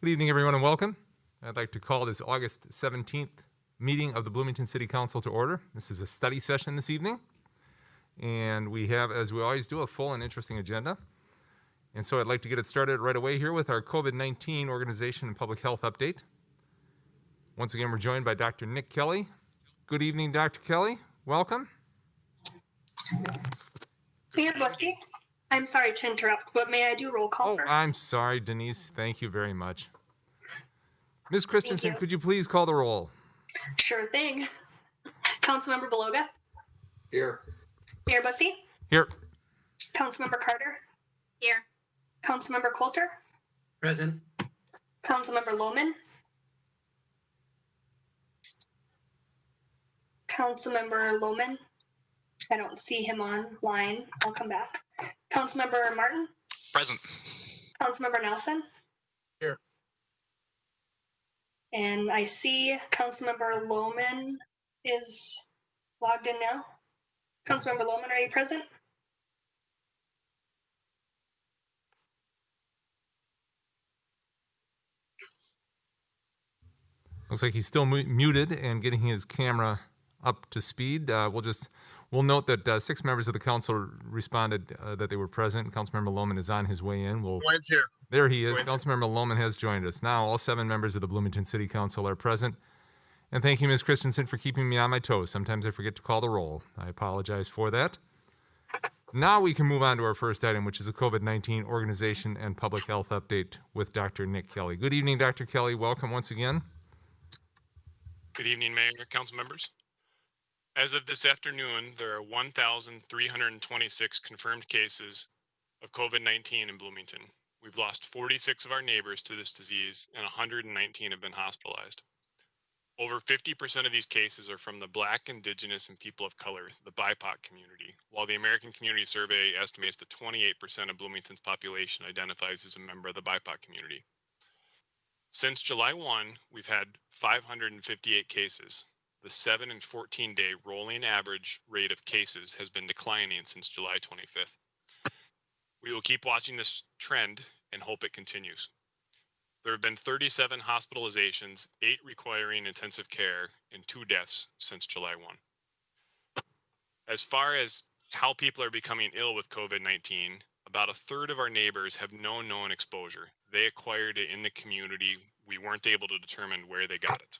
Good evening, everyone, and welcome. I'd like to call this August 17th meeting of the Bloomington City Council to order. This is a study session this evening, and we have, as we always do, a full and interesting agenda. And so I'd like to get it started right away here with our COVID-19 organization and public health update. Once again, we're joined by Dr. Nick Kelly. Good evening, Dr. Kelly. Welcome. Mayor Bussey, I'm sorry to interrupt, but may I do roll call first? I'm sorry, Denise. Thank you very much. Ms. Christensen, could you please call the roll? Sure thing. Councilmember Beloga? Here. Mayor Bussey? Here. Councilmember Carter? Here. Councilmember Coulter? Present. Councilmember Lohman? Councilmember Lohman? I don't see him online. I'll come back. Councilmember Martin? Present. Councilmember Nelson? Here. And I see Councilmember Lohman is logged in now. Councilmember Lohman, are you present? Looks like he's still muted and getting his camera up to speed. We'll note that 6 members of the council responded that they were present. Councilmember Lohman is on his way in. Wayne's here. There he is. Councilmember Lohman has joined us. Now all 7 members of the Bloomington City Council are present. And thank you, Ms. Christensen, for keeping me on my toes. Sometimes I forget to call the roll. I apologize for that. Now we can move on to our first item, which is a COVID-19 organization and public health update with Dr. Nick Kelly. Good evening, Dr. Kelly. Welcome once again. Good evening, Mayor and Council members. As of this afternoon, there are 1,326 confirmed cases of COVID-19 in Bloomington. We've lost 46 of our neighbors to this disease, and 119 have been hospitalized. Over 50% of these cases are from the Black, Indigenous, and people of color, the BIPOC community, while the American Community Survey estimates that 28% of Bloomington's population identifies as a member of the BIPOC community. Since July 1, we've had 558 cases. The 7 and 14-day rolling average rate of cases has been declining since July 25th. We will keep watching this trend and hope it continues. There have been 37 hospitalizations, 8 requiring intensive care, and 2 deaths since July 1. As far as how people are becoming ill with COVID-19, about a third of our neighbors have no known exposure. They acquired it in the community. We weren't able to determine where they got it.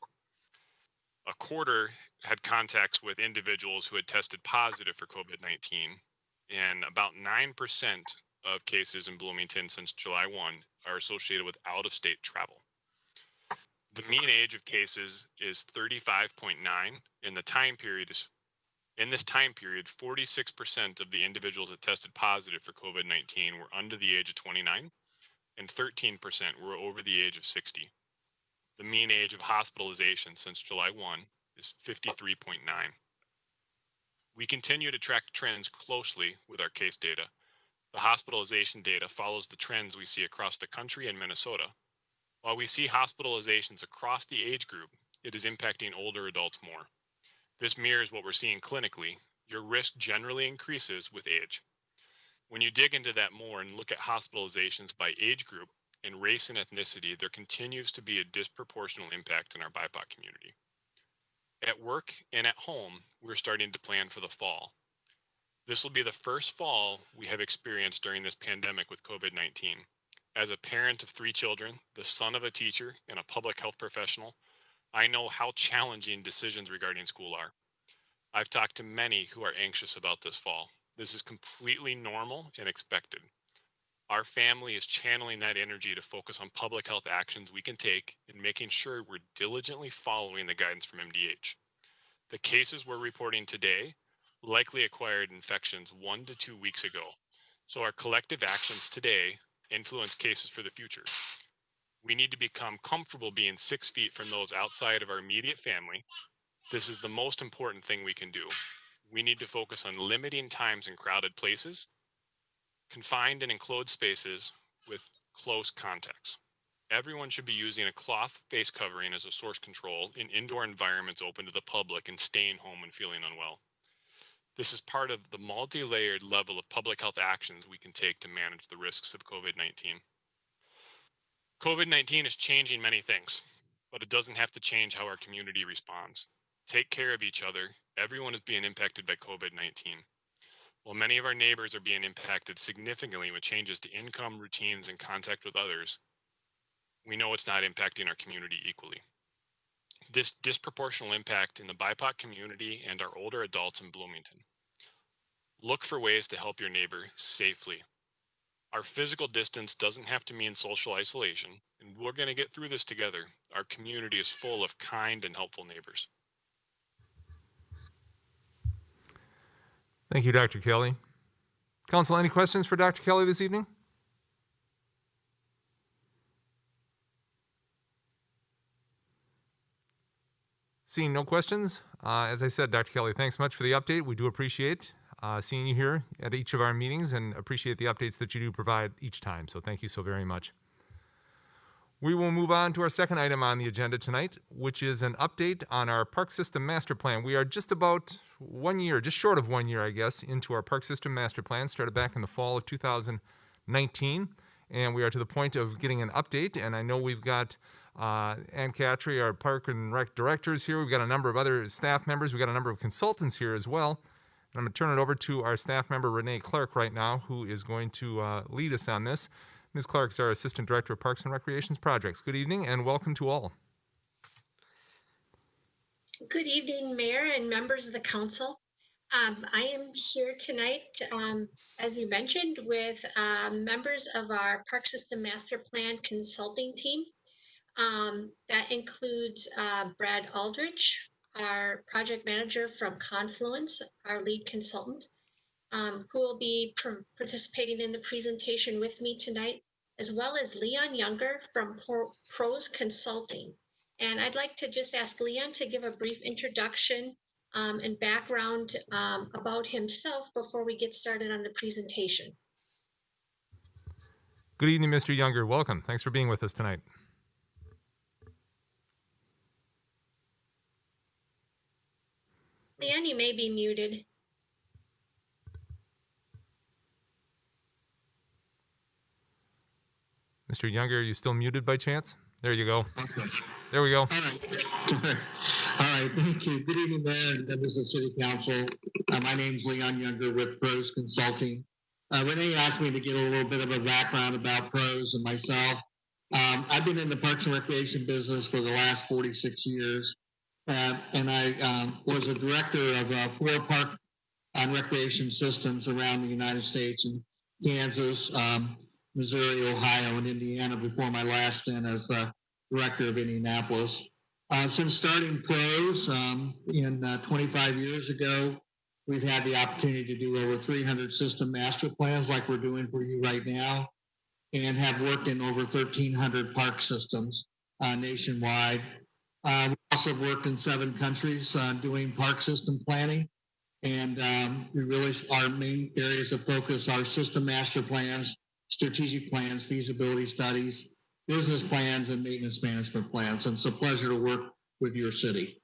A quarter had contacts with individuals who had tested positive for COVID-19, and about 9% of cases in Bloomington since July 1 are associated with out-of-state travel. The mean age of cases is 35.9, and in this time period, 46% of the individuals that tested positive for COVID-19 were under the age of 29, and 13% were over the age of 60. The mean age of hospitalization since July 1 is 53.9. We continue to track trends closely with our case data. The hospitalization data follows the trends we see across the country and Minnesota. While we see hospitalizations across the age group, it is impacting older adults more. This mirrors what we're seeing clinically. Your risk generally increases with age. When you dig into that more and look at hospitalizations by age group and race and ethnicity, there continues to be a disproportional impact in our BIPOC community. At work and at home, we're starting to plan for the fall. This will be the first fall we have experienced during this pandemic with COVID-19. As a parent of 3 children, the son of a teacher and a public health professional, I know how challenging decisions regarding school are. I've talked to many who are anxious about this fall. This is completely normal and expected. Our family is channeling that energy to focus on public health actions we can take and making sure we're diligently following the guidance from MDH. The cases we're reporting today likely acquired infections 1 to 2 weeks ago, so our collective actions today influence cases for the future. We need to become comfortable being 6 feet from those outside of our immediate family. This is the most important thing we can do. We need to focus on limiting times in crowded places, confined and enclosed spaces with close contacts. Everyone should be using a cloth face covering as a source control in indoor environments open to the public and staying home when feeling unwell. This is part of the multi-layered level of public health actions we can take to manage the risks of COVID-19. COVID-19 is changing many things, but it doesn't have to change how our community responds. Take care of each other. Everyone is being impacted by COVID-19. While many of our neighbors are being impacted significantly with changes to income, routines, and contact with others, we know it's not impacting our community equally. This disproportional impact in the BIPOC community and our older adults in Bloomington. Look for ways to help your neighbor safely. Our physical distance doesn't have to mean social isolation, and we're going to get through this together. Our community is full of kind and helpful neighbors. Thank you, Dr. Kelly. Council, any questions for Dr. Kelly this evening? Seeing no questions, as I said, Dr. Kelly, thanks much for the update. We do appreciate seeing you here at each of our meetings and appreciate the updates that you do provide each time. So thank you so very much. We will move on to our second item on the agenda tonight, which is an update on our Park System Master Plan. We are just about 1 year, just short of 1 year, I guess, into our Park System Master Plan, started back in the fall of 2019, and we are to the point of getting an update, and I know we've got Ann Catry, our Park and Rec directors here. We've got a number of other staff members. We've got a number of consultants here as well. And I'm going to turn it over to our staff member, Renee Clark, right now, who is going to lead us on this. Ms. Clark is our Assistant Director of Parks and Recreations Projects. Good evening and welcome to all. Good evening, Mayor and members of the council. I am here tonight, as you mentioned, with members of our Park System Master Plan consulting team. That includes Brad Aldrich, our project manager from Confluence, our lead consultant, who will be participating in the presentation with me tonight, as well as Leon Younger from Pros Consulting. And I'd like to just ask Leon to give a brief introduction and background about himself before we get started on the presentation. Good evening, Mr. Younger. Welcome. Thanks for being with us tonight. Leon, you may be muted. Mr. Younger, are you still muted by chance? There you go. There we go. All right. All right. Thank you. Good evening, Mayor and members of the City Council. My name's Leon Younger with Pros Consulting. Renee asked me to give a little bit of a background about Pros and myself. I've been in the Parks and Recreation business for the last 46 years. And I was a director of 4 park and recreation systems around the United States in Kansas, Missouri, Ohio, and Indiana before my last stint as the director of Indianapolis. Since starting Pros 25 years ago, we've had the opportunity to do over 300 system master plans like we're doing for you right now, and have worked in over 1,300 park systems nationwide. We also worked in 7 countries doing park system planning, and we really, our main areas of focus are system master plans, strategic plans, feasibility studies, business plans, and maintenance management plans. And it's a pleasure to work with your city.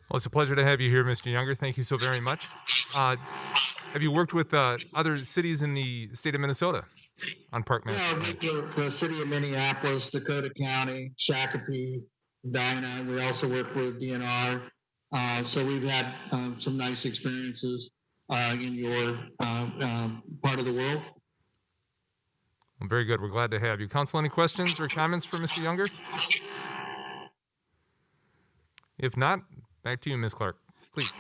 Well, it's a pleasure to have you here, Mr. Younger. Thank you so very much. Have you worked with other cities in the state of Minnesota on park master plans? Yeah, the city of Minneapolis, Dakota County, Shakopee, Edina. We also work with DNR. So we've had some nice experiences in your part of the world. Well, very good. We're glad to have you. Council, any questions or comments for Mr. Younger? If not, back to you, Ms. Clark, please.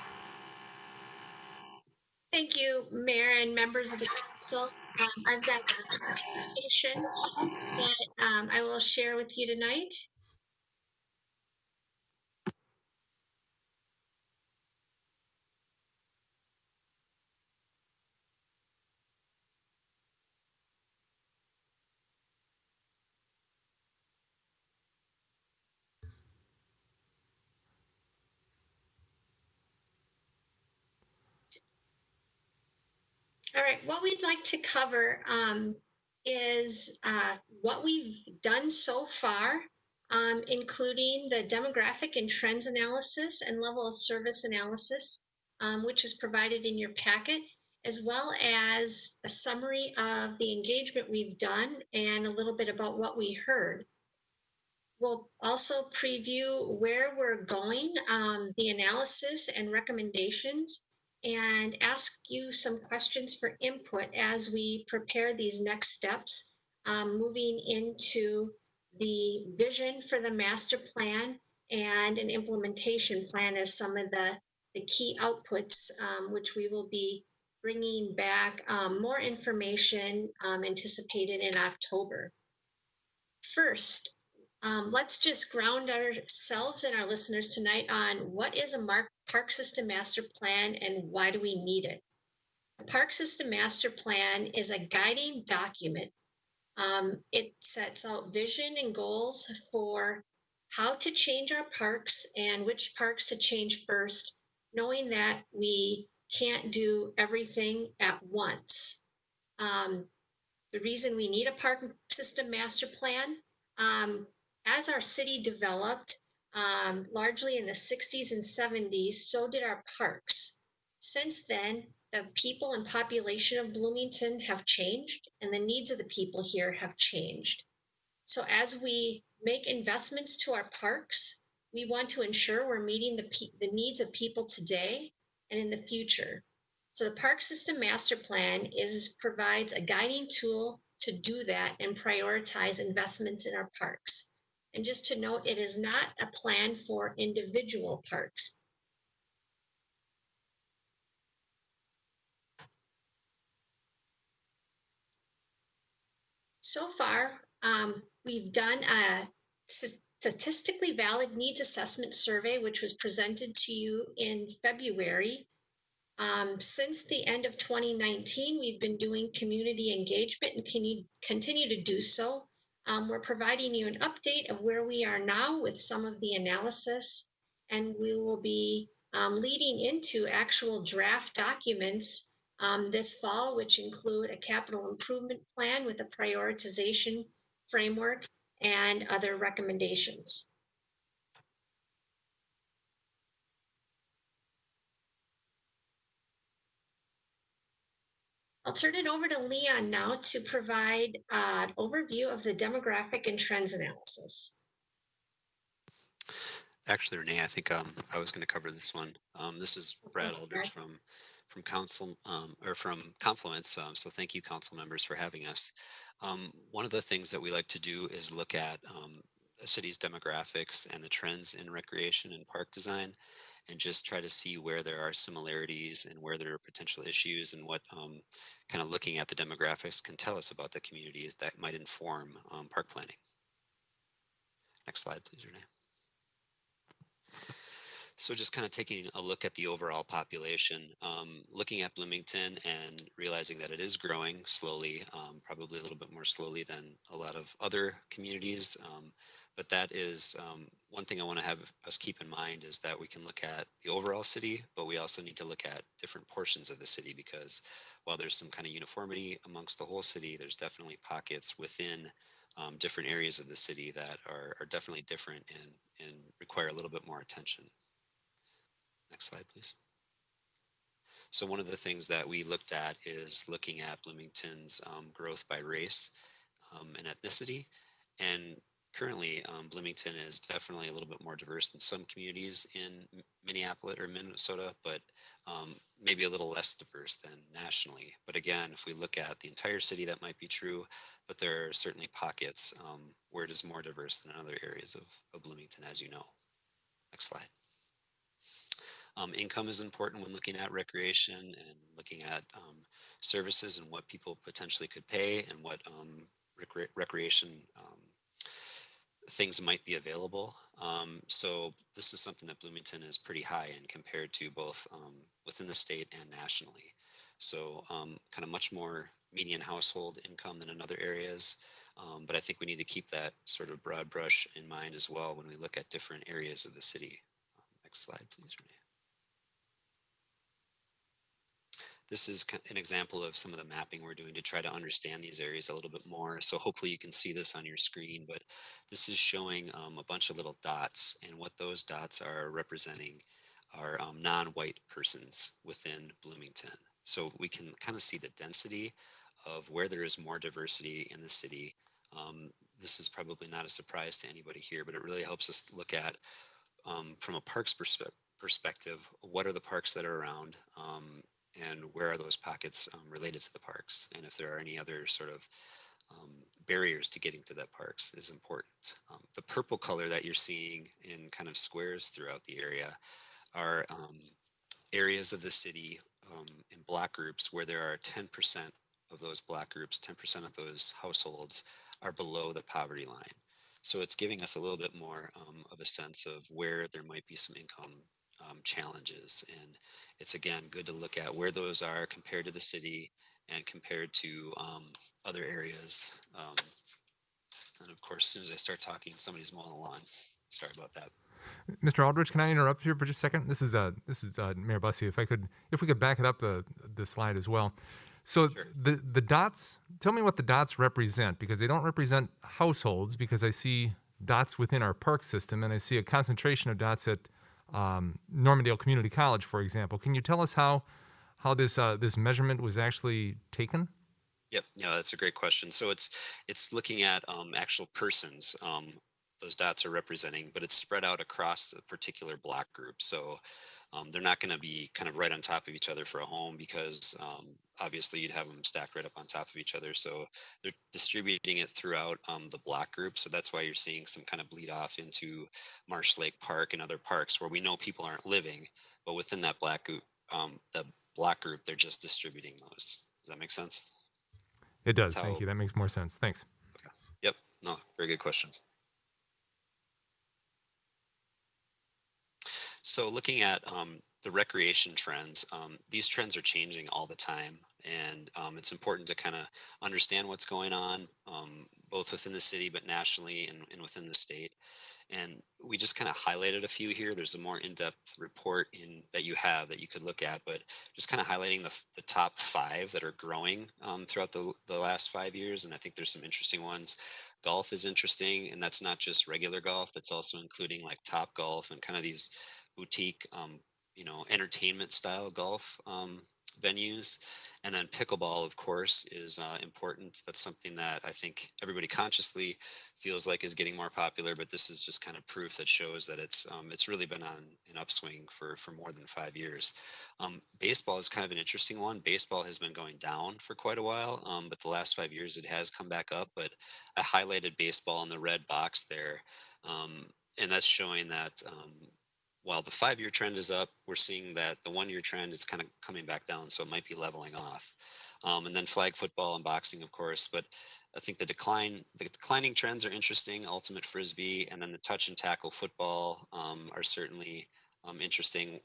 Thank you, Mayor and members of the council. I've got a presentation that I will share with you tonight. All right, what we'd like to cover is what we've done so far, including the demographic and trends analysis and level of service analysis, which is provided in your packet, as well as a summary of the engagement we've done and a little bit about what we heard. We'll also preview where we're going, the analysis and recommendations, and ask you some questions for input as we prepare these next steps, moving into the vision for the master plan and an implementation plan as some of the key outputs, which we will be bringing back more information anticipated in October. First, let's just ground ourselves and our listeners tonight on what is a park system master plan and why do we need it. The Park System Master Plan is a guiding document. It sets out vision and goals for how to change our parks and which parks to change first, knowing that we can't do everything at once. The reason we need a park system master plan, as our city developed, largely in the 60s and 70s, so did our parks. Since then, the people and population of Bloomington have changed, and the needs of the people here have changed. So as we make investments to our parks, we want to ensure we're meeting the needs of people today and in the future. So the Park System Master Plan provides a guiding tool to do that and prioritize investments in our parks. And just to note, it is not a plan for individual parks. So far, we've done a statistically valid needs assessment survey, which was presented to you in February. Since the end of 2019, we've been doing community engagement and can continue to do so. We're providing you an update of where we are now with some of the analysis, and we will be leading into actual draft documents this fall, which include a capital improvement plan with a prioritization framework and other recommendations. I'll turn it over to Leon now to provide an overview of the demographic and trends analysis. Actually, Renee, I think I was going to cover this one. This is Brad Aldrich from Council or from Confluence. So thank you, council members, for having us. One of the things that we like to do is look at a city's demographics and the trends in recreation and park design, and just try to see where there are similarities and where there are potential issues, and what kind of looking at the demographics can tell us about the communities that might inform park planning. Next slide, please, Renee. So just kind of taking a look at the overall population, looking at Bloomington and realizing that it is growing slowly, probably a little bit more slowly than a lot of other communities. But that is one thing I want to have us keep in mind, is that we can look at the overall city, but we also need to look at different portions of the city, because while there's some kind of uniformity amongst the whole city, there's definitely pockets within different areas of the city that are definitely different and require a little bit more attention. Next slide, please. So one of the things that we looked at is looking at Bloomington's growth by race and ethnicity. And currently, Bloomington is definitely a little bit more diverse than some communities in Minneapolis or Minnesota, but maybe a little less diverse than nationally. But again, if we look at the entire city, that might be true, but there are certainly pockets where it is more diverse than other areas of Bloomington, as you know. Next slide. Income is important when looking at recreation and looking at services and what people potentially could pay, and what recreation things might be available. So this is something that Bloomington is pretty high in compared to both within the state and nationally. So kind of much more median household income than in other areas. But I think we need to keep that sort of broad brush in mind as well when we look at different areas of the city. Next slide, please, Renee. This is an example of some of the mapping we're doing to try to understand these areas a little bit more. So hopefully you can see this on your screen, but this is showing a bunch of little dots, and what those dots are representing are non-white persons within Bloomington. So we can kind of see the density of where there is more diversity in the city. This is probably not a surprise to anybody here, but it really helps us look at, from a parks perspective, what are the parks that are around, and where are those pockets related to the parks, and if there are any other sort of um, barriers to getting to that parks is important. The purple color that you're seeing in kind of squares throughout the area are areas of the city in block groups where there are 10% of those block groups, 10% of those households are below the poverty line. So it's giving us a little bit more of a sense of where there might be some income challenges. And it's again good to look at where those are compared to the city and compared to other areas. And of course, as soon as I start talking, somebody's mowing the lawn. Sorry about that. Mr. Aldrich, can I interrupt here for just a second? This is Mayor Bussey. If we could back it up the slide as well. So Sure. the dots. Tell me what the dots represent, because they don't represent households. Because I see dots within our park system, and I see a concentration of dots at Normandale Community College, for example. Can you tell us how this measurement was actually taken? Yep, yeah, that's a great question. So it's looking at actual persons. Those dots are representing, but it's spread out across a particular block group. So they're not going to be kind of right on top of each other for a home, because obviously you'd have them stacked right up on top of each other. So they're distributing it throughout the block group. So that's why you're seeing some kind of bleed off into Marsh Lake Park and other parks where we know people aren't living, but within that block group, they're just distributing those. Does that make sense? It does. That's Thank how. you. That makes more sense. Thanks. Okay. Yep. No, very good question. So looking at the recreation trends, these trends are changing all the time, and it's important to kind of understand what's going on, both within the city but nationally and within the state. And we just kind of highlighted a few here. There's a more in-depth report that you have that you could look at, but just kind of highlighting the top 5 that are growing throughout the last 5 years. And I think there's some interesting ones. Golf is interesting, and that's not just regular golf. That's also including like Top Golf and kind of these boutique, entertainment style golf venues. And then pickleball, of course, is important. That's something that I think everybody consciously feels like is getting more popular, but this is just kind of proof that shows that it's really been on an upswing for more than 5 years. Baseball is kind of an interesting one. Baseball has been going down for quite a while, but the last 5 years it has come back up. But I highlighted baseball in the red box there, and that's showing that while the 5-year trend is up, we're seeing that the 1-year trend is kind of coming back down, so it might be leveling off. And then flag football and boxing, of course, but I think the declining trends are interesting. Ultimate frisbee and then the touch and tackle football are certainly interesting,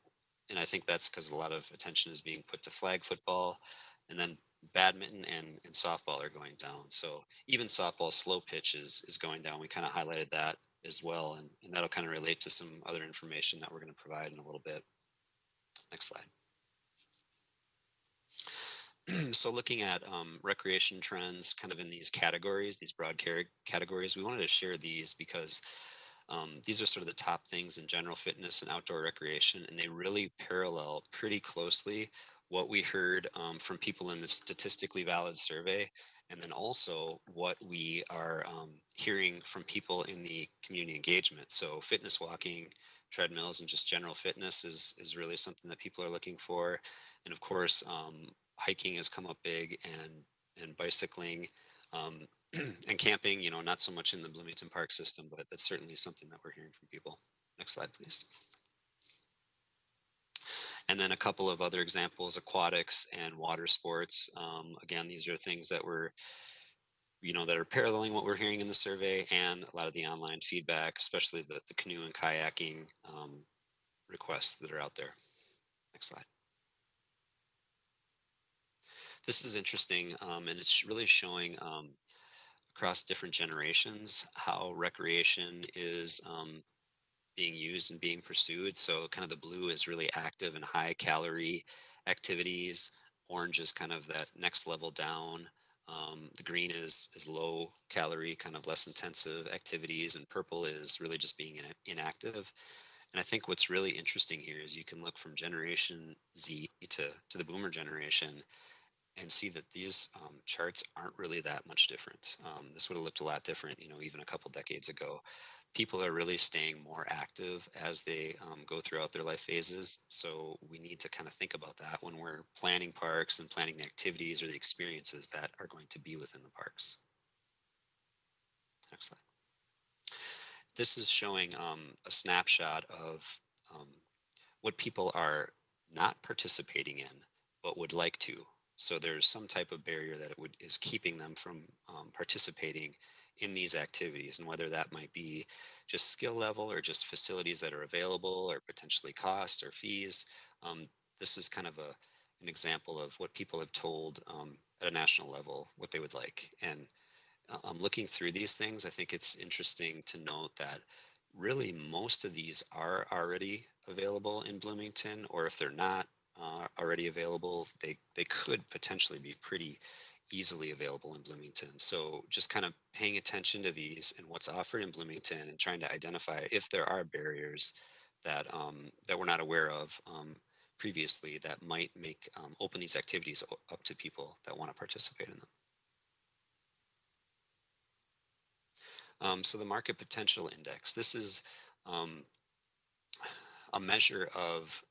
and I think that's because a lot of attention is being put to flag football, and then badminton and softball are going down. So even softball slow pitch is going down. We kind of highlighted that as well, and that'll kind of relate to some other information that we're going to provide in a little bit. Next slide. So looking at recreation trends kind of in these categories, these broad categories, we wanted to share these because these are sort of the top things in general fitness and outdoor recreation, and they really parallel pretty closely what we heard from people in the statistically valid survey, and then also what we are hearing from people in the community engagement. So fitness walking, treadmills, and just general fitness is really something that people are looking for. And of course, hiking has come up big, and bicycling. And camping, not so much in the Bloomington Park system, but that's certainly something that we're hearing from people. Next slide, please. And then a couple of other examples: aquatics and water sports. Again, these are things that that are paralleling what we're hearing in the survey and a lot of the online feedback, especially the canoe and kayaking requests that are out there. Next slide. This is interesting, and it's really showing across different generations how recreation is being used and being pursued. So kind of the blue is really active and high calorie activities. Orange is kind of that next level down. The green is low calorie, kind of less intensive activities, and purple is really just being inactive. And I think what's really interesting here is you can look from Generation Z to the Boomer generation and see that these charts aren't really that much different. This would have looked a lot different, even a couple decades ago. People are really staying more active as they go throughout their life phases. So we need to kind of think about that when we're planning parks and planning the activities or the experiences that are going to be within the parks. Next slide. This is showing a snapshot of what people are not participating in, but would like to. So there's some type of barrier that is keeping them from participating in these activities, and whether that might be just skill level or just facilities that are available or potentially cost or fees. This is kind of an example of what people have told at a national level what they would like. And looking through these things, I think it's interesting to note that really most of these are already available in Bloomington, or if they're not already available, they could potentially be pretty easily available in Bloomington. So just kind of paying attention to these and what's offered in Bloomington and trying to identify if there are barriers that that we're not aware of previously that might make open these activities up to people that want to participate in them. So the Market Potential Index, this is a measure of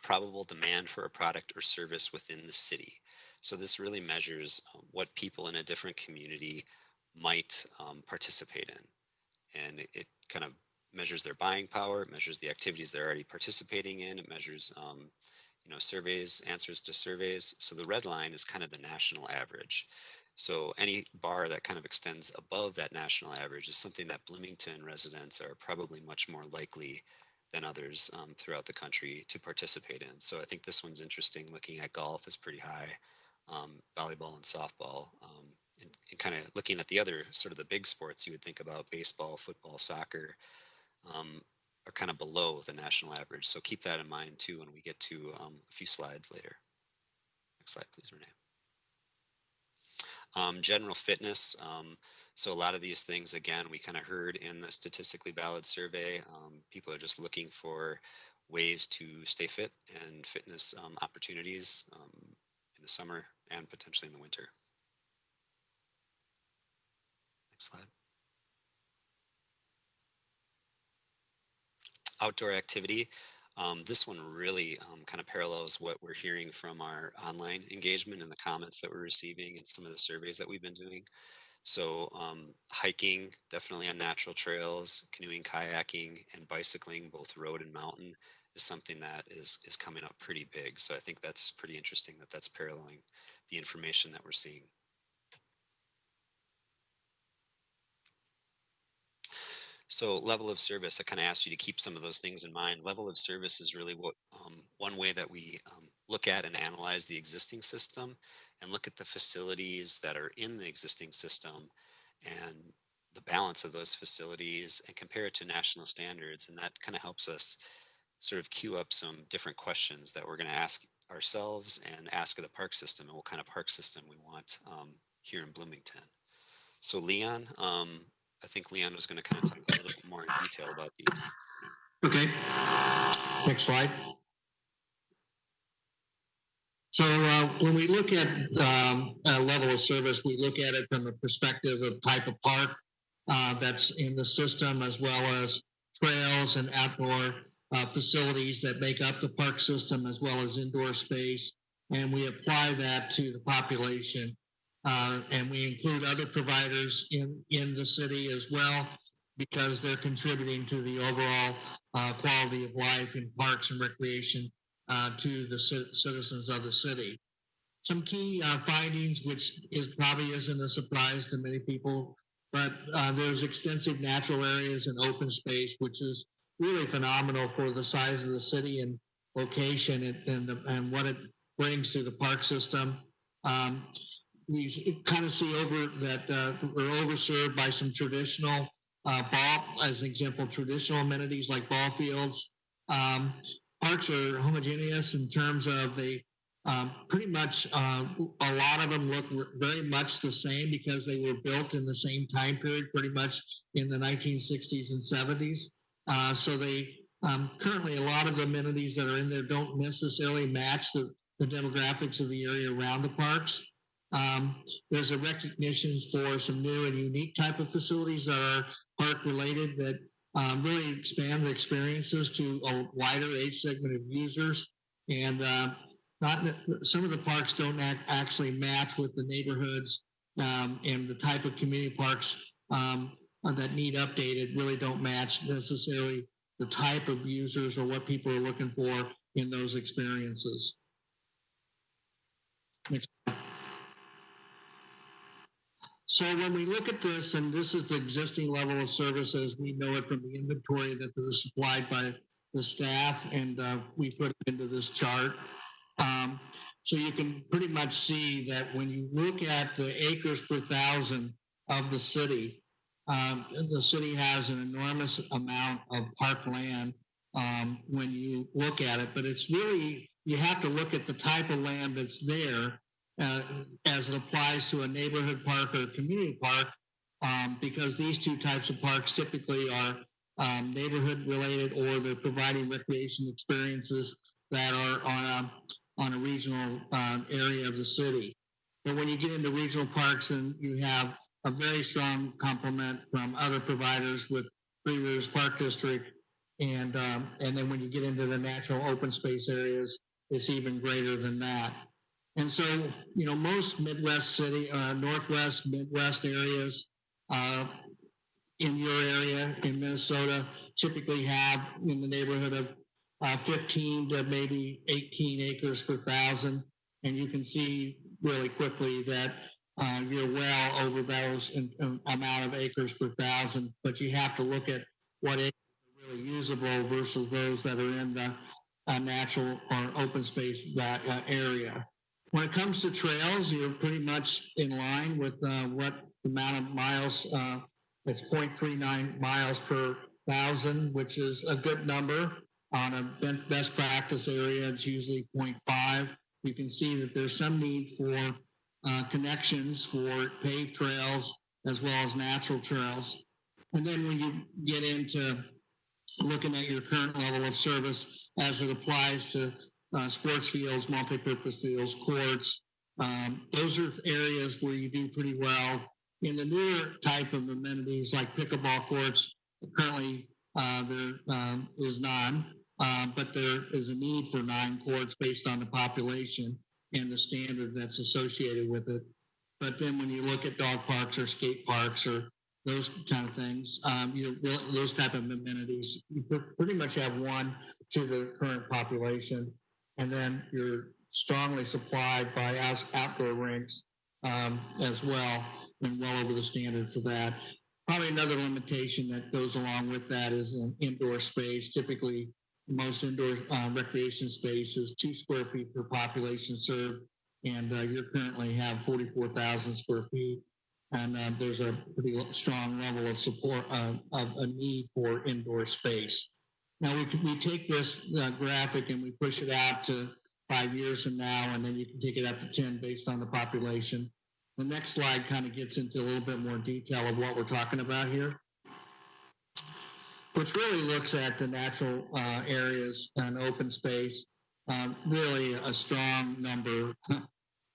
probable demand for a product or service within the city. So this really measures what people in a different community might participate in. And it kind of measures their buying power, it measures the activities they're already participating in, it measures surveys, answers to surveys. So the red line is kind of the national average. So any bar that kind of extends above that national average is something that Bloomington residents are probably much more likely than others throughout the country to participate in. So I think this one's interesting. Looking at golf is pretty high, volleyball and softball, and kind of looking at the other sort of the big sports you would think about, baseball, football, soccer, are kind of below the national average. So keep that in mind too when we get to a few slides later. Next slide, please, Renee. General fitness. So a lot of these things, again, we kind of heard in the statistically valid survey, people are just looking for ways to stay fit and fitness opportunities in the summer and potentially in the winter. Next slide. Outdoor activity. This one really kind of parallels what we're hearing from our online engagement and the comments that we're receiving and some of the surveys that we've been doing. So hiking, definitely on natural trails, canoeing, kayaking, and bicycling, both road and mountain, is something that is coming up pretty big. So I think that's pretty interesting that that's paralleling the information that we're seeing. So level of service, I kind of asked you to keep some of those things in mind. Level of service is really what one way that we look at and analyze the existing system and look at the facilities that are in the existing system and the balance of those facilities and compare it to national standards. And that kind of helps us sort of queue up some different questions that we're going to ask ourselves and ask of the park system and what kind of park system we want here in Bloomington. So Leon, I think Leon was going to kind of talk a little bit more in detail about these. Okay. Next slide. So when we look at a level of service, we look at it from a perspective of type of park that's in the system, as well as trails and outdoor facilities that make up the park system, as well as indoor space. And we apply that to the population. And we include other providers in the city as well, because they're contributing to the overall quality of life in parks and recreation to the citizens of the city. Some key findings, which probably isn't a surprise to many people, but there's extensive natural areas and open space, which is really phenomenal for the size of the city and location and what it brings to the park system. We kind of see that we're overserved by some traditional as an example, traditional amenities like ball fields. Parks are homogeneous in terms of they pretty much a lot of them look very much the same because they were built in the same time period, pretty much in the 1960s and 70s. So they Currently, a lot of the amenities that are in there don't necessarily match the demographics of the area around the parks. There's a recognition for some new and unique type of facilities that are park related that really expand the experiences to a wider age segment of users. And some of the parks don't actually match with the neighborhoods and the type of community parks that need updated really don't match necessarily the type of users or what people are looking for in those experiences. Next. So when we look at this, and this is the existing level of service as we know it from the inventory that was supplied by the staff, and we put it into this chart. So you can pretty much see that when you look at the acres per thousand of the city has an enormous amount of park land when you look at it, but it's really, you have to look at the type of land that's there as it applies to a neighborhood park or a community park, because these two types of parks typically are neighborhood related, or they're providing recreation experiences that are on a regional area of the city. But when you get into regional parks, then you have a very strong complement from other providers with Three Rivers Park District, and then when you get into the natural open space areas, it's even greater than that. And so, you know, most Midwest city, Northwest, Midwest areas in your area in Minnesota typically have in the neighborhood of 15 to maybe 18 acres per thousand. And you can see really quickly that you're well over those amount of acres per thousand, but you have to look at what acres are really usable versus those that are in the natural or open space that area. When it comes to trails, you're pretty much in line with what amount of miles, it's 0.39 miles per thousand, which is a good number. On a best practice area, it's usually 0.5. You can see that there's some need for connections for paved trails as well as natural trails. And then when you get into looking at your current level of service as it applies to sports fields, multi-purpose fields, courts, those are areas where you do pretty well. In the newer type of amenities like pickleball courts, currently there is none, but there is a need for 9 courts based on the population and the standard that's associated with it. But then when you look at dog parks or skate parks or those kind of things, those type of amenities, you pretty much have 1 to the current population. And then you're strongly supplied by outdoor rinks as well, and well over the standard for that. Probably another limitation that goes along with that is an indoor space. Typically, most indoor recreation space is 2 square feet per population served, and you currently have 44,000 square feet. And there's a pretty strong level of support of a need for indoor space. Now we take this graphic and we push it out to 5 years from now, and then you can take it up to 10 based on the population. The next slide kind of gets into a little bit more detail of what we're talking about here, which really looks at the natural areas and open space. Really a strong number,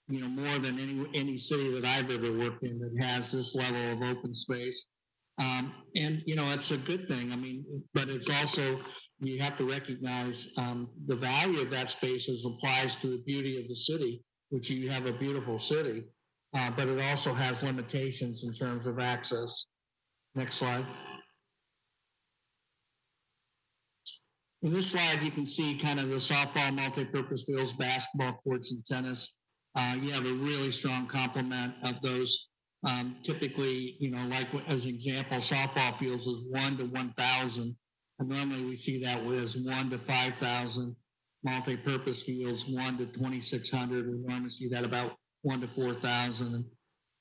you know, more than any city that I've ever worked in that has this level of open space. And, you know, it's a good thing. I mean, but it's also, you have to recognize the value of that space as applies to the beauty of the city, which you have a beautiful city, but it also has limitations in terms of access. Next slide. In this slide, you can see kind of the softball, multi-purpose fields, basketball courts, and tennis. You have a really strong complement of those. Typically, you know, like as an example, softball fields is 1 to 1,000. And normally we see that as 1 to 5,000. Multi-purpose fields, 1 to 2,600. We normally see that about 1 to 4,000.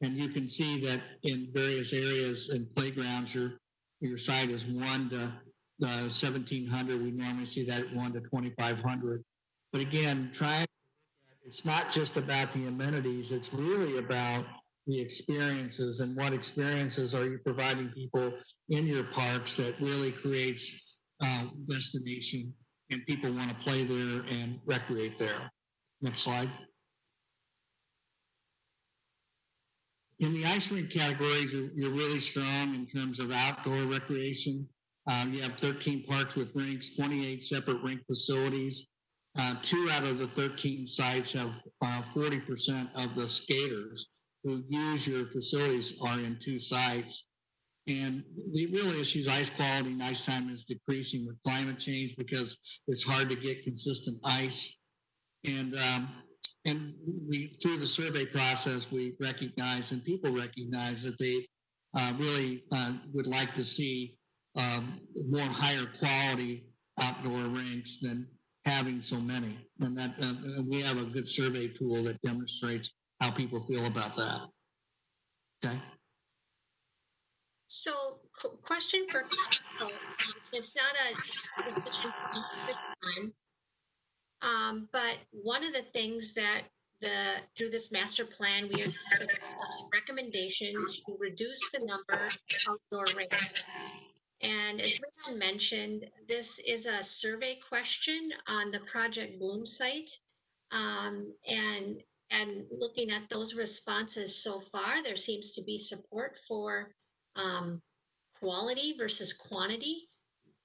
And you can see that in various areas and playgrounds, your site is 1 to 1,700. We normally see that at 1 to 2,500. But again, it's not just about the amenities. It's really about the experiences, and what experiences are you providing people in your parks that really creates destination, and people want to play there and recreate there. Next slide. In the ice rink categories, you're really strong in terms of outdoor recreation. You have 13 parks with rinks, 28 separate rink facilities. 2 out of the 13 sites have 40% of the skaters who use your facilities are in 2 sites. And the real issue is ice quality and ice time is decreasing with climate change because it's hard to get consistent ice. And we, through the survey process, we recognize and people recognize that they really would like to see more higher quality outdoor rinks than having so many. And that we have a good survey tool that demonstrates how people feel about that. Okay. So, question for council. It's not a decision at this time, but one of the things that through this master plan, we are a recommendation to reduce the number of outdoor rinks. And as Leon mentioned, this is a survey question on the Project Bloom site. And looking at those responses so far, there seems to be support for quality versus quantity.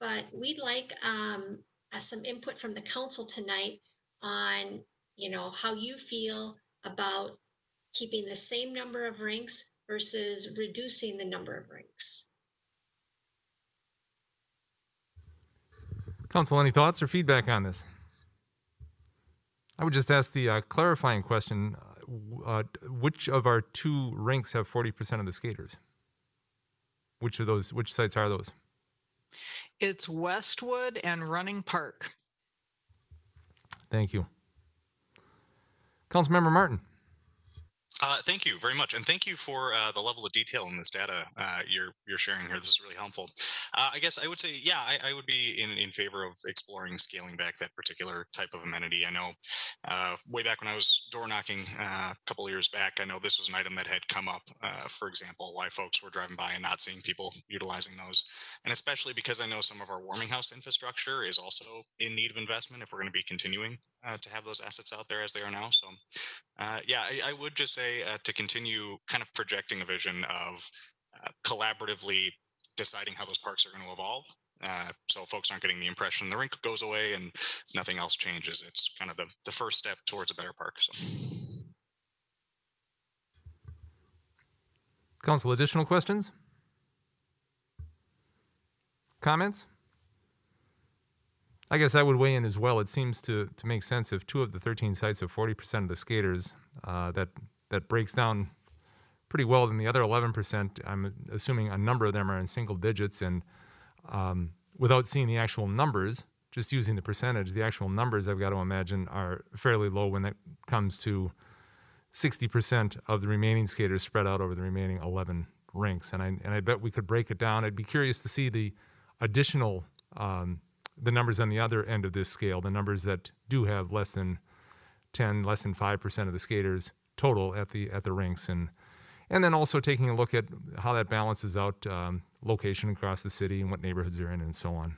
But we'd like some input from the council tonight on, how you feel about keeping the same number of rinks versus reducing the number of rinks. Council, any thoughts or feedback on this? I would just ask the clarifying question, which of our 2 rinks have 40% of the skaters? Which sites are those? It's Westwood and Running Park. Thank you. Councilmember Martin. Thank you very much, and thank you for the level of detail in this data you're sharing here. This is really helpful. I guess I would say, yeah, I would be in favor of exploring scaling back that particular type of amenity. I know way back when I was door knocking a couple of years back, I know this was an item that had come up, for example, why folks were driving by and not seeing people utilizing those. And especially because I know some of our warming house infrastructure is also in need of investment if we're going to be continuing to have those assets out there as they are now. So yeah, I would just say to continue kind of projecting a vision of collaboratively deciding how those parks are going to evolve. So folks aren't getting the impression the rink goes away and nothing else changes. It's kind of the first step towards a better park. So. Council, additional questions? Comments? I guess I would weigh in as well. It seems to make sense if 2 of the 13 sites have 40% of the skaters, that breaks down pretty well. Than the other 11%, I'm assuming a number of them are in single digits, and without seeing the actual numbers, just using the percentage, the actual numbers I've got to imagine are fairly low when that comes to 60% of the remaining skaters spread out over the remaining 11 rinks. And I bet we could break it down. I'd be curious to see the additional the numbers on the other end of this scale, the numbers that do have less than 10, less than 5% of the skaters total at the rinks, and then also taking a look at how that balances out location across the city and what neighborhoods they're in and so on.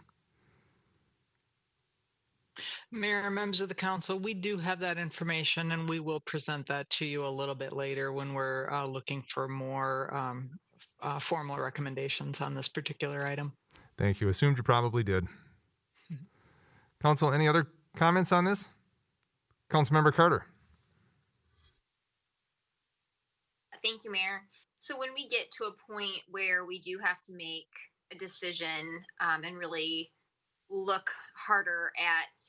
Mayor and members of the council, we do have that information, and we will present that to you a little bit later when we're looking for more formal recommendations on this particular item. Thank you. Assumed you probably did. Council, any other comments on this? Councilmember Carter. Thank you, Mayor. So when we get to a point where we do have to make a decision and really look harder at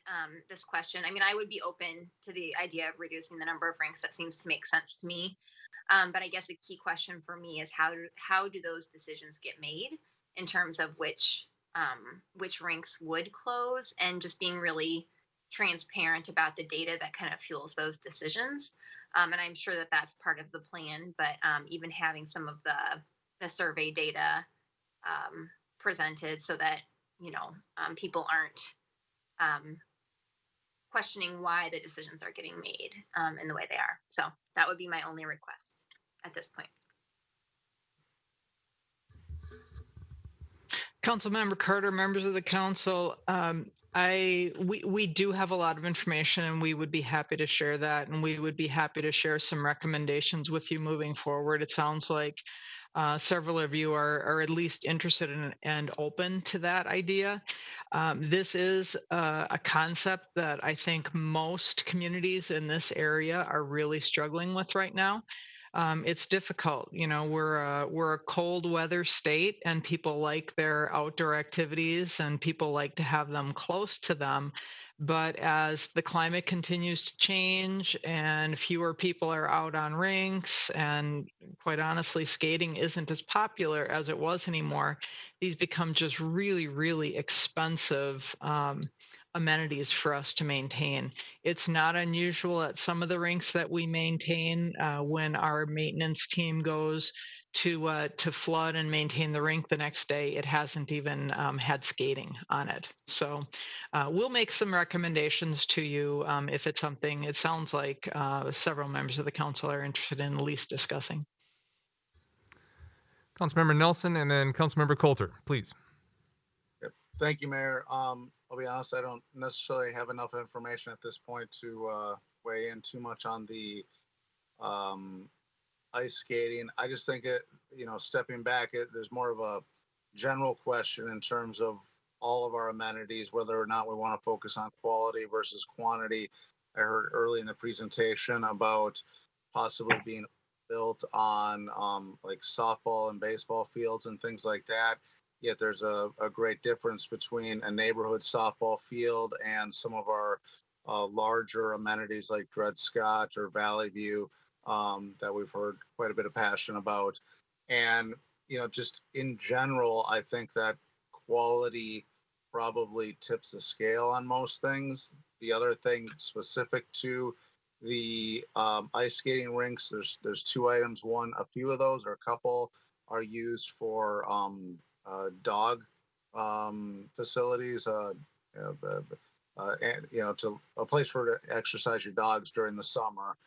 this question, I mean, I would be open to the idea of reducing the number of rinks. That seems to make sense to me. But I guess the key question for me is how do those decisions get made in terms of which rinks would close, and just being really transparent about the data that kind of fuels those decisions. And I'm sure that that's part of the plan, but even having some of the survey data presented so that, people aren't questioning why the decisions are getting made in the way they are. So that would be my only request at this point. Councilmember Carter, members of the council, we do have a lot of information, and we would be happy to share that, and we would be happy to share some recommendations with you moving forward. It sounds like several of you are at least interested in and open to that idea. This is a concept that I think most communities in this area are really struggling with right now. It's difficult. You know, we're a cold weather state, and people like their outdoor activities, and people like to have them close to them. But as the climate continues to change and fewer people are out on rinks, and quite honestly, skating isn't as popular as it was anymore, these become just really, really expensive amenities for us to maintain. It's not unusual at some of the rinks that we maintain when our maintenance team goes to flood and maintain the rink the next day, it hasn't even had skating on it. So we'll make some recommendations to you if it's something it sounds like several members of the council are interested in at least discussing. Councilmember Nelson and then Councilmember Coulter, please. Thank you, Mayor. I'll be honest, I don't necessarily have enough information at this point to weigh in too much on the ice skating. I just think stepping back, there's more of a general question in terms of all of our amenities, whether or not we want to focus on quality versus quantity. I heard early in the presentation about possibly being built on like softball and baseball fields and things like that. Yet there's a great difference between a neighborhood softball field and some of our larger amenities like Dred Scott or Valley View that we've heard quite a bit of passion about. And, just in general, I think that quality probably tips the scale on most things. The other thing specific to the ice skating rinks, there's two items. One, a few of those or a couple are used for dog facilities, and to a place for to exercise your dogs during the summer.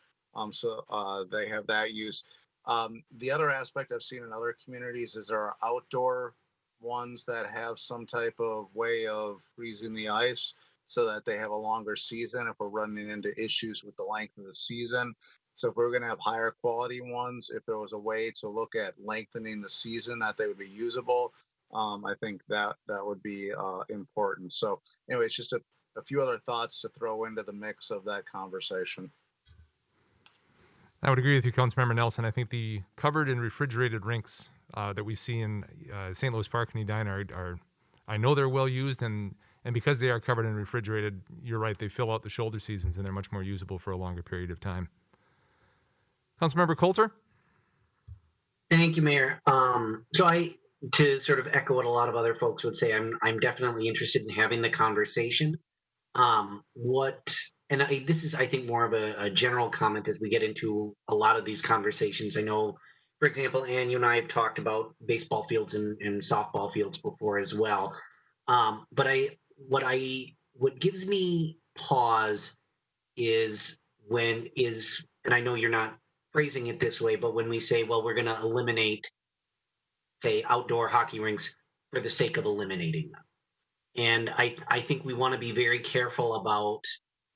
So they have that use. The other aspect I've seen in other communities is there are outdoor ones that have some type of way of freezing the ice so that they have a longer season if we're running into issues with the length of the season. So if we're going to have higher quality ones, if there was a way to look at lengthening the season that they would be usable, I think that would be important. So anyway, it's just a few other thoughts to throw into the mix of that conversation. I would agree with you, Councilmember Nelson. I think the covered and refrigerated rinks that we see in St. Louis Park and Edina are I know they're well used, and because they are covered and refrigerated, you're right, they fill out the shoulder seasons and they're much more usable for a longer period of time. Councilmember Coulter? Thank you, Mayor. To sort of echo what a lot of other folks would say, I'm definitely interested in having the conversation. This is, I think, more of a general comment as we get into a lot of these conversations. I know, for example, Ann, you and I have talked about baseball fields and softball fields before as well. What gives me pause is and I know you're not phrasing it this way, but when we say, well, we're going to eliminate, say, outdoor hockey rinks for the sake of eliminating them. And I think we want to be very careful about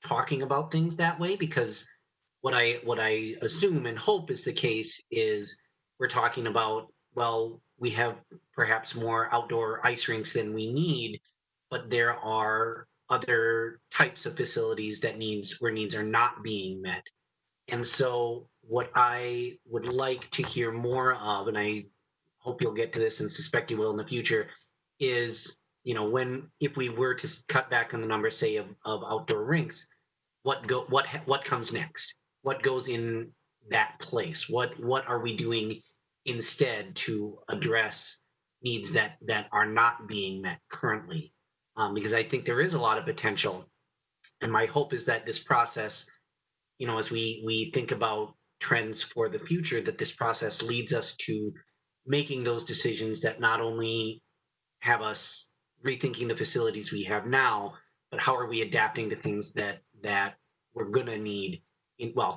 talking about things that way, because what I assume and hope is the case is we're talking about, well, we have perhaps more outdoor ice rinks than we need, but there are other types of facilities where needs are not being met. And so what I would like to hear more of, and I hope you'll get to this and suspect you will in the future, is, if we were to cut back on the number, say, of outdoor rinks, what comes next? What goes in that place? What are we doing instead to address needs that are not being met currently? Because I think there is a lot of potential, and my hope is that this process, as we think about trends for the future, that this process leads us to making those decisions that not only have us rethinking the facilities we have now, but how are we adapting to things that we're going to need,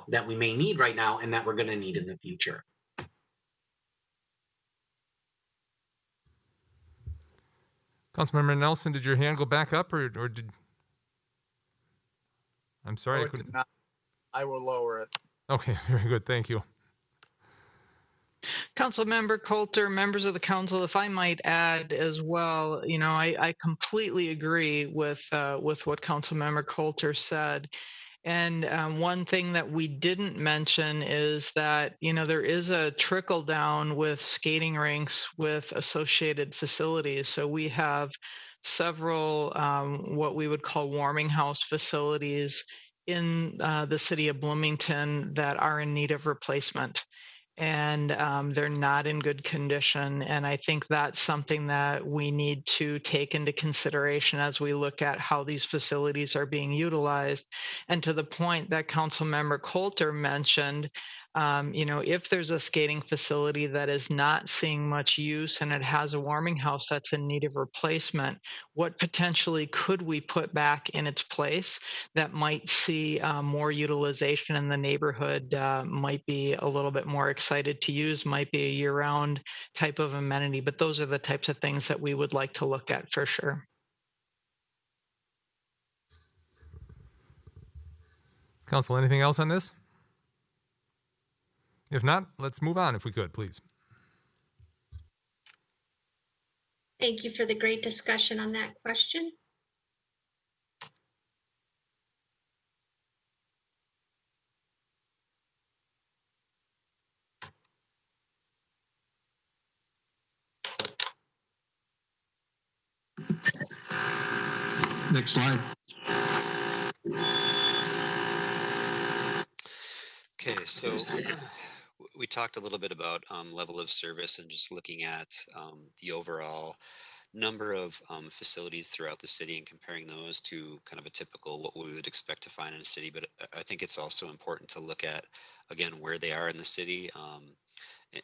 that we may need right now and that we're going to need in the future. Councilmember Nelson, did your hand go back up or did? I'm sorry, No, I it couldn't. did not. I will lower it. Okay, very good. Thank you. Councilmember Coulter, members of the council, if I might add as well, you know, I completely agree with what Councilmember Coulter said. And one thing that we didn't mention is that, you know, there is a trickle down with skating rinks with associated facilities. So we have several what we would call warming house facilities in the city of Bloomington that are in need of replacement, and they're not in good condition. And I think that's something that we need to take into consideration as we look at how these facilities are being utilized. And to the point that Councilmember Coulter mentioned, you know, if there's a skating facility that is not seeing much use and it has a warming house that's in need of replacement, what potentially could we put back in its place that might see more utilization in the neighborhood, might be a little bit more excited to use, might be a year-round type of amenity, but those are the types of things that we would like to look at for sure. Council, anything else on this? If not, let's move on if we could, please. Thank you for the great discussion on that question. Next slide. Okay, so we talked a little bit about level of service and just looking at the overall number of facilities throughout the city and comparing those to kind of a typical what we would expect to find in a city. But I think it's also important to look at, again, where they are in the city.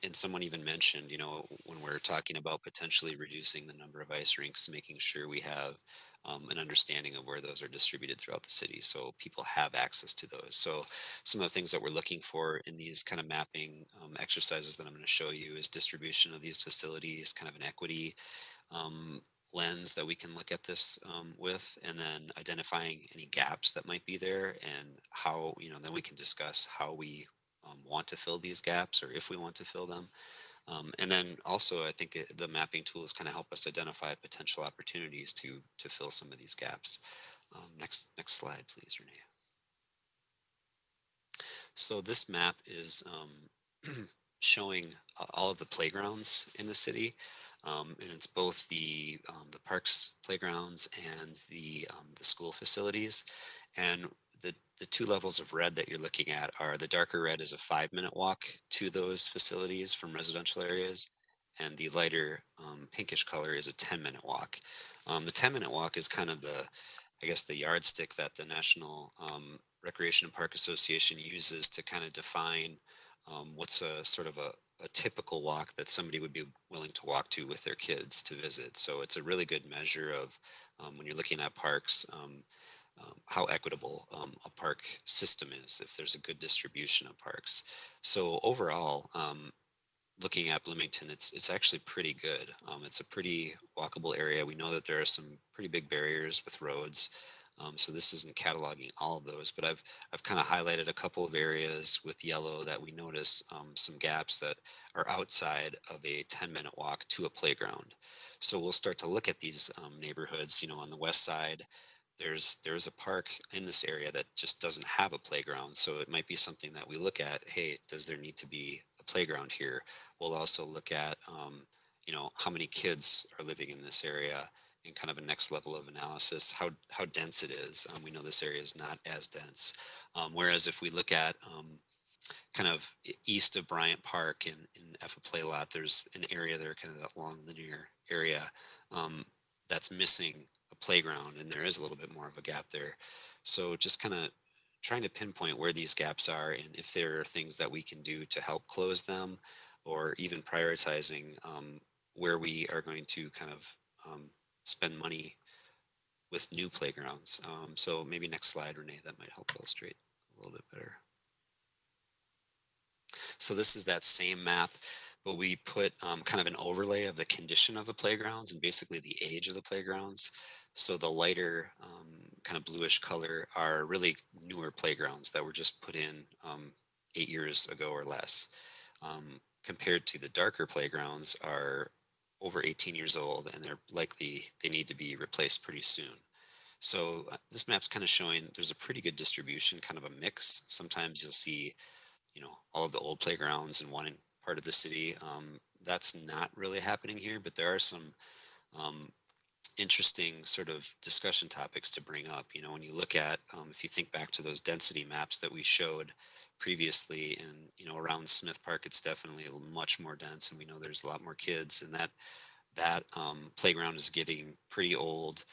And someone even mentioned, you know, when we're talking about potentially reducing the number of ice rinks, making sure we have an understanding of where those are distributed throughout the city so people have access to those. So some of the things that we're looking for in these kind of mapping exercises that I'm going to show you is distribution of these facilities, kind of an equity lens that we can look at this with, and then identifying any gaps that might be there and how, you know, then we can discuss how we want to fill these gaps or if we want to fill them. And then also, I think the mapping tools kind of help us identify potential opportunities to fill some of these gaps. Next slide, please, Renee. So this map is showing all of the playgrounds in the city. And it's both the parks playgrounds and the school facilities. And the two levels of red that you're looking at are the darker red is a 5-minute walk to those facilities from residential areas, and the lighter pinkish color is a 10-minute walk. The 10-minute walk is kind of the, I guess, the yardstick that the National Recreation and Park Association uses to kind of define what's a sort of a typical walk that somebody would be willing to walk to with their kids to visit. So it's a really good measure of when you're looking at parks, how equitable a park system is, if there's a good distribution of parks. So overall, looking at Bloomington, it's actually pretty good. It's a pretty walkable area. We know that there are some pretty big barriers with roads. So this isn't cataloging all of those, but I've kind of highlighted a couple of areas with yellow that we notice some gaps that are outside of a 10-minute walk to a playground. So we'll start to look at these neighborhoods. You know, on the west side, there's a park in this area that just doesn't have a playground. So it might be something that we look at. Hey, does there need to be a playground here? We'll also look at, you know, how many kids are living in this area in kind of a next level of analysis, how dense it is. We know this area is not as dense. Whereas if we look at kind of east of Bryant Park in Effa Play Lot, there's an area there, kind of that long linear area that's missing a playground, and there is a little bit more of a gap there. So just kind of trying to pinpoint where these gaps are and if there are things that we can do to help close them, or even prioritizing where we are going to kind of spend money with new playgrounds. So maybe next slide, Renee, that might help illustrate a little bit better. So this is that same map but we put kind of an overlay of the condition of the playgrounds and basically the age of the playgrounds. So the lighter kind of bluish color are really newer playgrounds that were just put in 8 years ago or less. Compared to the darker playgrounds are over 18 years old, and they need to be replaced pretty soon. So this map's kind of showing there's a pretty good distribution, kind of a mix. Sometimes you'll see, all of the old playgrounds in one part of the city. That's not really happening here, but there are some interesting sort of discussion topics to bring up. When you look at, if you think back to those density maps that we showed previously, and around Smith Park, it's definitely much more dense, and we know there's a lot more kids, and that playground is getting pretty old.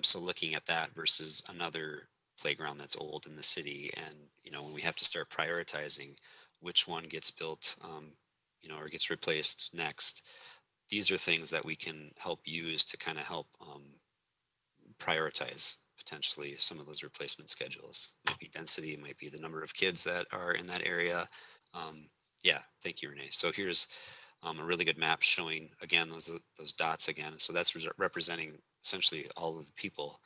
So looking at that versus another playground that's old in the city, and when we have to start prioritizing which one gets built, or gets replaced next, these are things that we can help use to kind of help prioritize potentially some of those replacement schedules. Might be density, might be the number of kids that are in that area. Yeah, thank you, Renee. So here's a really good map showing, again, those dots again. So that's representing essentially all of the people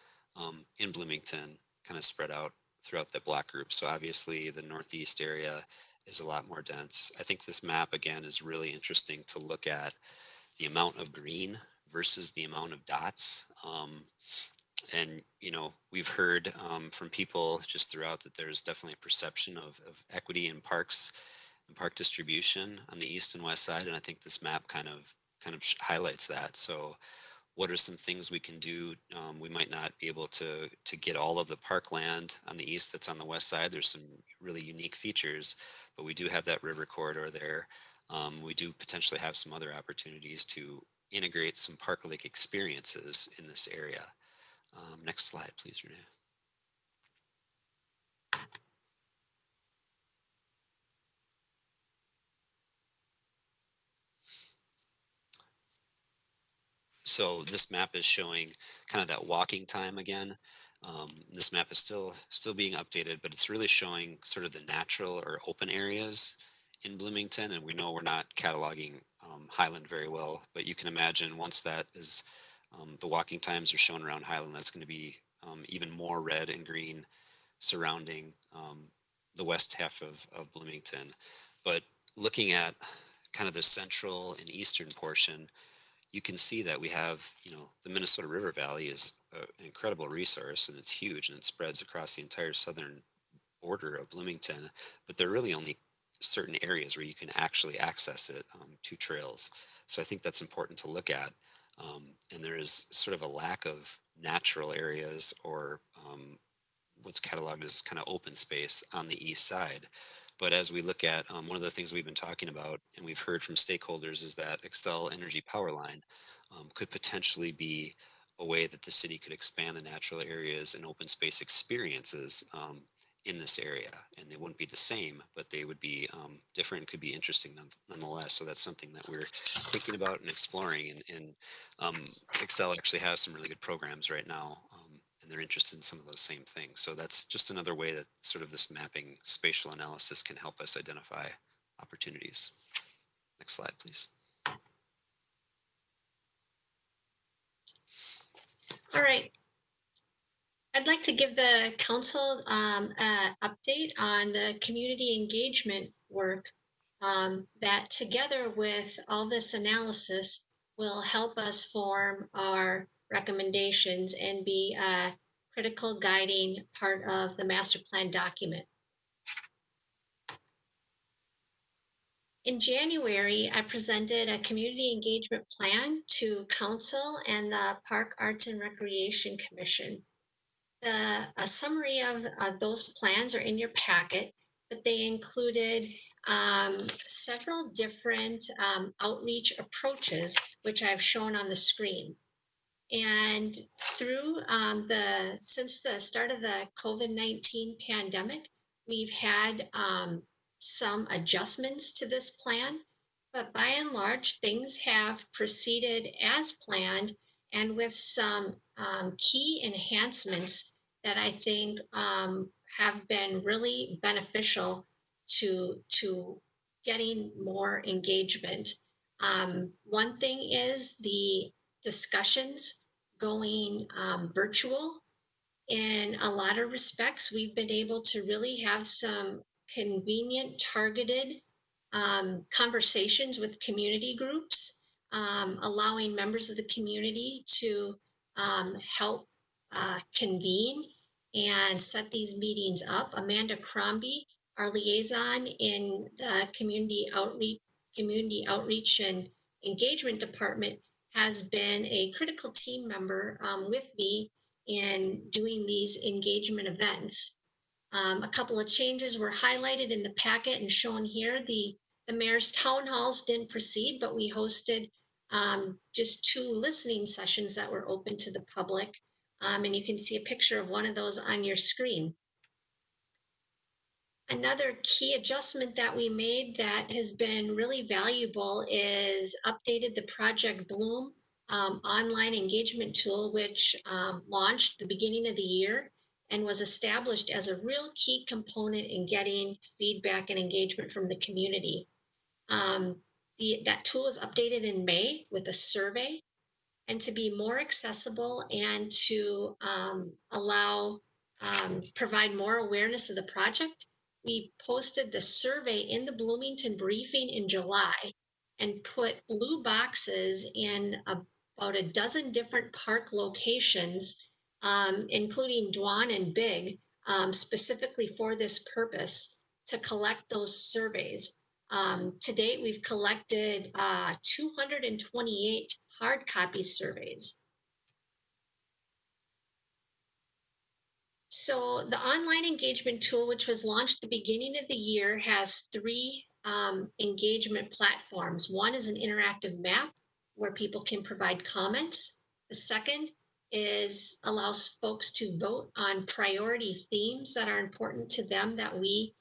in Bloomington kind of spread out throughout the block group. So obviously the Northeast area is a lot more dense. I think this map, again, is really interesting to look at the amount of green versus the amount of dots. And we've heard from people just throughout that there's definitely a perception of equity in parks and park distribution on the east and west side, and I think this map kind of highlights that. So what are some things we can do? We might not be able to get all of the parkland on the east that's on the west side. There's some really unique features, but we do have that river corridor there. We do potentially have some other opportunities to integrate some park-like experiences in this area. Next slide, please, Renee. So this map is showing kind of that walking time again. This map is still being updated, but it's really showing sort of the natural or open areas in Bloomington. And we know we're not cataloging Highland very well, but you can imagine once that is, the walking times are shown around Highland, that's going to be even more red and green surrounding the west half of Bloomington. But looking at kind of the central and eastern portion, you can see that we have, the Minnesota River Valley is an incredible resource, and it's huge, and it spreads across the entire southern border of Bloomington, but there are really only certain areas where you can actually access it to trails. So I think that's important to look at. And there is sort of a lack of natural areas or what's cataloged as kind of open space on the east side. But as we look at one of the things we've been talking about and we've heard from stakeholders is that Xcel Energy Power Line could potentially be a way that the city could expand the natural areas and open space experiences in this area. And they wouldn't be the same, but they would be different and could be interesting nonetheless. So that's something that we're thinking about and exploring. And Xcel actually has some really good programs right now. And they're interested in some of those same things. So that's just another way that sort of this mapping spatial analysis can help us identify opportunities. Next slide, please. All right. I'd like to give the council an update on the community engagement work that together with all this analysis will help us form our recommendations and be a critical guiding part of the master plan document. In January, I presented a community engagement plan to council and the Park Arts and Recreation Commission. A summary of those plans are in your packet, but they included several different outreach approaches, which I've shown on the screen. And through since the start of the COVID-19 pandemic, we've had some adjustments to this plan, but by and large, things have proceeded as planned and with some key enhancements that I think have been really beneficial to getting more engagement. One thing is the discussions going virtual. In a lot of respects, we've been able to really have some convenient, targeted conversations with community groups, allowing members of the community to help convene and set these meetings up. Amanda Crombie, our liaison in the community outreach and engagement department, has been a critical team member with me in doing these engagement events. A couple of changes were highlighted in the packet and shown here. The mayor's town halls didn't proceed, but we hosted just 2 listening sessions that were open to the public. And you can see a picture of one of those on your screen. Another key adjustment that we made that has been really valuable is updated the Project Bloom online engagement tool, which launched the beginning of the year and was established as a real key component in getting feedback and engagement from the community. That tool is updated in May with a survey, and to be more accessible and to provide more awareness of the project, we posted the survey in the Bloomington briefing in July and put blue boxes in about a dozen different park locations, including Dwan and Big, specifically for this purpose, to collect those surveys. To date, we've collected 228 hard copy surveys. So the online engagement tool, which was launched at the beginning of the year, has 3 engagement platforms. One is an interactive map where people can provide comments. The second allows folks to vote on priority themes that are important to them that we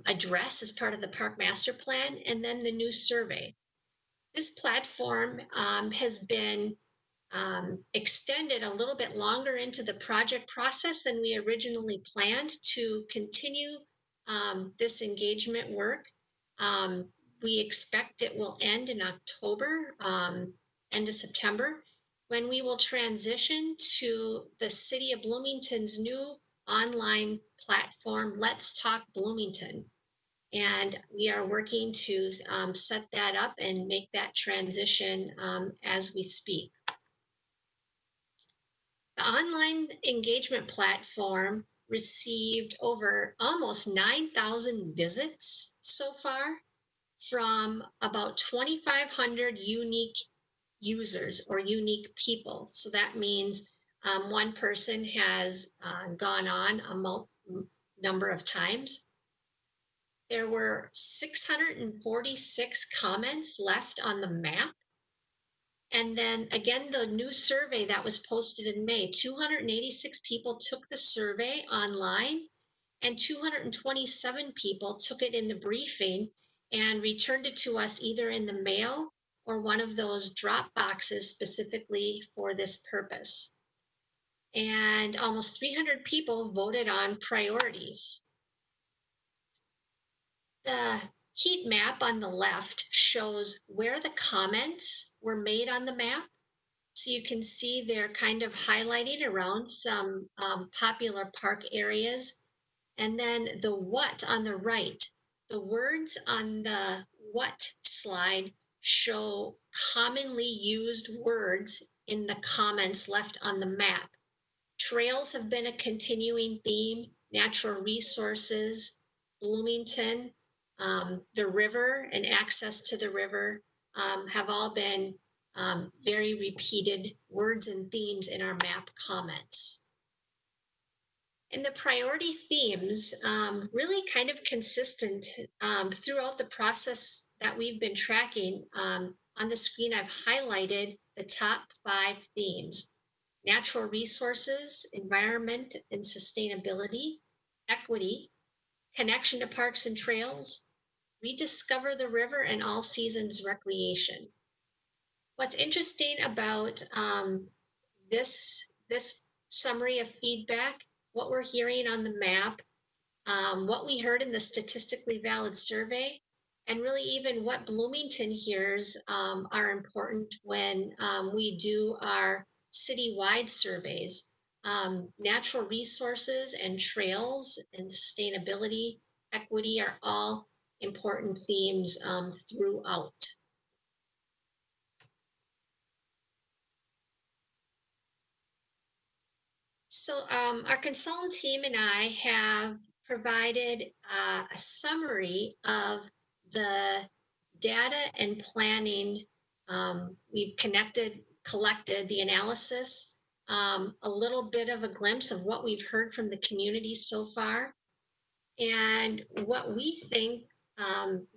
address as part of the park master plan, and then the new survey. This platform has been extended a little bit longer into the project process than we originally planned to continue this engagement work. We expect it will end in October, end of September, when we will transition to the City of Bloomington's new online platform, Let's Talk Bloomington. And we are working to set that up and make that transition as we speak. The online engagement platform received over almost 9,000 visits so far from about 2,500 unique users or unique people. So that means one person has gone on a number of times. There were 646 comments left on the map. And then again, the new survey that was posted in May, 286 people took the survey online and 227 people took it in the briefing and returned it to us either in the mail or one of those drop boxes specifically for this purpose. And almost 300 people voted on priorities. The heat map on the left shows where the comments were made on the map. So you can see they're kind of highlighting around some popular park areas. And then the what on the right, the words on the what slide show commonly used words in the comments left on the map. Trails have been a continuing theme, natural resources, Bloomington, the river and access to the river have all been very repeated words and themes in our map comments. And the priority themes, really kind of consistent throughout the process that we've been tracking. On the screen, I've highlighted the top 5 themes: natural resources, environment and sustainability, equity, connection to parks and trails, rediscover the river, and all seasons recreation. What's interesting about this summary of feedback, what we're hearing on the map, what we heard in the statistically valid survey, and really even what Bloomington hears are important when we do our citywide surveys. Natural resources and trails and sustainability, equity are all important themes throughout. So our consultant team and I have provided a summary of the data and planning. We've collected the analysis, a little bit of a glimpse of what we've heard from the community so far, and what we think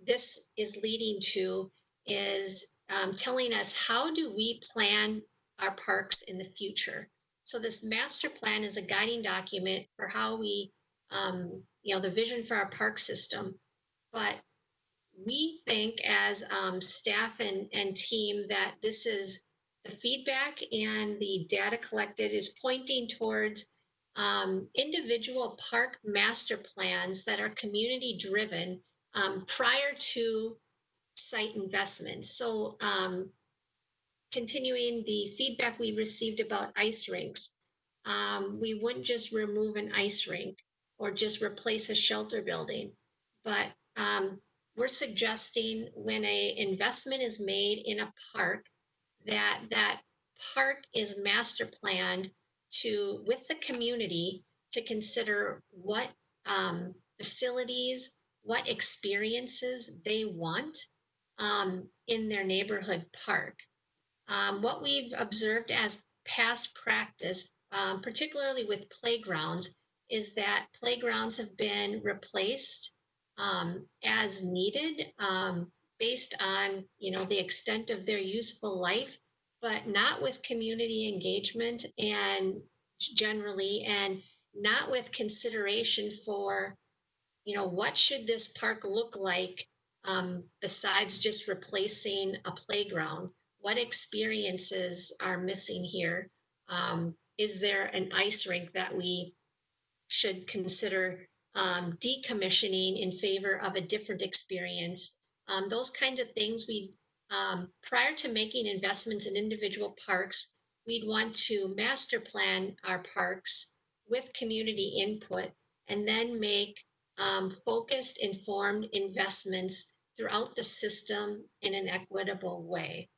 this is leading to is telling us, how do we plan our parks in the future? So this master plan is a guiding document for how we, the vision for our park system. But we think as staff and team that this is the feedback and the data collected is pointing towards individual park master plans that are community driven prior to site investments. So continuing the feedback we received about ice rinks, we wouldn't just remove an ice rink or just replace a shelter building, but we're suggesting when an investment is made in a park, that park is master planned with the community to consider what facilities, what experiences they want in their neighborhood park. What we've observed as past practice, particularly with playgrounds, is that playgrounds have been replaced as needed based on the extent of their useful life, but not with community engagement and generally, and not with consideration for what should this park look like besides just replacing a playground. What experiences are missing here? Is there an ice rink that we should consider decommissioning in favor of a different experience? Those kinds of things prior to making investments in individual parks, we'd want to master plan our parks with community input and then make focused, informed investments throughout the system in an equitable way.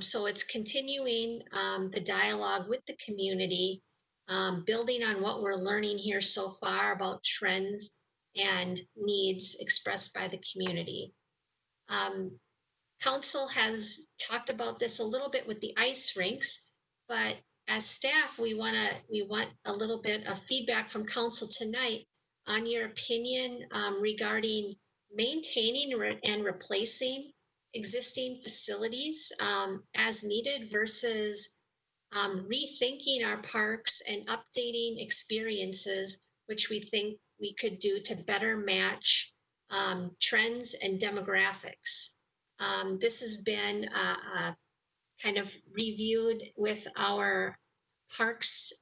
So it's continuing the dialogue with the community, building on what we're learning here so far about trends and needs expressed by the community. Council has talked about this a little bit with the ice rinks, but as staff, we want a little bit of feedback from council tonight on your opinion regarding maintaining and replacing existing facilities as needed versus rethinking our parks and updating experiences, which we think we could do to better match trends and demographics. This has been kind of reviewed with our parks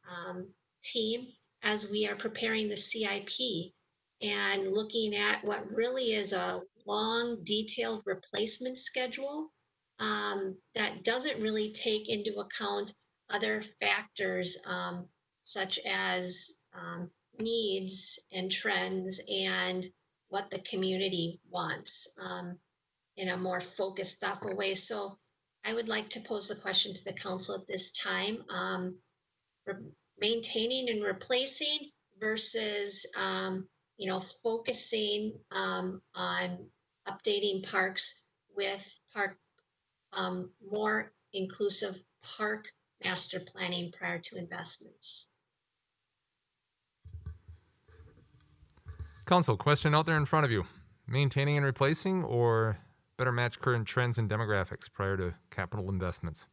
team as we are preparing the CIP and looking at what really is a long, detailed replacement schedule that doesn't really take into account other factors such as needs and trends and what the community wants in a more focused, thoughtful way. So I would like to pose the question to the council at this time. Maintaining and replacing versus focusing on updating parks with more inclusive park master planning prior to investments. Council, question out there in front of you. Maintaining and replacing or better match current trends and demographics prior to capital investments?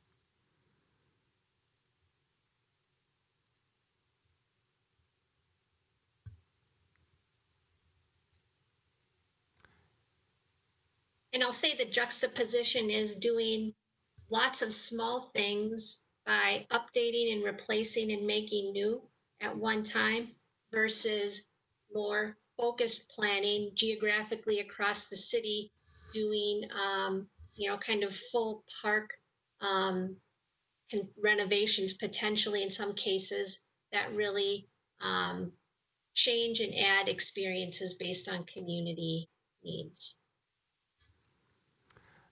And I'll say the juxtaposition is doing lots of small things by updating and replacing and making new at one time versus more focused planning geographically across the city, doing, kind of full park renovations potentially in some cases that really change and add experiences based on community needs.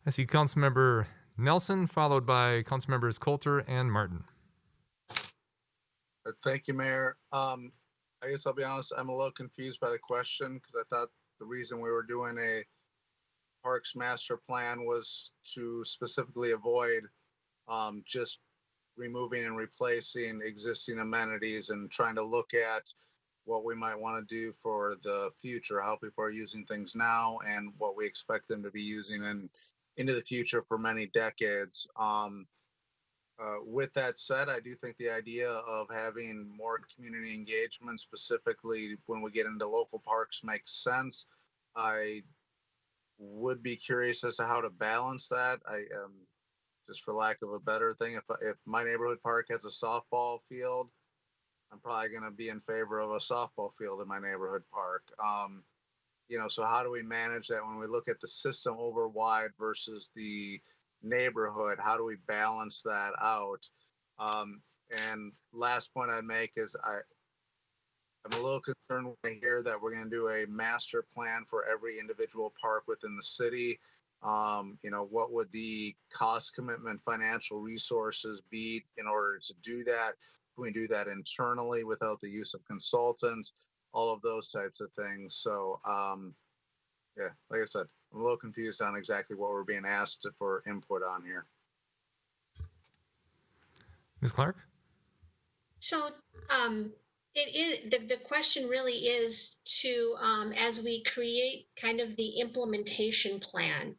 I see Councilmember Nelson, followed by Councilmembers Coulter and Martin. Thank you, Mayor. I guess I'll be honest, I'm a little confused by the question because I thought the reason we were doing a Parks Master Plan was to specifically avoid just removing and replacing existing amenities and trying to look at what we might want to do for the future, how people are using things now and what we expect them to be using into the future for many decades. With that said, I do think the idea of having more community engagement, specifically when we get into local parks, makes sense. I would be curious as to how to balance that. Just for lack of a better thing, if my neighborhood park has a softball field, I'm probably going to be in favor of a softball field in my neighborhood park. So how do we manage that when we look at the system over wide versus the neighborhood? How do we balance that out? And last point I'd make is I'm a little concerned when I hear that we're going to do a master plan for every individual park within the city. What would the cost commitment, financial resources be in order to do that? Can we do that internally without the use of consultants? All of those types of things. So, like I said, I'm a little confused on exactly what we're being asked for input on here. Ms. Clark? So it is the question really is to as we create kind of the implementation plan,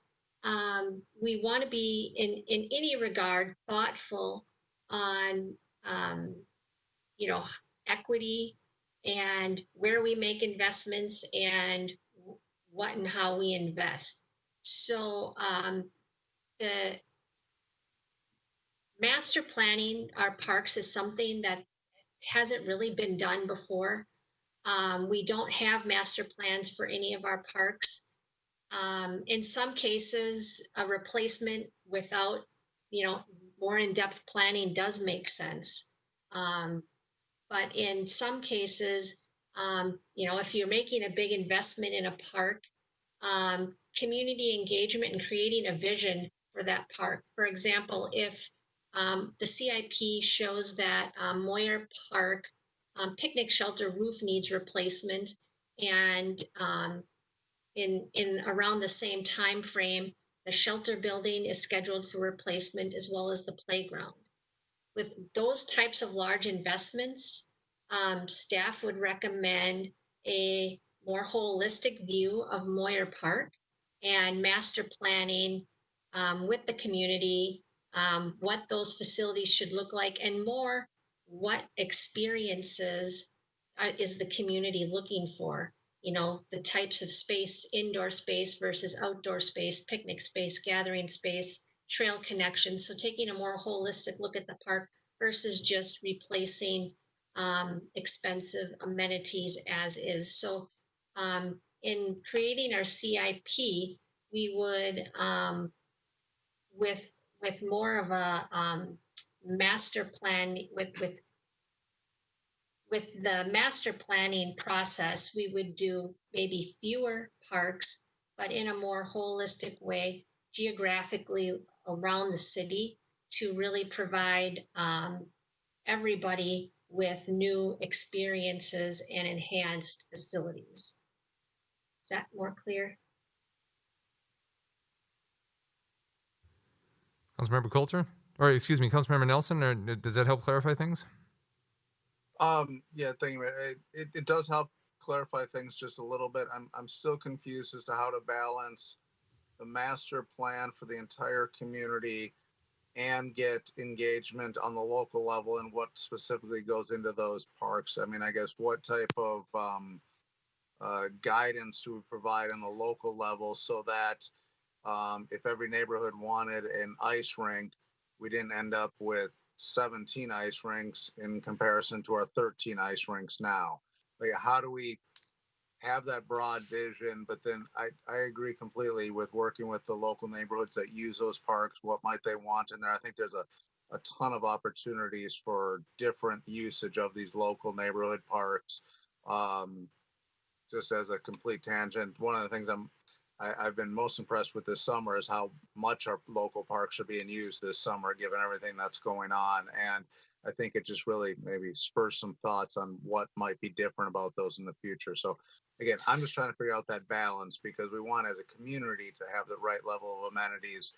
we want to be in any regard thoughtful on equity and where we make investments and what and how we invest. So the master planning our parks is something that hasn't really been done before. We don't have master plans for any of our parks. In some cases, a replacement without, more in-depth planning does make sense. But in some cases, if you're making a big investment in a park, community engagement and creating a vision for that park. For example, if the CIP shows that Moyer Park picnic shelter roof needs replacement, and in around the same time frame, the shelter building is scheduled for replacement as well as the playground. With those types of large investments, staff would recommend a more holistic view of Moyer Park and master planning with the community, what those facilities should look like, and more what experiences is the community looking for. The types of space, indoor space versus outdoor space, picnic space, gathering space, trail connections. So taking a more holistic look at the park versus just replacing expensive amenities as is. So in creating our CIP, we would, with more of a master plan, with the master planning process, we would do maybe fewer parks, but in a more holistic way, geographically around the city, to really provide everybody with new experiences and enhanced facilities. Is that more clear? Councilmember Coulter? Or excuse me, Councilmember Nelson, or does that help clarify things? Yeah, thank you. It does help clarify things just a little bit. I'm still confused as to how to balance the master plan for the entire community and get engagement on the local level and what specifically goes into those parks. I mean, I guess what type of guidance do we provide on the local level so that if every neighborhood wanted an ice rink, we didn't end up with 17 ice rinks in comparison to our 13 ice rinks now. Like, how do we have that broad vision, but then I agree completely with working with the local neighborhoods that use those parks. What might they want in there? I think there's a ton of opportunities for different usage of these local neighborhood parks. Just as a complete tangent, one of the things I've been most impressed with this summer is how much our local parks are being used this summer, given everything that's going on. And I think it just really maybe spurs some thoughts on what might be different about those in the future. So again, I'm just trying to figure out that balance because we want as a community to have the right level of amenities.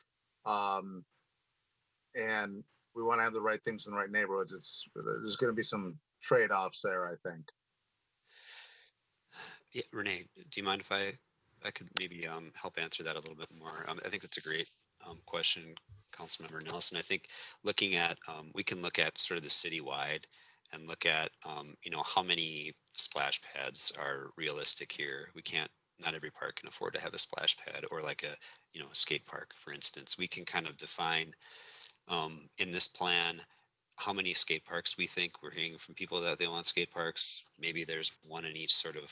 And we want to have the right things in the right neighborhoods. There's going to be some trade-offs there, I think. Yeah, Renee, do you mind if I could maybe help answer that a little bit more? I think that's a great question, Councilmember Nelson. I think looking at, we can look at sort of the citywide and look at, how many splash pads are realistic here. We can't, not every park can afford to have a splash pad or like a skate park, for instance. We can kind of define in this plan how many skate parks we think. We're hearing from people that they want skate parks. Maybe there's one in each sort of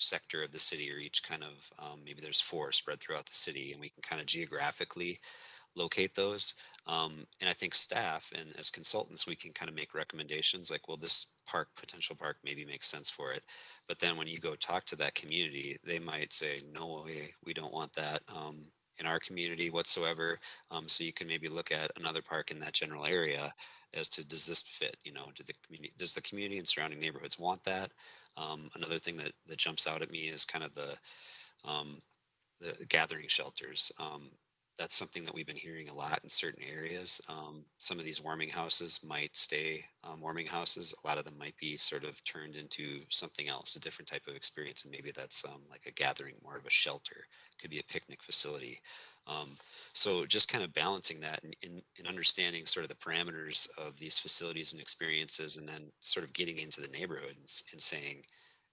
sector of the city, or each kind of maybe there's 4 spread throughout the city, and we can kind of geographically locate those. And I think staff and as consultants, we can kind of make recommendations like, well, this potential park maybe makes sense for it. But then when you go talk to that community, they might say, no way, we don't want that in our community whatsoever. So you can maybe look at another park in that general area as to, does this fit? Does the community and surrounding neighborhoods want that? Another thing that jumps out at me is kind of the gathering shelters. That's something that we've been hearing a lot in certain areas. Some of these warming houses might stay warming houses. A lot of them might be sort of turned into something else, a different type of experience. And maybe that's like a gathering, more of a shelter. It could be a picnic facility. So just kind of balancing that and understanding sort of the parameters of these facilities and experiences, and then sort of getting into the neighborhood and saying,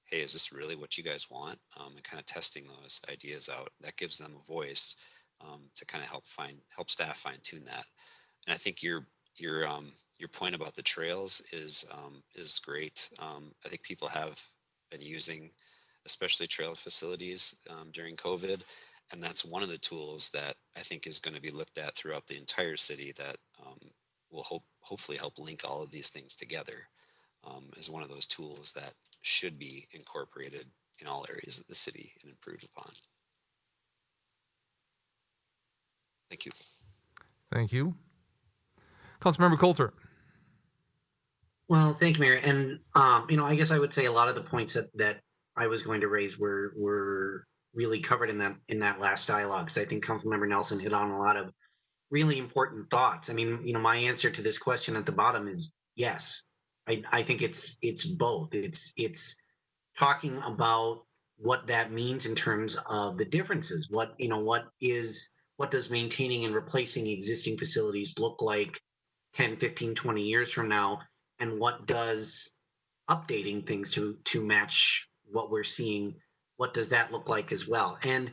hey, is this really what you guys want? And kind of testing those ideas out. That gives them a voice to kind of help staff fine tune that. And I think your point about the trails is great. I think people have been using, especially trail facilities during COVID, and that's one of the tools that I think is going to be looked at throughout the entire city that will hopefully help link all of these things together as one of those tools that should be incorporated in all areas of the city and improved upon. Thank you. Thank you. Councilmember Coulter. Well, thank you, Mayor. And I guess I would say a lot of the points that I was going to raise were really covered in that last dialogue, because I think Councilmember Nelson hit on a lot of really important thoughts. I mean, my answer to this question at the bottom is yes. I think it's both. It's talking about what that means in terms of the differences. What does maintaining and replacing existing facilities look like 10, 15, 20 years from now? And what does updating things to match what we're seeing, what does that look like as well? And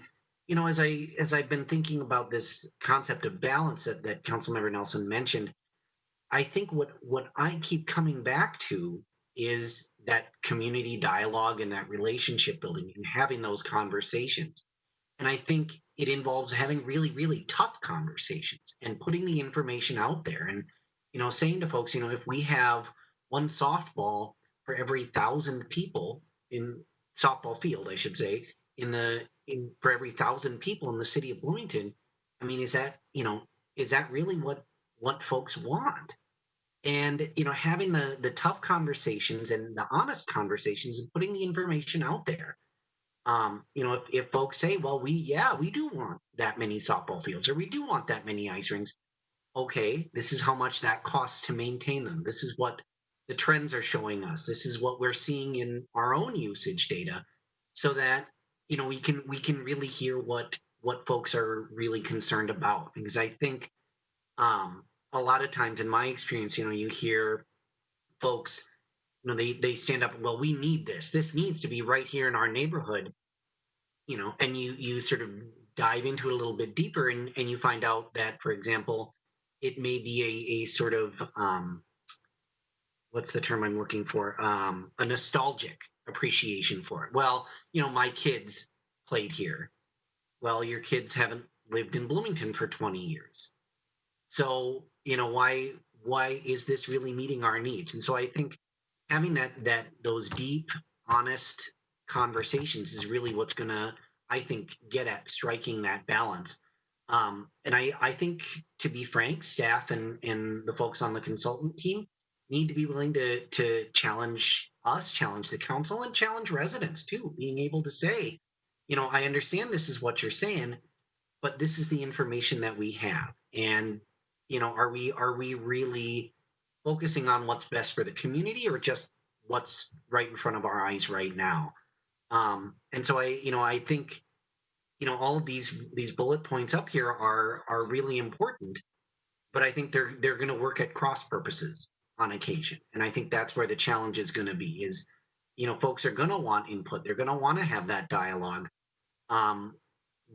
as I've been thinking about this concept of balance that Councilmember Nelson mentioned, I think what I keep coming back to is that community dialogue and that relationship building and having those conversations. And I think it involves having really, really tough conversations and putting the information out there and, saying to folks, if we have one softball for every 1,000 people in softball field, I should say, for every 1,000 people in the city of Bloomington, I mean, is that really what folks want? And, having the tough conversations and the honest conversations and putting the information out there. If folks say, well, we do want that many softball fields, or we do want that many ice rinks. Okay, this is how much that costs to maintain them. This is what the trends are showing us. This is what we're seeing in our own usage data, so that we can really hear what folks are really concerned about. Because I think a lot of times in my experience, you hear folks, they stand up, well, we need this. This needs to be right here in our neighborhood, and you sort of dive into it a little bit deeper, and you find out that, for example, it may be a sort of, what's the term I'm looking for? A nostalgic appreciation for it. Well, my kids played here. Well, your kids haven't lived in Bloomington for 20 years. So, why is this really meeting our needs? And so I think having those deep, honest conversations is really what's gonna, I think, get at striking that balance. And I think, to be frank, staff and the folks on the consultant team need to be willing to challenge us, challenge the council, and challenge residents too, being able to say, I understand this is what you're saying, but this is the information that we have. And, are we really focusing on what's best for the community, or just what's right in front of our eyes right now? And so I think, all of these bullet points up here are really important, but I think they're going to work at cross purposes on occasion. And I think that's where the challenge is going to be, is, folks are going to want input. They're going to want to have that dialogue.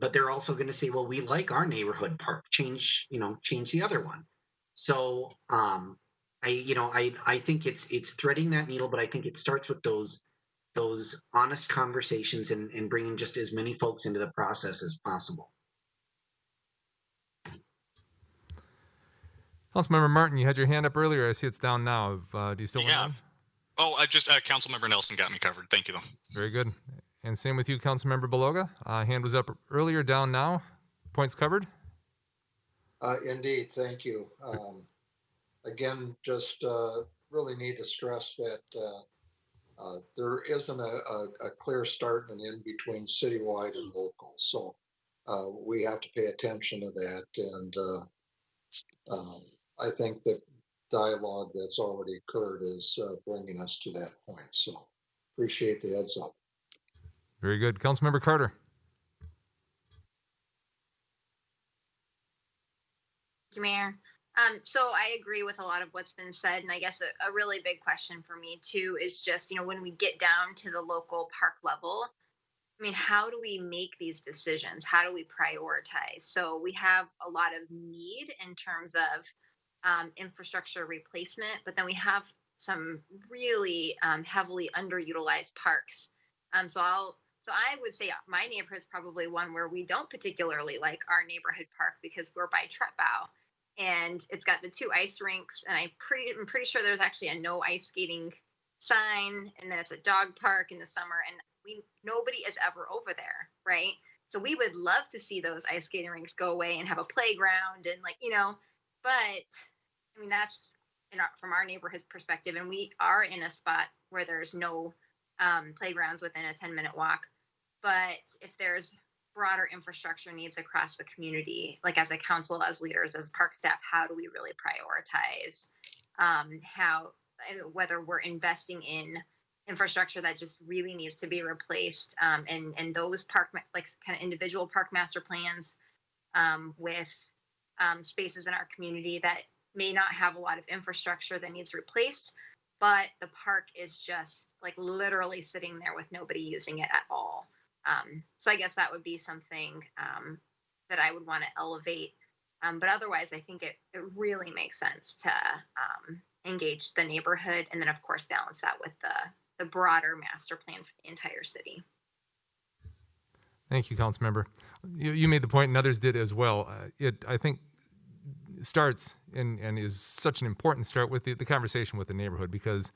But they're also going to say, well, we like our neighborhood park, change the other one. So I think it's threading that needle, but I think it starts with those honest conversations and bringing just as many folks into the process as possible. Councilmember Martin, you had your hand up earlier. I see it's down now. Do you still want Yeah. to? Oh, I just Councilmember Nelson got me covered. Thank you, though. Very good. And same with you, Councilmember Beloga. Hand was up earlier, down now. Points covered? Indeed, thank you. Again, just really need to stress that there isn't a clear start and end between citywide and local. So we have to pay attention to that. And I think that dialogue that's already occurred is bringing us to that point. So appreciate the heads up. Very good. Councilmember Carter. Thank you, Mayor. So I agree with a lot of what's been said. And I guess a really big question for me too is just, when we get down to the local park level, I mean, how do we make these decisions? How do we prioritize? So we have a lot of need in terms of infrastructure replacement, but then we have some really heavily underutilized parks. So I would say my neighborhood is probably one where we don't particularly like our neighborhood park, because we're by Trutbow, and it's got the 2 ice rinks, and I'm pretty sure there's actually a no ice skating sign, and then it's a dog park in the summer, and nobody is ever over there, right? So we would love to see those ice skating rinks go away and have a playground and but I mean, that's from our neighborhood's perspective, and we are in a spot where there's no playgrounds within a 10-minute walk. But if there's broader infrastructure needs across the community, like as a council, as leaders, as park staff, how do we really prioritize whether we're investing in infrastructure that just really needs to be replaced, and those park, like kind of individual park master plans with spaces in our community that may not have a lot of infrastructure that needs replaced, but the park is just like literally sitting there with nobody using it at all. So I guess that would be something that I would want to elevate. But otherwise, I think it really makes sense to engage the neighborhood, and then of course balance that with the broader master plan for the entire city. Thank you, Councilmember. You made the point, and others did as well. I think starts and is such an important start with the conversation with the neighborhood, because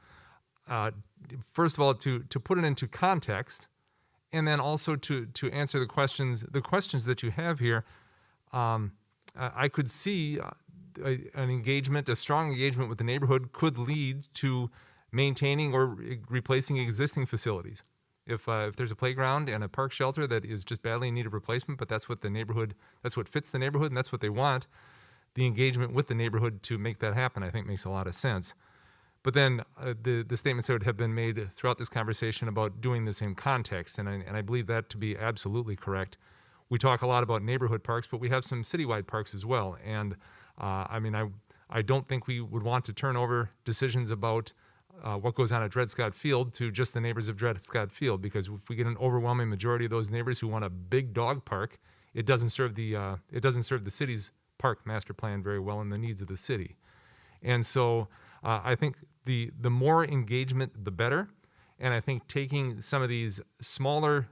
first of all, to put it into context, and then also to answer the questions that you have here. I could see a strong engagement with the neighborhood could lead to maintaining or replacing existing facilities. If there's a playground and a park shelter that is just badly in need of replacement, but that's what fits the neighborhood, and that's what they want, the engagement with the neighborhood to make that happen, I think, makes a lot of sense. But then the statements that have been made throughout this conversation about doing this in context, and I believe that to be absolutely correct. We talk a lot about neighborhood parks, but we have some citywide parks as well. And I don't think we would want to turn over decisions about what goes on at Dred Scott Field to just the neighbors of Dred Scott Field, because if we get an overwhelming majority of those neighbors who want a big dog park, it doesn't serve the city's park master plan very well and the needs of the city. And so I think the more engagement, the better. And I think taking some of these smaller,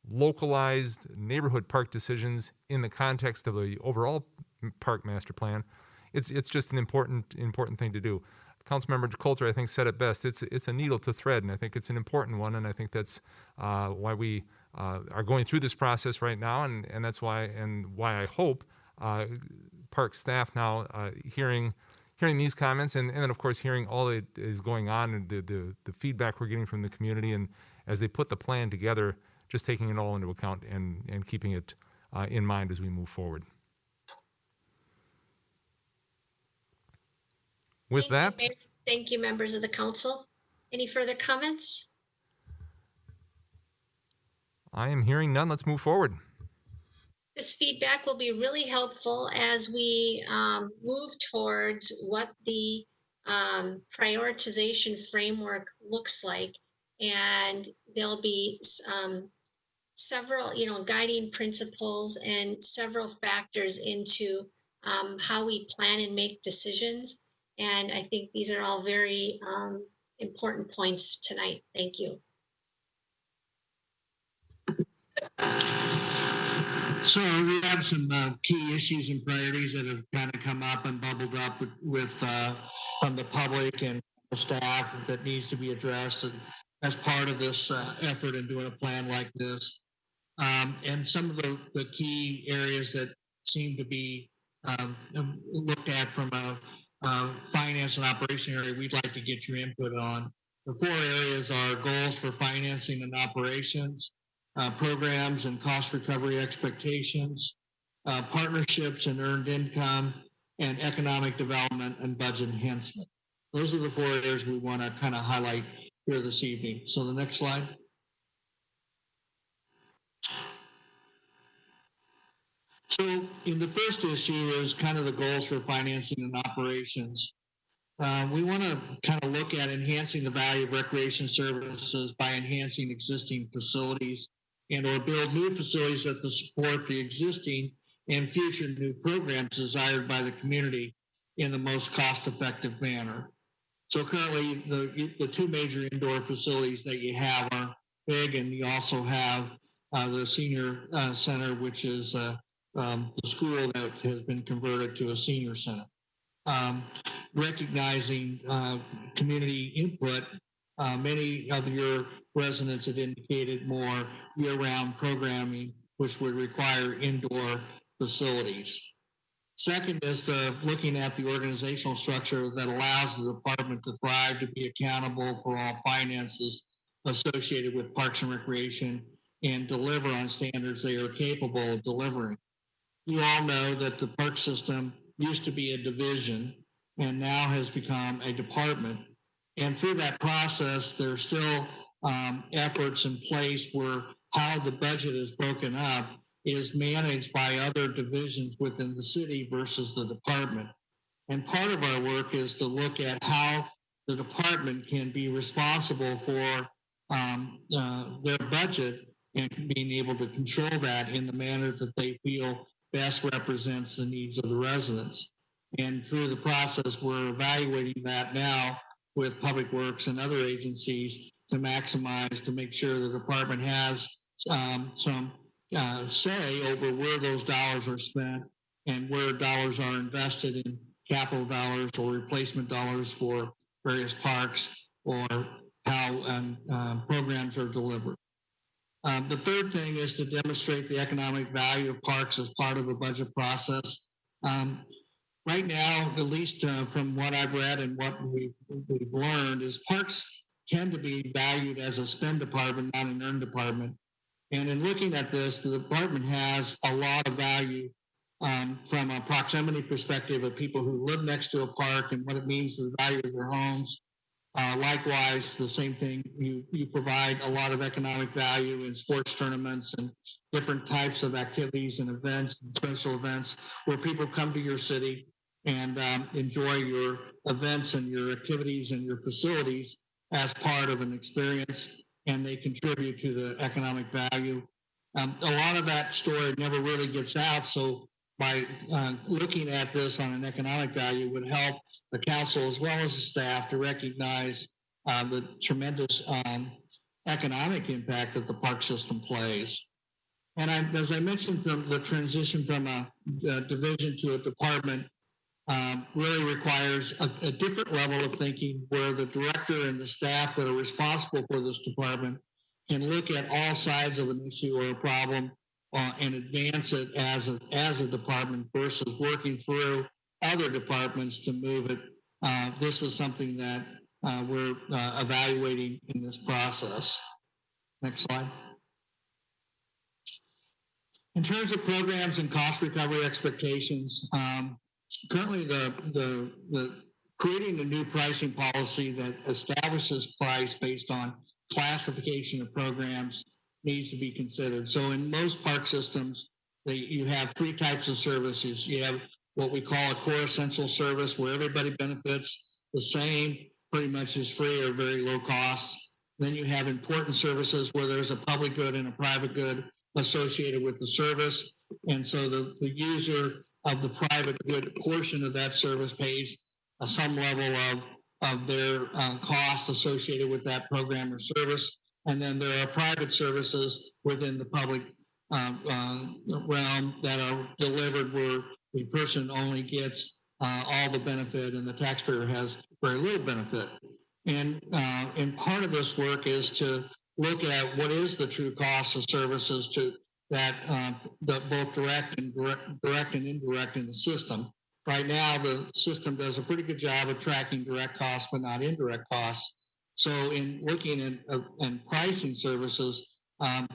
localized neighborhood park decisions in the context of the overall park master plan, it's just an important thing to do. Councilmember Coulter, I think, said it best. It's a needle to thread, and I think it's an important one, and I think that's why we are going through this process right now, and that's why I hope park staff now hearing these comments, and then of course hearing all that is going on and the feedback we're getting from the community, and as they put the plan together, just taking it all into account and keeping it in mind as we move forward. With that, thank you, members of the council. Any further comments? I am hearing none. Let's move forward. This feedback will be really helpful as we move towards what the prioritization framework looks like. And there'll be several, guiding principles and several factors into how we plan and make decisions. And I think these are all very important points tonight. Thank you. So we have some key issues and priorities that have kind of come up and bubbled up with from the public and staff that needs to be addressed as part of this effort in doing a plan like this. And some of the key areas that seem to be looked at from a finance and operation area, we'd like to get your input on. The 4 areas are goals for financing and operations, programs and cost recovery expectations, partnerships and earned income, and economic development and budget enhancement. Those are the 4 areas we want to kind of highlight here this evening. So the next slide. So in the first issue is kind of the goals for financing and operations. We want to kind of look at enhancing the value of recreation services by enhancing existing facilities and or build new facilities that support the existing and future new programs desired by the community in the most cost-effective manner. So currently, the 2 major indoor facilities that you have are big, and you also have the senior center, which is the school that has been converted to a senior center. Recognizing community input, many of your residents have indicated more year-round programming, which would require indoor facilities. Second is looking at the organizational structure that allows the department to thrive, to be accountable for all finances associated with parks and recreation and deliver on standards they are capable of delivering. You all know that the park system used to be a division and now has become a department. And through that process, there's still efforts in place where how the budget is broken up is managed by other divisions within the city versus the department. And part of our work is to look at how the department can be responsible for their budget and being able to control that in the manner that they feel best represents the needs of the residents. And through the process, we're evaluating that now with Public Works and other agencies to maximize, to make sure the department has some say over where those dollars are spent and where dollars are invested in capital dollars or replacement dollars for various parks or how programs are delivered. The third thing is to demonstrate the economic value of parks as part of the budget process. Right now, at least from what I've read and what we've learned, is parks tend to be valued as a spend department, not an earn department. And in looking at this, the department has a lot of value from a proximity perspective of people who live next to a park and what it means to the value of their homes. Likewise, the same thing, you provide a lot of economic value in sports tournaments and different types of activities and events and special events where people come to your city and enjoy your events and your activities and your facilities as part of an experience, and they contribute to the economic value. A lot of that story never really gets out, so by looking at this on an economic value would help the council as well as the staff to recognize the tremendous economic impact that the park system plays. And as I mentioned, from the transition from a division to a department really requires a different level of thinking, where the director and the staff that are responsible for this department can look at all sides of an issue or a problem and advance it as a department versus working through other departments to move it. This is something that we're evaluating in this process. Next slide. In terms of programs and cost recovery expectations, currently the creating a new pricing policy that establishes price based on classification of programs needs to be considered. So in most park systems, you have three types of services. You have what we call a core essential service, where everybody benefits the same, pretty much is free or very low cost. Then you have important services, where there's a public good and a private good associated with the service. And so the user of the private good portion of that service pays some level of their cost associated with that program or service. And then there are private services within the public realm that are delivered where the person only gets all the benefit and the taxpayer has very little benefit. And part of this work is to look at what is the true cost of services to that both direct and indirect in the system. Right now, the system does a pretty good job of tracking direct costs, but not indirect costs. So in looking at and pricing services,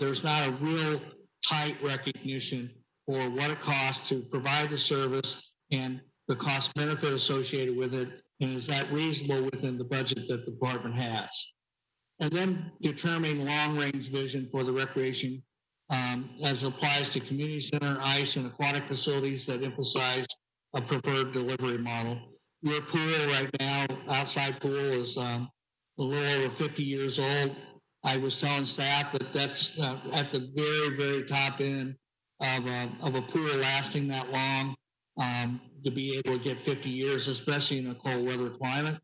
there's not a real tight recognition for what it costs to provide the service and the cost benefit associated with it, and is that reasonable within the budget that the department has. And then determining long-range vision for the recreation as applies to community center, ice, and aquatic facilities that emphasize a preferred delivery model. Your pool right now, outside pool, is a little over 50 years old. I was telling staff that that's at the very, very top end of a pool lasting that long, to be able to get 50 years, especially in a cold weather climate.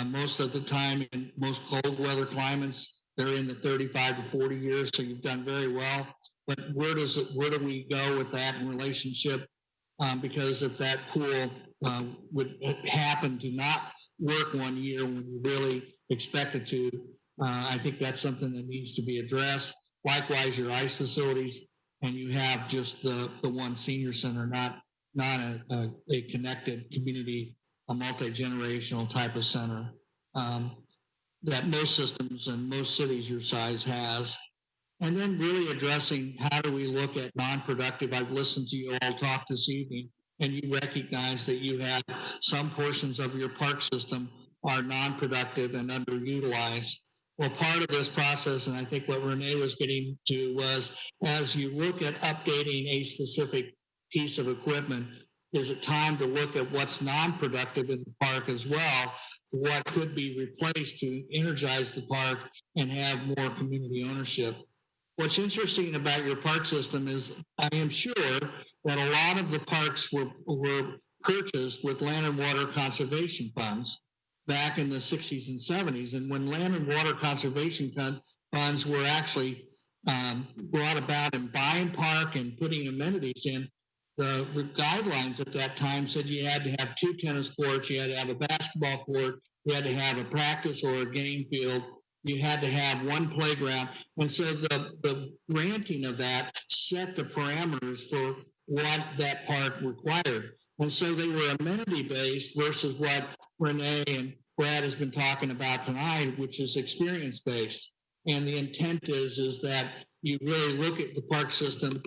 Most of the time in most cold weather climates, they're in the 35 to 40 years, so you've done very well. But where do we go with that in relationship? Because if that pool would happen to not work one year when you really expect it to, I think that's something that needs to be addressed. Likewise, your ice facilities, and you have just the one senior center, not a connected community, a multi-generational type of center that most systems and most cities your size has. And then really addressing how do we look at non-productive. I've listened to you all talk this evening, and you recognize that you have some portions of your park system are non-productive and underutilized. Well, part of this process, and I think what Renee was getting to, was as you look at updating a specific piece of equipment, is it time to look at what's non-productive in the park as well, what could be replaced to energize the park and have more community ownership. What's interesting about your park system is I am sure that a lot of the parks were purchased with land and water conservation funds back in the 60s and 70s. And when land and water conservation funds were actually brought about in buying park and putting amenities in, the guidelines at that time said you had to have 2 tennis courts, you had to have a basketball court, you had to have a practice or a game field, you had to have 1 playground. And so the granting of that set the parameters for what that park required. And so they were amenity-based versus what Renee and Brad has been talking about tonight, which is experience-based. And the intent is that you really look at the park system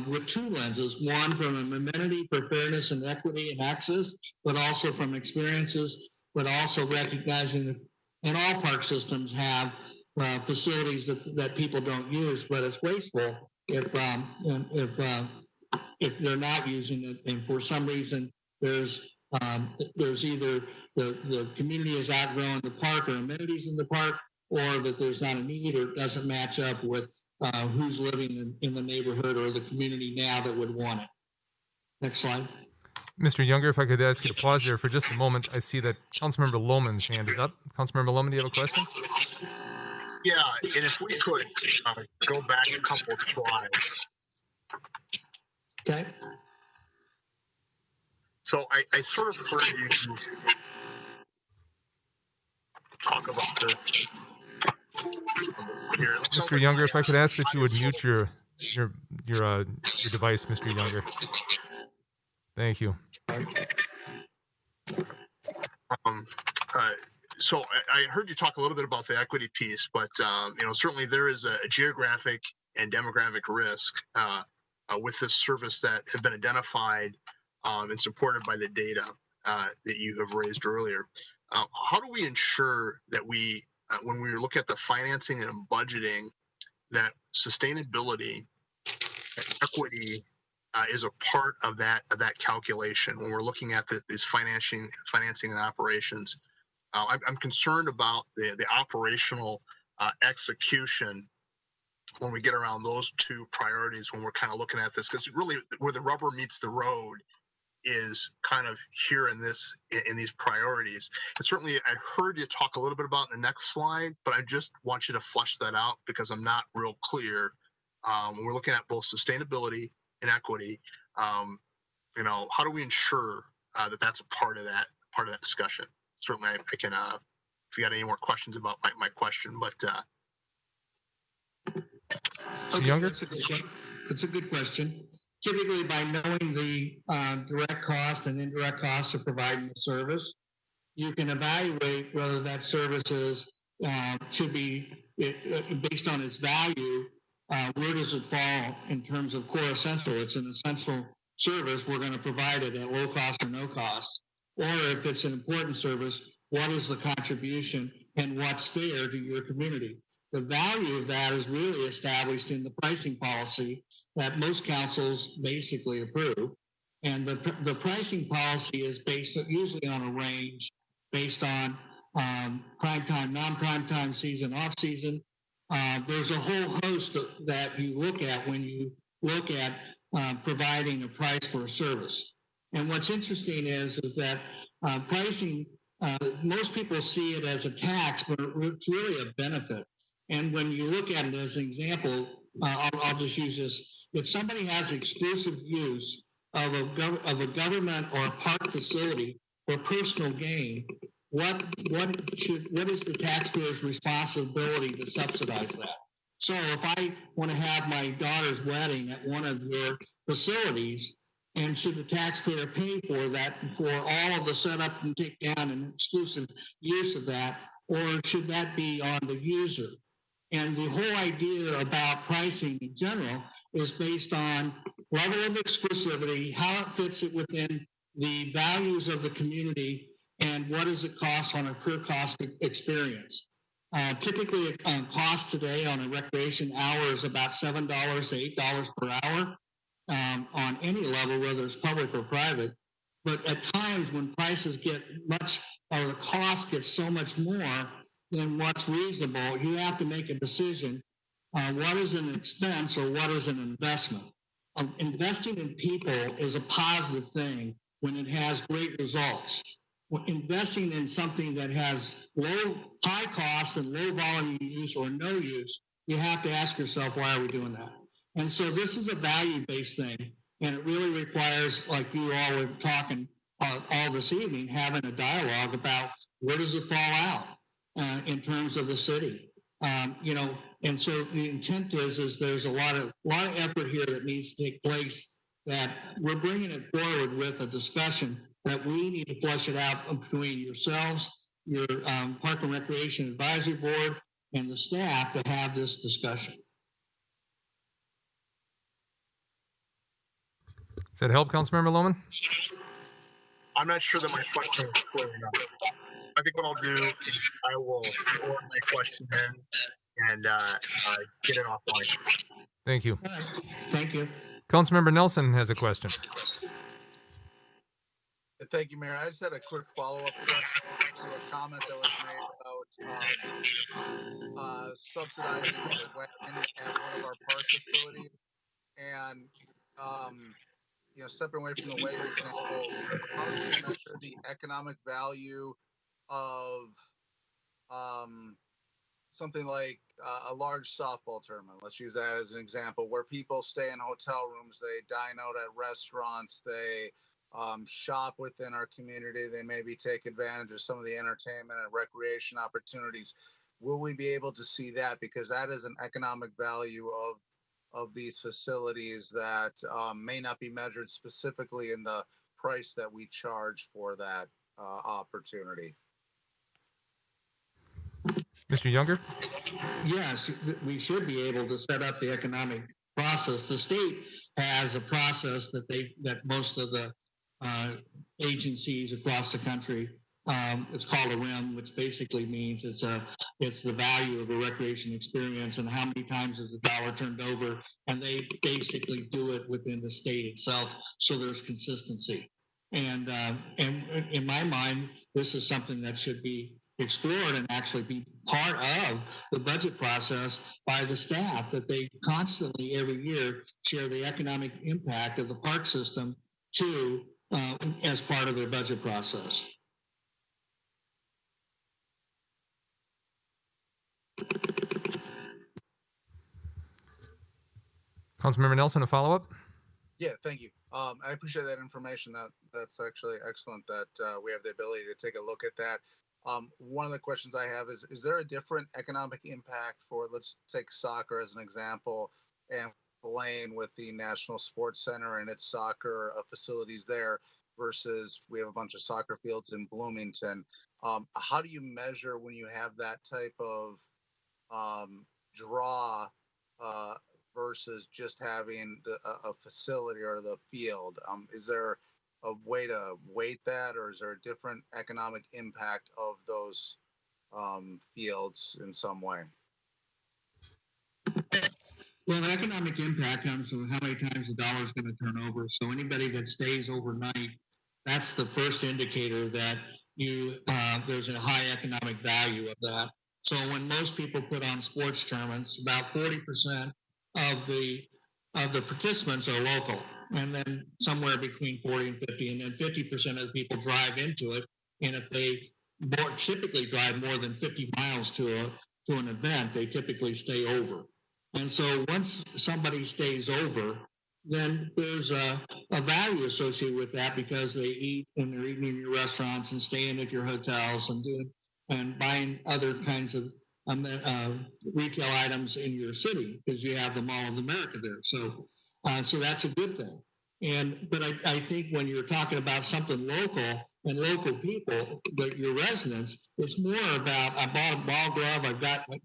with 2 lenses, one from an amenity for fairness and equity and access, but also from experiences, but also recognizing that in all park systems have facilities that people don't use, but it's wasteful if they're not using it, and for some reason there's either the community has outgrown the park or amenities in the park, or that there's not a need or it doesn't match up with who's living in the neighborhood or the community now that would want it. Next slide. Mr. Younger, if I could ask you to pause there for just a moment. I see that Councilmember Lohman's hand is up. Councilmember Lohman, do you have a question? Yeah, and if we could go back a couple of slides. Okay. So I sort of heard you talk about this. Here, Mr. Younger, if I could ask that you would mute your device, Mr. Younger. Thank you. Um, so I heard you talk a little bit about the equity piece, but certainly there is a geographic and demographic risk with this service that have been identified and supported by the data that you have raised earlier. How do we ensure that we, when we look at the financing and budgeting, that sustainability, equity is a part of that calculation when we're looking at these financing and operations? I'm concerned about the operational execution when we get around those two priorities when we're kind of looking at this, because really where the rubber meets the road is kind of here in these priorities. And certainly I heard you talk a little bit about in the next slide, but I just want you to flesh that out because I'm not real clear. When we're looking at both sustainability and equity, how do we ensure that that's a part of that discussion? Certainly I can, if you got any more questions about my question, but Okay, Younger? that's a good question. Typically, by knowing the direct cost and indirect costs of providing the service, you can evaluate whether that service should be based on its value. Where does it fall in terms of core essential? It's an essential service. We're going to provide it at low cost or no cost. Or if it's an important service, what is the contribution and what's fair to your community? The value of that is really established in the pricing policy that most councils basically approve. And the pricing policy is based usually on a range based on prime time, non-prime time, season, off season. There's a whole host that you look at when you look at providing a price for a service. And what's interesting is that pricing, most people see it as a tax, but it's really a benefit. And when you look at it as an example, I'll just use this. If somebody has exclusive use of a government or a park facility for personal gain, what is the taxpayer's responsibility to subsidize that? So if I want to have my daughter's wedding at one of your facilities, and should the taxpayer pay for that, for all of the setup and take down and exclusive use of that, or should that be on the user? And the whole idea about pricing in general is based on level of exclusivity, how it fits it within the values of the community, and what does it cost on a per cost experience. Typically, a cost today on a recreation hour is about $7 to $8 per hour on any level, whether it's public or private. But at times when prices get much, or the cost gets so much more than what's reasonable, you have to make a decision. What is an expense or what is an investment? Investing in people is a positive thing when it has great results. Investing in something that has high cost and low volume use or no use, you have to ask yourself, why are we doing that? And so this is a value-based thing, and it really requires, like you all were talking all this evening, having a dialogue about where does it fall out in terms of the city. And so the intent is there's a lot of effort here that needs to take place, that we're bringing it forward with a discussion that we need to flesh it out between yourselves, your Park and Recreation Advisory Board, and the staff to have this discussion. Does that help, Councilmember Lohman? I'm not sure that my question is clear enough. I think what I'll do is I will forward my question in and get it offline. Thank you. Thank you. Councilmember Nelson has a question. Thank you, Mayor. I just had a quick follow-up question to a comment that was made about subsidizing the wedding at one of our park facilities. And, stepping away from the wedding example, how do we measure the economic value of something like a large softball tournament. Let's use that as an example, where people stay in hotel rooms, they dine out at restaurants, they shop within our community, they maybe take advantage of some of the entertainment and recreation opportunities. Will we be able to see that? Because that is an economic value of these facilities that may not be measured specifically in the price that we charge for that opportunity. Mr. Younger? Yes, we should be able to set up the economic process. The state has a process that most of the agencies across the country, it's called a RIM, which basically means it's the value of a recreation experience and how many times is the dollar turned over, and they basically do it within the state itself, so there's consistency. And in my mind, this is something that should be explored and actually be part of the budget process by the staff, that they constantly every year share the economic impact of the park system as part of their budget process. Councilmember Nelson, a follow-up? Yeah, thank you. I appreciate that information. That's actually excellent that we have the ability to take a look at that. One of the questions I have is there a different economic impact for, let's take soccer as an example, and Blaine with the National Sports Center and its soccer facilities there versus we have a bunch of soccer fields in Bloomington. How do you measure when you have that type of draw versus just having a facility or the field? Is there a way to weight that, or is there a different economic impact of those fields in some way? Well, the economic impact comes from how many times the dollar is going to turn over. So anybody that stays overnight, that's the first indicator that there's a high economic value of that. So when most people put on sports tournaments, about 40% of the participants are local, and then somewhere between 40 and 50, and then 50% of the people drive into it. And if they typically drive more than 50 miles to an event, they typically stay over. And so once somebody stays over, then there's a value associated with that, because they eat and they're eating in your restaurants and staying at your hotels and buying other kinds of retail items in your city, because you have the Mall of America there. So that's a good thing. But I think when you're talking about something local and local people, but your residents, it's more about, I bought a ball glove,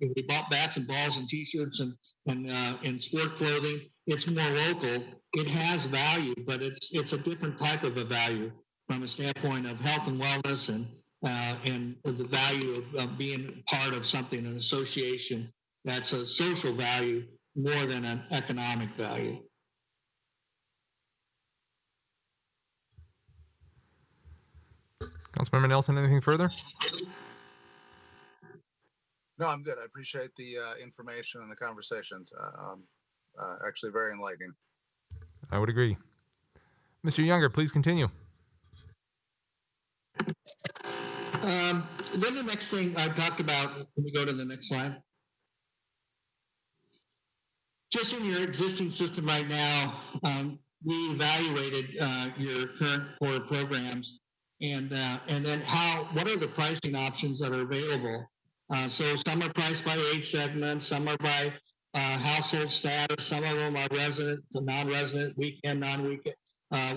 we bought bats and balls and T-shirts and sport clothing. It's more local. It has value, but it's a different type of a value from a standpoint of health and wellness and the value of being part of something, an association that's a social value more than an economic value. Councilmember Nelson, anything further? No, I'm good. I appreciate the information and the conversations. Actually very enlightening. I would agree. Mr. Younger, please continue. Then the next thing I talked about, can we go to the next slide? Just in your existing system right now, we evaluated your current core programs and then what are the pricing options that are available. So some are priced by age segment, some are by household status, some of them are resident to non-resident, weekend, non-weekend,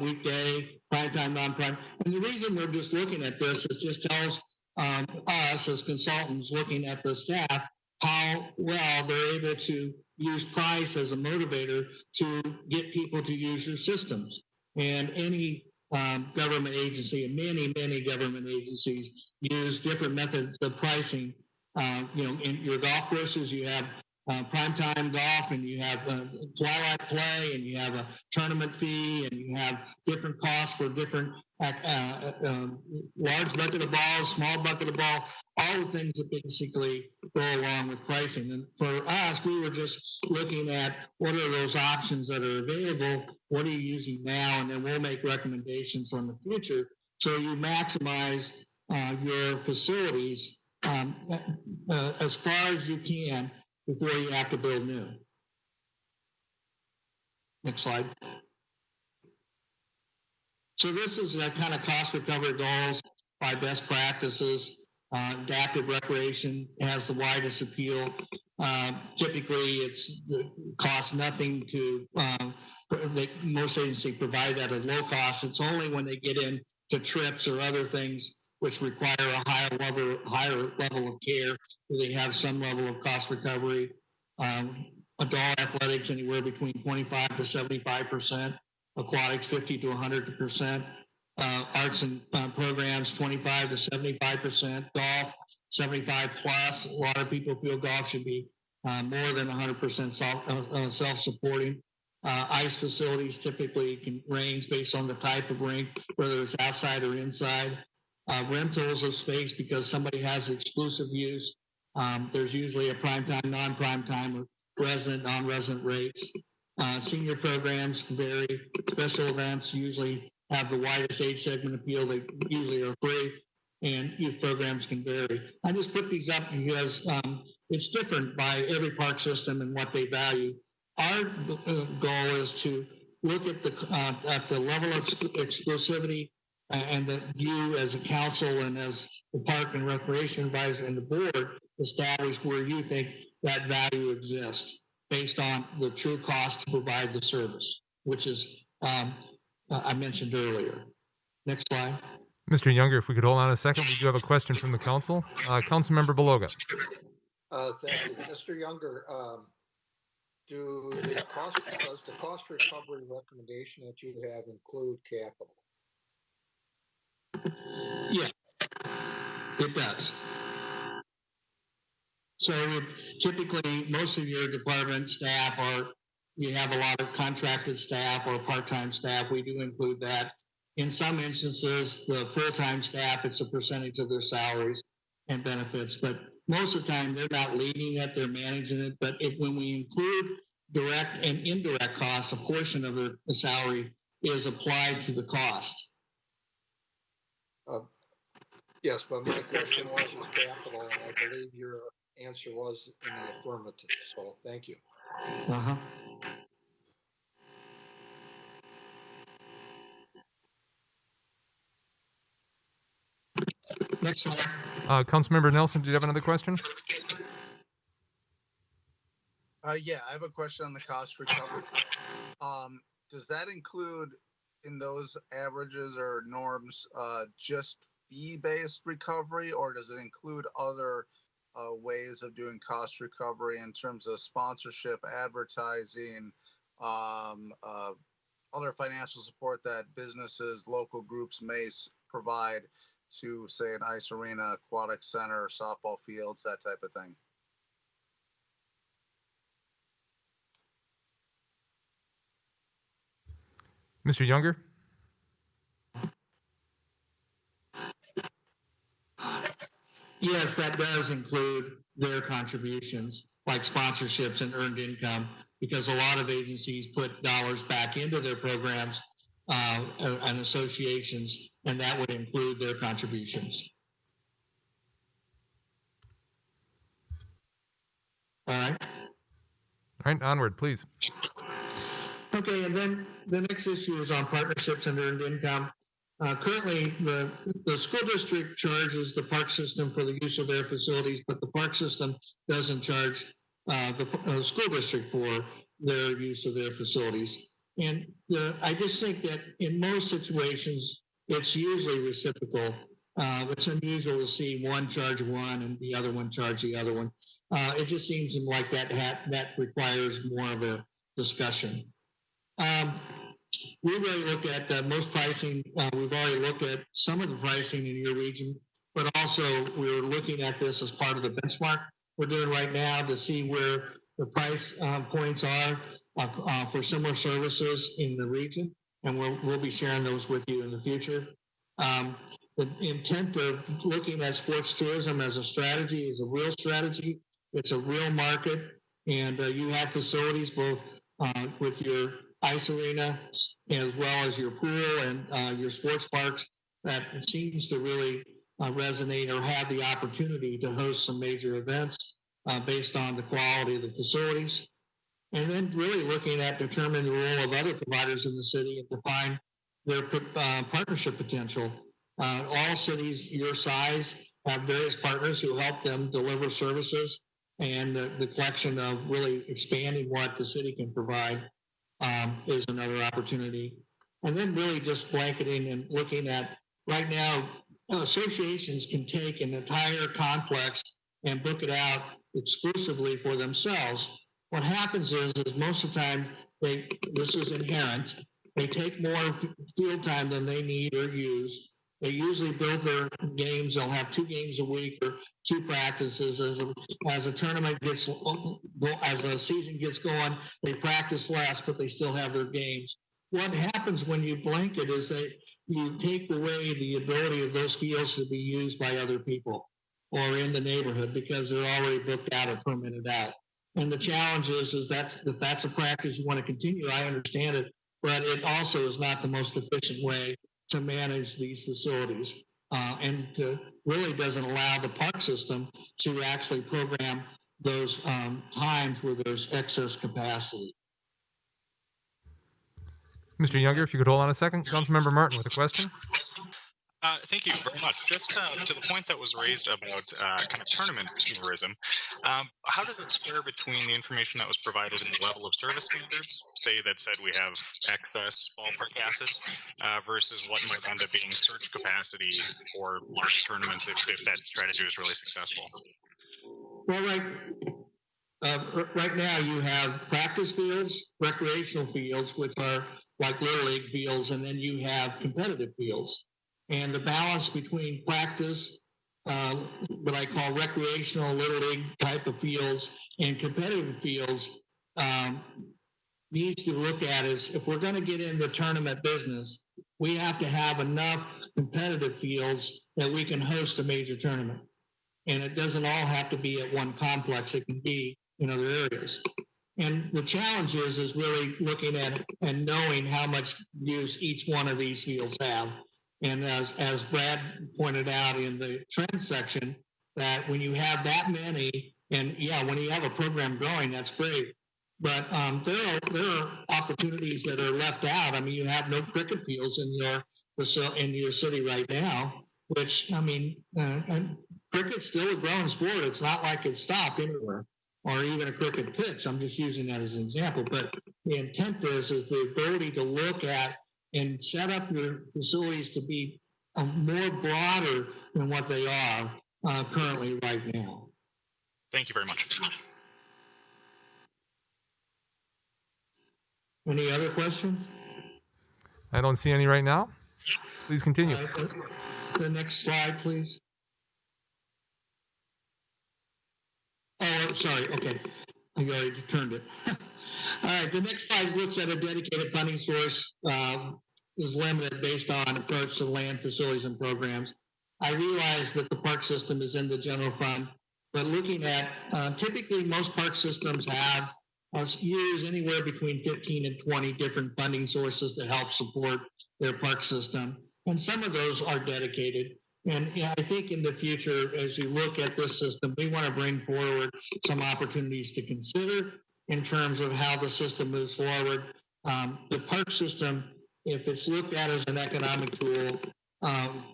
weekday, prime time, non-prime. And the reason we're just looking at this is just tells us as consultants looking at the staff how well they're able to use price as a motivator to get people to use your systems. And any government agency, and many government agencies use different methods of pricing. In your golf courses, you have primetime golf, and you have twilight play, and you have a tournament fee, and you have different costs for different large bucket of balls, small bucket of ball, all the things that basically go along with pricing. And for us, we were just looking at what are those options that are available, what are you using now, and then we'll make recommendations for the future so you maximize your facilities as far as you can before you have to build new. Next slide. So this is a kind of cost recovery goals by best practices. Adaptive recreation has the widest appeal. Typically, it costs nothing to most agencies provide that at low cost. It's only when they get into trips or other things which require a higher level of care do they have some level of cost recovery. Adult athletics anywhere between 25 to 75%. Aquatics 50 to 100%. Arts and programs 25 to 75%. Golf 75 plus. A lot of people feel golf should be more than 100% self-supporting. Ice facilities typically can range based on the type of rink, whether it's outside or inside. Rentals of space because somebody has exclusive use. There's usually a prime time, non-prime time, or resident, non-resident rates. Senior programs can vary. Special events usually have the widest age segment appeal. They usually are free, and youth programs can vary. I just put these up because it's different by every park system and what they value. Our goal is to look at the level of exclusivity and that you as a council and as the park and recreation advisor and the board establish where you think that value exists based on the true cost to provide the service, which is I mentioned earlier. Next slide. Mr. Younger, if we could hold on a second, we do have a question from the council. Councilmember Beloga. Thank you. Mr. Younger, does the cost recovery recommendation that you have include capital? Yeah, it does. So typically, most of your department staff you have a lot of contracted staff or part-time staff. We do include that. In some instances, the full-time staff, it's a percentage of their salaries and benefits, but most of the time they're not leading it, they're managing it. But when we include direct and indirect costs, a portion of the salary is applied to the cost. Yes, but my question was capital, and I believe your answer was in the affirmative. So thank you. Uh-huh. Next slide. Councilmember Nelson, do you have another question? Yeah, I have a question on the cost recovery. Does that include in those averages or norms just fee-based recovery, or does it include other ways of doing cost recovery in terms of sponsorship, advertising, other financial support that businesses, local groups may provide to, say, an ice arena, aquatic center, softball fields, that type of thing? Mr. Younger? Yes, that does include their contributions, like sponsorships and earned income, because a lot of agencies put dollars back into their programs and associations, and that would include their contributions. All right. All right, onward, please. Okay, and then the next issue is on partnerships and earned income. Currently, the school district charges the park system for the use of their facilities, but the park system doesn't charge the school district for their use of their facilities. And I just think that in most situations, it's usually reciprocal. It's unusual to see one charge one and the other one charge the other one. It just seems like that requires more of a discussion. We really look at most pricing. We've already looked at some of the pricing in your region, but also we're looking at this as part of the benchmark we're doing right now to see where the price points are for similar services in the region, and we'll be sharing those with you in the future. The intent of looking at sports tourism as a strategy is a real strategy. It's a real market, and you have facilities both with your ice arena as well as your pool and your sports parks that seems to really resonate or have the opportunity to host some major events based on the quality of the facilities. And then really looking at determining the role of other providers in the city and define their partnership potential. All cities your size have various partners who help them deliver services, and the collection of really expanding what the city can provide is another opportunity. And then really just blanketing and looking at right now, associations can take an entire complex and book it out exclusively for themselves. What happens is most of the time, this is inherent, they take more field time than they need or use. They usually build their games. They'll have 2 games a week or 2 practices. As a tournament gets, as a season gets going, they practice less, but they still have their games. What happens when you blanket is that you take away the ability of those fields to be used by other people or in the neighborhood because they're already booked out or permitted out. And the challenge is that that's a practice you want to continue. I understand it, but it also is not the most efficient way to manage these facilities, and really doesn't allow the park system to actually program those times where there's excess capacity. Mr. Younger, if you could hold on a second. Councilmember Martin with a question. Thank you very much. Just to the point that was raised about kind of tournament tourism, how does it square between the information that was provided in the level of service standards, say that said we have excess ballpark passes, versus what might end up being surge capacity for large tournaments if that strategy is really successful? Well, right now you have practice fields, recreational fields, which are like Little League fields, and then you have competitive fields. And the balance between practice, what I call recreational Little League type of fields, and competitive fields needs to look at is if we're going to get into tournament business, we have to have enough competitive fields that we can host a major tournament. And it doesn't all have to be at one complex. It can be in other areas. And the challenge is really looking at and knowing how much use each one of these fields have. And as Brad pointed out in the trend section, that when you have that many, and yeah, when you have a program growing, that's great. But there are opportunities that are left out. I mean, you have no cricket fields in your city right now, which I mean, cricket's still a growing sport. It's not like it's stopped anywhere, or even a cricket pitch. I'm just using that as an example. But the intent is the ability to look at and set up your facilities to be more broader than what they are currently right now. Thank you very much. Any other questions? I don't see any right now. Please continue. The next slide, please. Oh, sorry. Okay. I already turned it. All right. The next slide looks at a dedicated funding source is limited based on approach to land, facilities, and programs. I realize that the park system is in the general fund, but looking at typically most park systems have use anywhere between 15 and 20 different funding sources to help support their park system. And some of those are dedicated. And yeah, I think in the future, as you look at this system, we want to bring forward some opportunities to consider in terms of how the system moves forward. The park system, if it's looked at as an economic tool,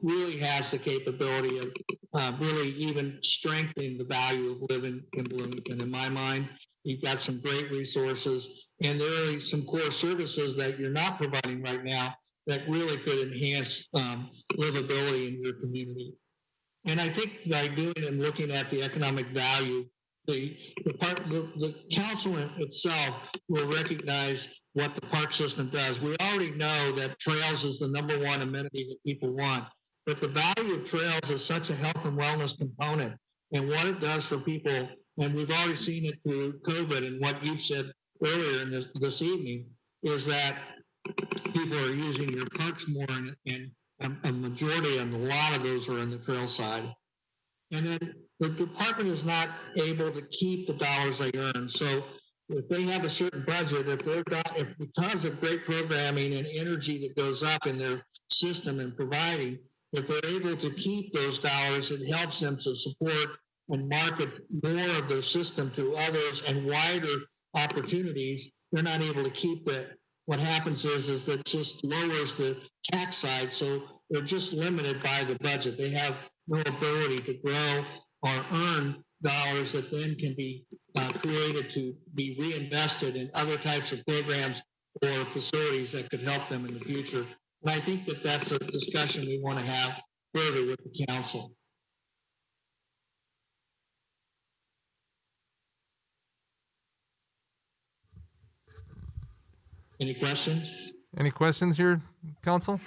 really has the capability of really even strengthening the value of living in Bloomington. In my mind, you've got some great resources, and there are some core services that you're not providing right now that really could enhance livability in your community. And I think by doing and looking at the economic value, the council itself will recognize what the park system does. We already know that trails is the #1 amenity that people want, but the value of trails is such a health and wellness component, and what it does for people, and we've already seen it through COVID, and what you've said earlier in this evening, is that people are using your parks more, and a majority and a lot of those are on the trail side. And then the department is not able to keep the dollars they earn. So if they have a certain budget, if because of great programming and energy that goes up in their system and providing, if they're able to keep those dollars, it helps them to support and market more of their system to others and wider opportunities. They're not able to keep it. What happens is that it just lowers the tax side, so they're just limited by the budget. They have no ability to grow or earn dollars that then can be created to be reinvested in other types of programs or facilities that could help them in the future. And I think that that's a discussion we want to have further with the council. Any questions? Any questions here, council?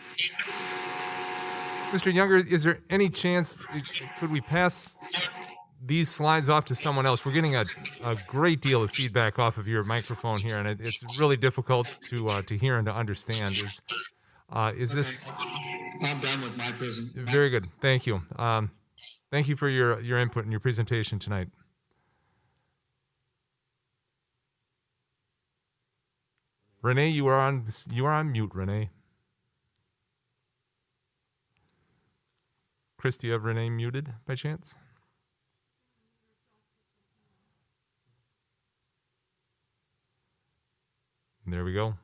Mr. Younger, is there any chance, could we pass these slides off to someone else? We're getting a great deal of feedback off of your microphone here, and it's really difficult to hear and to understand. Is this? I'm done with my presentation. Very good. Thank you. Thank you for your input and your presentation tonight. Renee, you are on mute, Renee. Chris, do you have Renee muted by chance? There we go.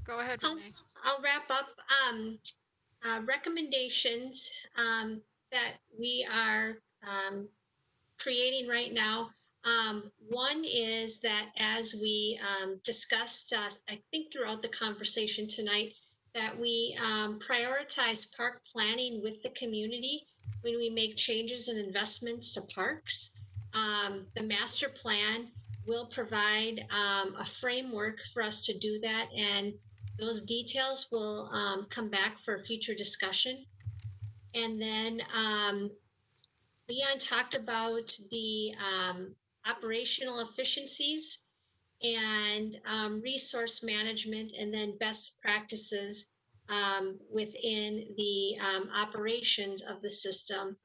Go ahead, Renee. I'll wrap up. Recommendations that we are creating right now. One is that as we discussed, I think throughout the conversation tonight, that we prioritize park planning with the community when we make changes and investments to parks. The master plan will provide a framework for us to do that, and those details will come back for future discussion. And then Leon talked about the operational efficiencies and resource management, and then best practices within the operations of the system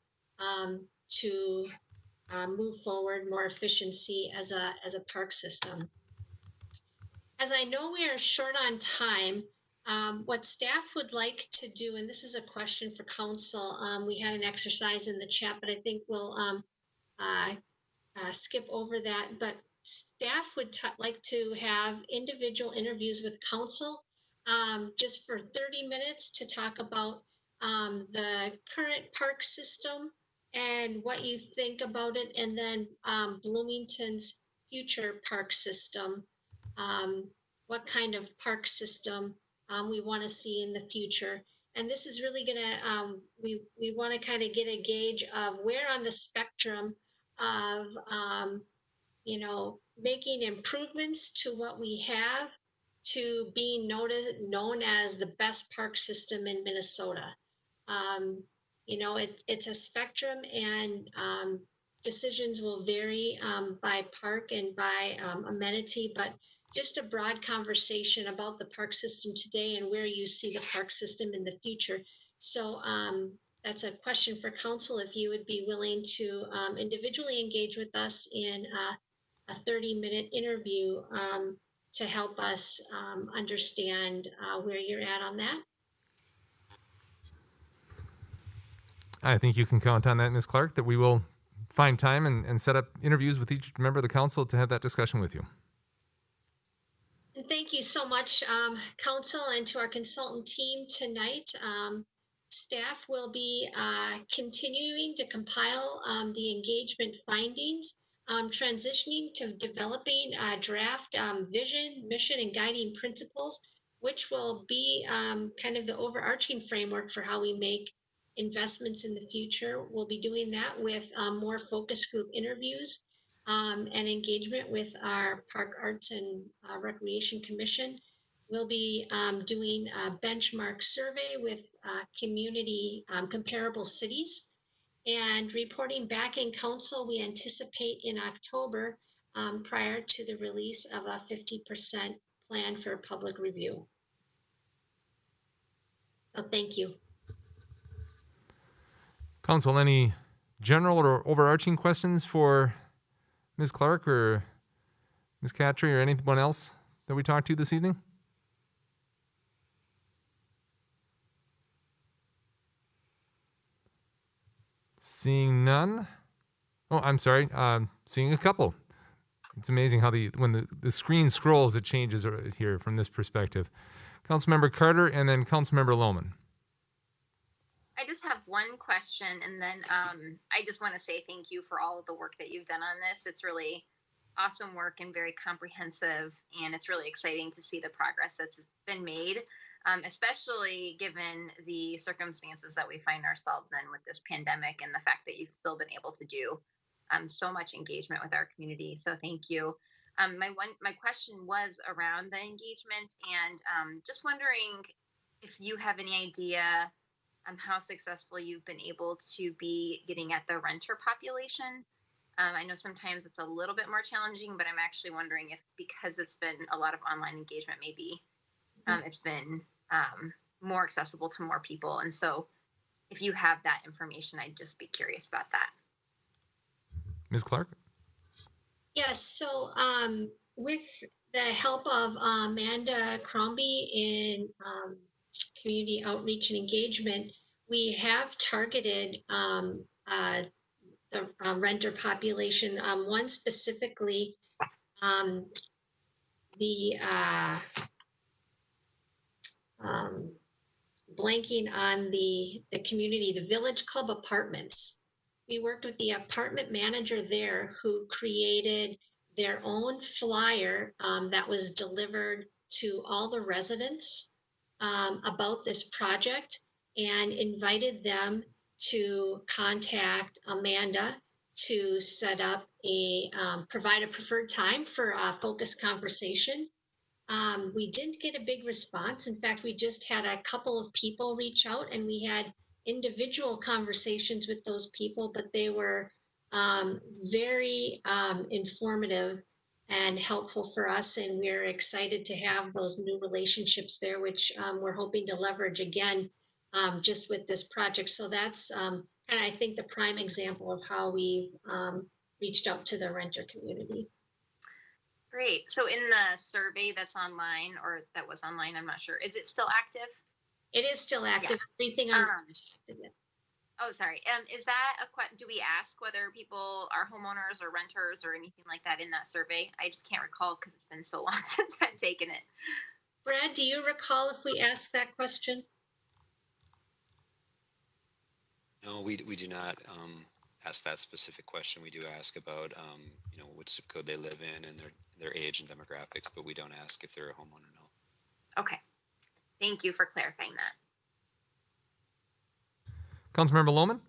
to move forward more efficiency as a park system. As I know we are short on time, what staff would like to do, and this is a question for council, we had an exercise in the chat, but I think we'll skip over that. But staff would like to have individual interviews with council just for 30 minutes to talk about the current park system and what you think about it, and then Bloomington's future park system. What kind of park system we want to see in the future. And this is really gonna, we want to kind of get a gauge of where on the spectrum of, you know, making improvements to what we have to being known as the best park system in Minnesota. You know, it's a spectrum, and decisions will vary by park and by amenity, but just a broad conversation about the park system today and where you see the park system in the future. So that's a question for council, if you would be willing to individually engage with us in a 30-minute interview to help us understand where you're at on that. I think you can count on that, Ms. Clark, that we will find time and set up interviews with each member of the council to have that discussion with you. And thank you so much, council, and to our consultant team tonight. Staff will be continuing to compile the engagement findings, transitioning to developing a draft vision, mission, and guiding principles, which will be kind of the overarching framework for how we make investments in the future. We'll be doing that with more focus group interviews and engagement with our Park Arts and Recreation Commission. We'll be doing a benchmark survey with community comparable cities, and reporting back in council we anticipate in October prior to the release of a 50% plan for public review. So thank you. Council, any general or overarching questions for Ms. Clark or Ms. Catry or anyone else that we talked to this evening? Seeing none. Oh, I'm sorry. Seeing a couple. It's amazing how when the screen scrolls, it changes here from this perspective. Councilmember Carter and then Councilmember Lohman. I just have one question, and then I just want to say thank you for all of the work that you've done on this. It's really awesome work and very comprehensive, and it's really exciting to see the progress that's been made, especially given the circumstances that we find ourselves in with this pandemic and the fact that you've still been able to do so much engagement with our community. So thank you. My question was around the engagement, and just wondering if you have any idea how successful you've been able to be getting at the renter population. I know sometimes it's a little bit more challenging, but I'm actually wondering if, because it's been a lot of online engagement, maybe it's been more accessible to more people. And so if you have that information, I'd just be curious about that. Ms. Clark? Yes, so with the help of Amanda Crombie in community outreach and engagement, we have targeted the renter population. One specifically, the blanking on the community, the Village Club Apartments. We worked with the apartment manager there who created their own flyer that was delivered to all the residents about this project, and invited them to contact Amanda to set up provide a preferred time for a focused conversation. We didn't get a big response. In fact, we just had a couple of people reach out, and we had individual conversations with those people, but they were very informative and helpful for us. And we're excited to have those new relationships there, which we're hoping to leverage again just with this project. So that's kind of, I think, the prime example of how we've reached out to the renter community. Great. So in the survey that's online, or that was online, I'm not sure, is it still active? It is still active. Yeah. Everything on Oh, sorry. Is that do we ask whether people are homeowners or renters or anything like that in that survey? I just can't recall because it's been so long since I've taken it. Brad, do you recall if we asked that question? No, we do not ask that specific question. We do ask about what zip code they live in and their age and demographics, but we don't ask if they're a homeowner. No. Okay. Thank you for clarifying that. Councilmember Lohman?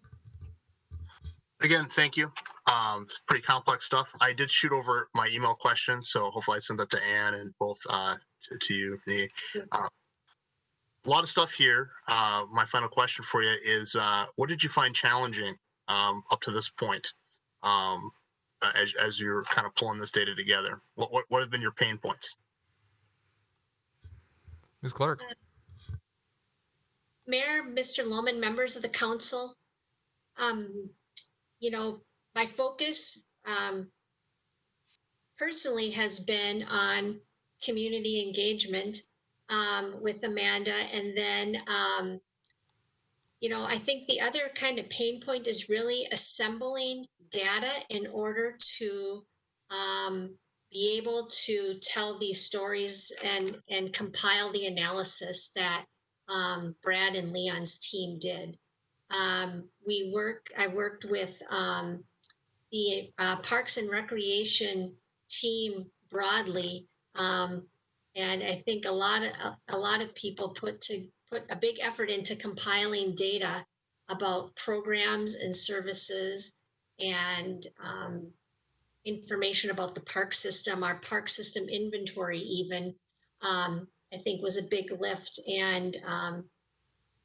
Again, thank you. It's pretty complex stuff. I did shoot over my email question, so hopefully I sent that to Ann and both to you. A lot of stuff here. My final question for you is, what did you find challenging up to this point as you're kind of pulling this data together? What have been your pain points? Ms. Clark? Mayor, Mr. Lohman, members of the council, my focus personally has been on community engagement with Amanda. And then, I think the other kind of pain point is really assembling data in order to be able to tell these stories and compile the analysis that Brad and Leon's team did. I worked with the Parks and Recreation team broadly, and I think a lot of people put a big effort into compiling data about programs and services and information about the park system. Our park system inventory even, I think, was a big lift, and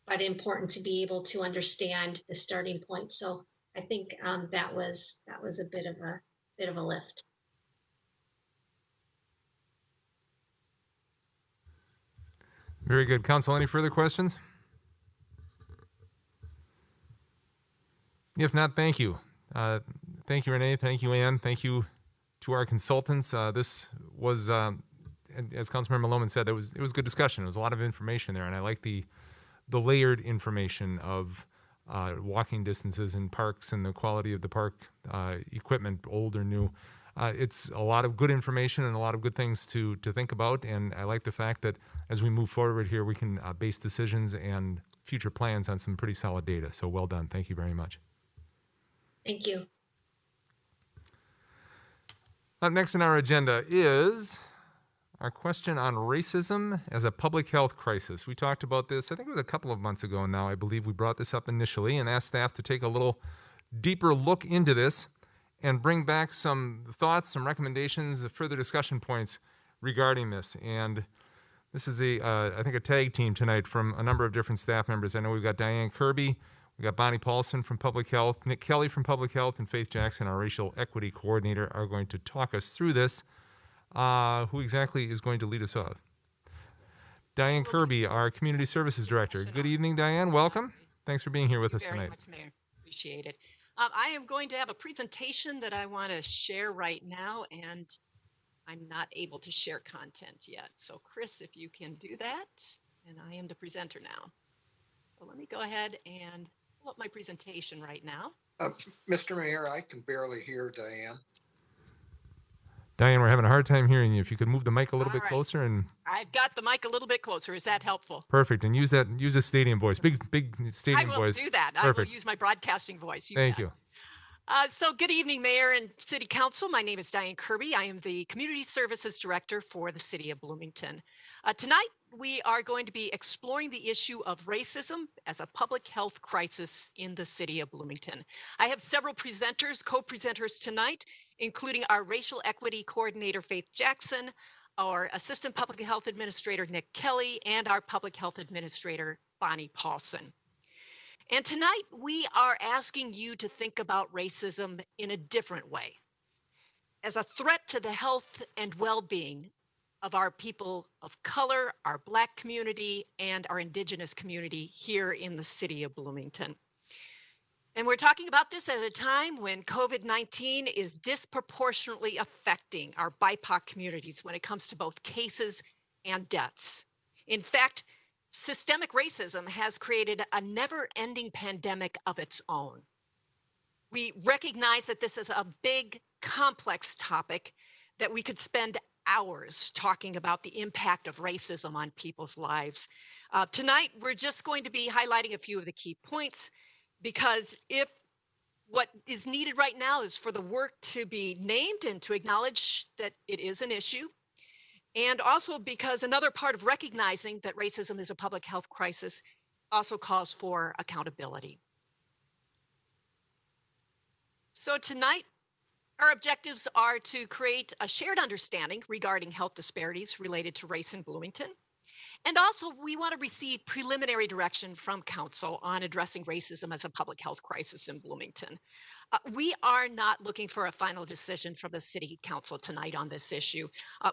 but important to be able to understand the starting point. So I think that was a bit of a lift. Very good. Council, any further questions? If not, thank you. Thank you, Renee. Thank you, Ann. Thank you to our consultants. This was, as Councilmember Lohman said, it was good discussion. There was a lot of information there, and I like the layered information of walking distances in parks and the quality of the park equipment, old or new. It's a lot of good information and a lot of good things to think about. And I like the fact that as we move forward here, we can base decisions and future plans on some pretty solid data. So well done. Thank you very much. Thank you. Up next on our agenda is our question on racism as a public health crisis. We talked about this, I think it was a couple of months ago now. I believe we brought this up initially and asked staff to take a little deeper look into this and bring back some thoughts, some recommendations, further discussion points regarding this. And this is I think a tag team tonight from a number of different staff members. I know we've got Diane Kirby, we've got Bonnie Paulson from Public Health, Nick Kelly from Public Health, and Faith Jackson, our Racial Equity Coordinator, are going to talk us through this. Who exactly is going to lead us off? Diane Kirby, our Community Services Director. Good evening, Diane. Welcome. Thanks for being here with us Very tonight. much, Mayor. Appreciate it. I am going to have a presentation that I want to share right now, and I'm not able to share content yet. So Chris, if you can do that, and I am the presenter now. So let me go ahead and pull up my presentation right now. Mr. Mayor, I can barely hear Diane. Diane, we're having a hard time hearing you. If you could move the mic a little All bit right. closer and I've got the mic a little bit closer. Is that helpful? perfect, and use a stadium voice, big stadium I will voice. do that. Perfect. I will use my broadcasting voice. Thank bet. you. So good evening, Mayor and City Council. My name is Diane Kirby. I am the Community Services Director for the City of Bloomington. Tonight, we are going to be exploring the issue of racism as a public health crisis in the City of Bloomington. I have several presenters, co-presenters tonight, including our Racial Equity Coordinator, Faith Jackson, our Assistant Public Health Administrator, Nick Kelly, and our Public Health Administrator, Bonnie Paulson. And tonight, we are asking you to think about racism in a different way, as a threat to the health and well-being of our people of color, our Black community, and our Indigenous community here in the City of Bloomington. And we're talking about this at a time when COVID-19 is disproportionately affecting our BIPOC communities when it comes to both cases and deaths. In fact, systemic racism has created a never-ending pandemic of its own. We recognize that this is a big, complex topic that we could spend hours talking about the impact of racism on people's lives. Tonight, we're just going to be highlighting a few of the key points, because if what is needed right now is for the work to be named and to acknowledge that it is an issue, and also because another part of recognizing that racism is a public health crisis also calls for accountability. So tonight, our objectives are to create a shared understanding regarding health disparities related to race in Bloomington. And also, we want to receive preliminary direction from Council on addressing racism as a public health crisis in Bloomington. We are not looking for a final decision from the City Council tonight on this issue.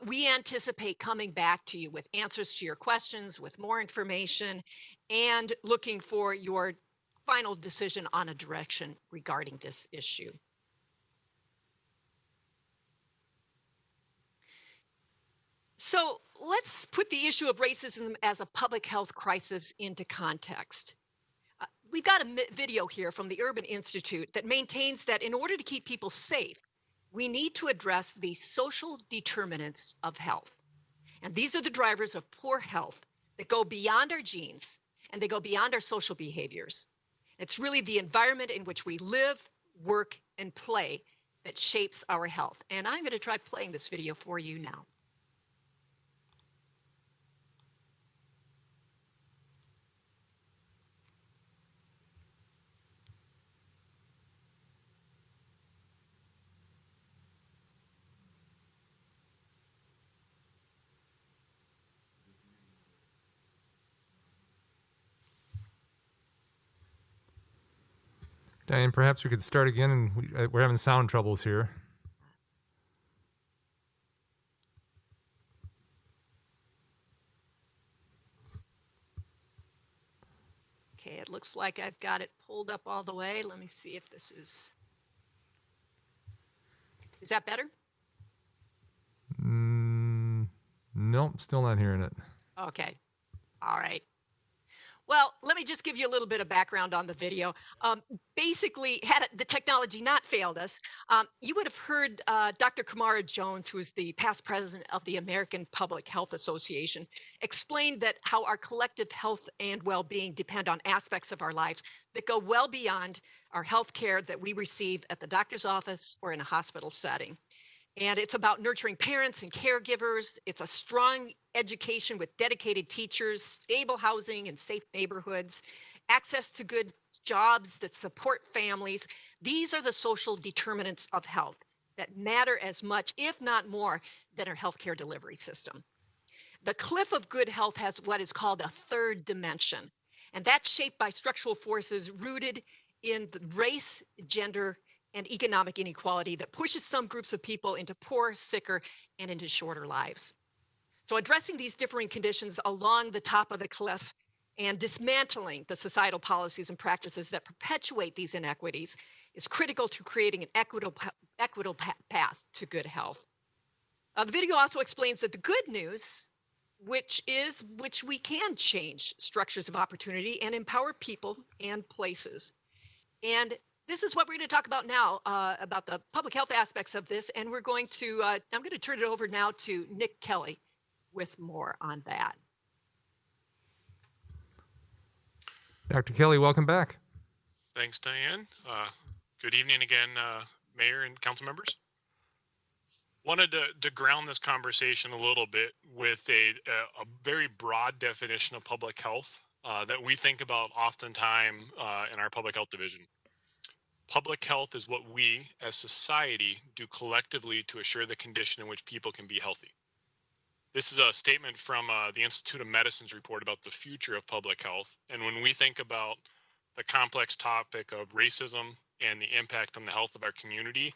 We anticipate coming back to you with answers to your questions, with more information, and looking for your final decision on a direction regarding this issue. So let's put the issue of racism as a public health crisis into context. We've got a video here from the Urban Institute that maintains that in order to keep people safe, we need to address the social determinants of health. And these are the drivers of poor health that go beyond our genes and they go beyond our social behaviors. It's really the environment in which we live, work, and play that shapes our health. And I'm going to try playing this video for you now. Diane, perhaps we could start again, and we're having sound troubles here. Okay, it looks like I've got it pulled up all the way. Let me see if this is that better? Nope, still not hearing it. Okay, all right. Well, let me just give you a little bit of background on the video. Basically, had the technology not failed us, you would have heard Dr. Kamara Jones, who is the past president of the American Public Health Association, explain that how our collective health and well-being depend on aspects of our lives that go well beyond our health care that we receive at the doctor's office or in a hospital setting. And it's about nurturing parents and caregivers. It's a strong education with dedicated teachers, stable housing and safe neighborhoods, access to good jobs that support families. These are the social determinants of health that matter as much, if not more, than our healthcare delivery system. The cliff of good health has what is called a third dimension, and that's shaped by structural forces rooted in the race, gender, and economic inequality that pushes some groups of people into poorer, sicker, and into shorter lives. So addressing these differing conditions along the top of the cliff and dismantling the societal policies and practices that perpetuate these inequities is critical to creating an equitable path to good health. The video also explains that the good news, which we can change structures of opportunity and empower people and places. And this is what we're going to talk about now, about the public health aspects of this. And we're going to, I'm going to turn it over now to Nick Kelly with more on that. Dr. Kelly, welcome back. Thanks, Diane. Good evening again, Mayor and council members. Wanted to ground this conversation a little bit with a very broad definition of public health that we think about oftentimes in our public health division. Public health is what we as society do collectively to assure the condition in which people can be healthy. This is a statement from the Institute of Medicine's report about the future of public health. And when we think about the complex topic of racism and the impact on the health of our community,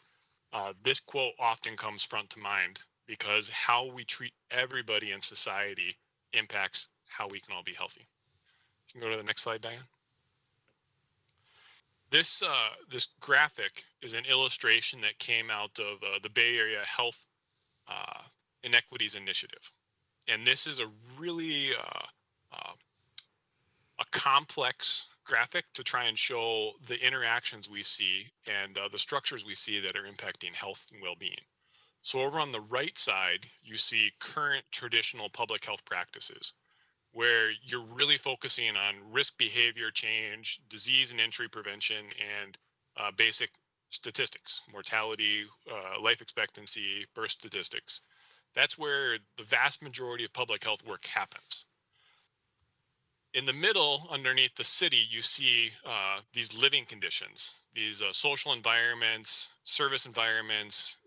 this quote often comes front to mind because how we treat everybody in society impacts how we can all be healthy. You can go to the next slide, Diane. This graphic is an illustration that came out of the Bay Area Health Inequities Initiative. And this is a really a complex graphic to try and show the interactions we see and the structures we see that are impacting health and well-being. So over on the right side, you see current traditional public health practices, where you're really focusing on risk behavior change, disease and entry prevention, and basic statistics, mortality, life expectancy, birth statistics. That's where the vast majority of public health work happens. In the middle, underneath the city, you see these living conditions, these social environments, service environments,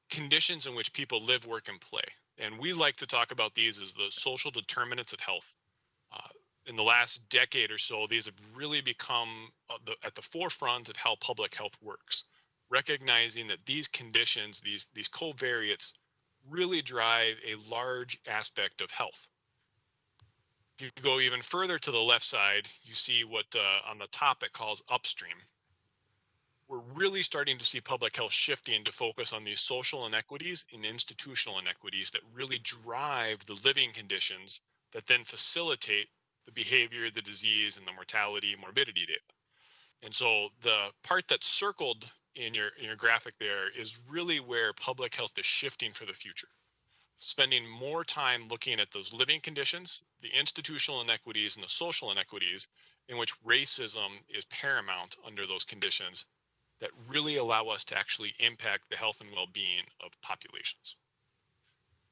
conditions in which people live, work, and play. And we like to talk about these as the social determinants of health. In the last decade or so, these have really become at the forefront of how public health works, recognizing that these conditions, these covariates, really drive a large aspect of health. If you go even further to the left side, you see what on the top it calls upstream. We're really starting to see public health shifting to focus on these social inequities and institutional inequities that really drive the living conditions that then facilitate the behavior, the disease, and the mortality, morbidity data. And so the part that's circled in your graphic there is really where public health is shifting for the future. Spending more time looking at those living conditions, the institutional inequities, and the social inequities in which racism is paramount under those conditions that really allow us to actually impact the health and well-being of populations.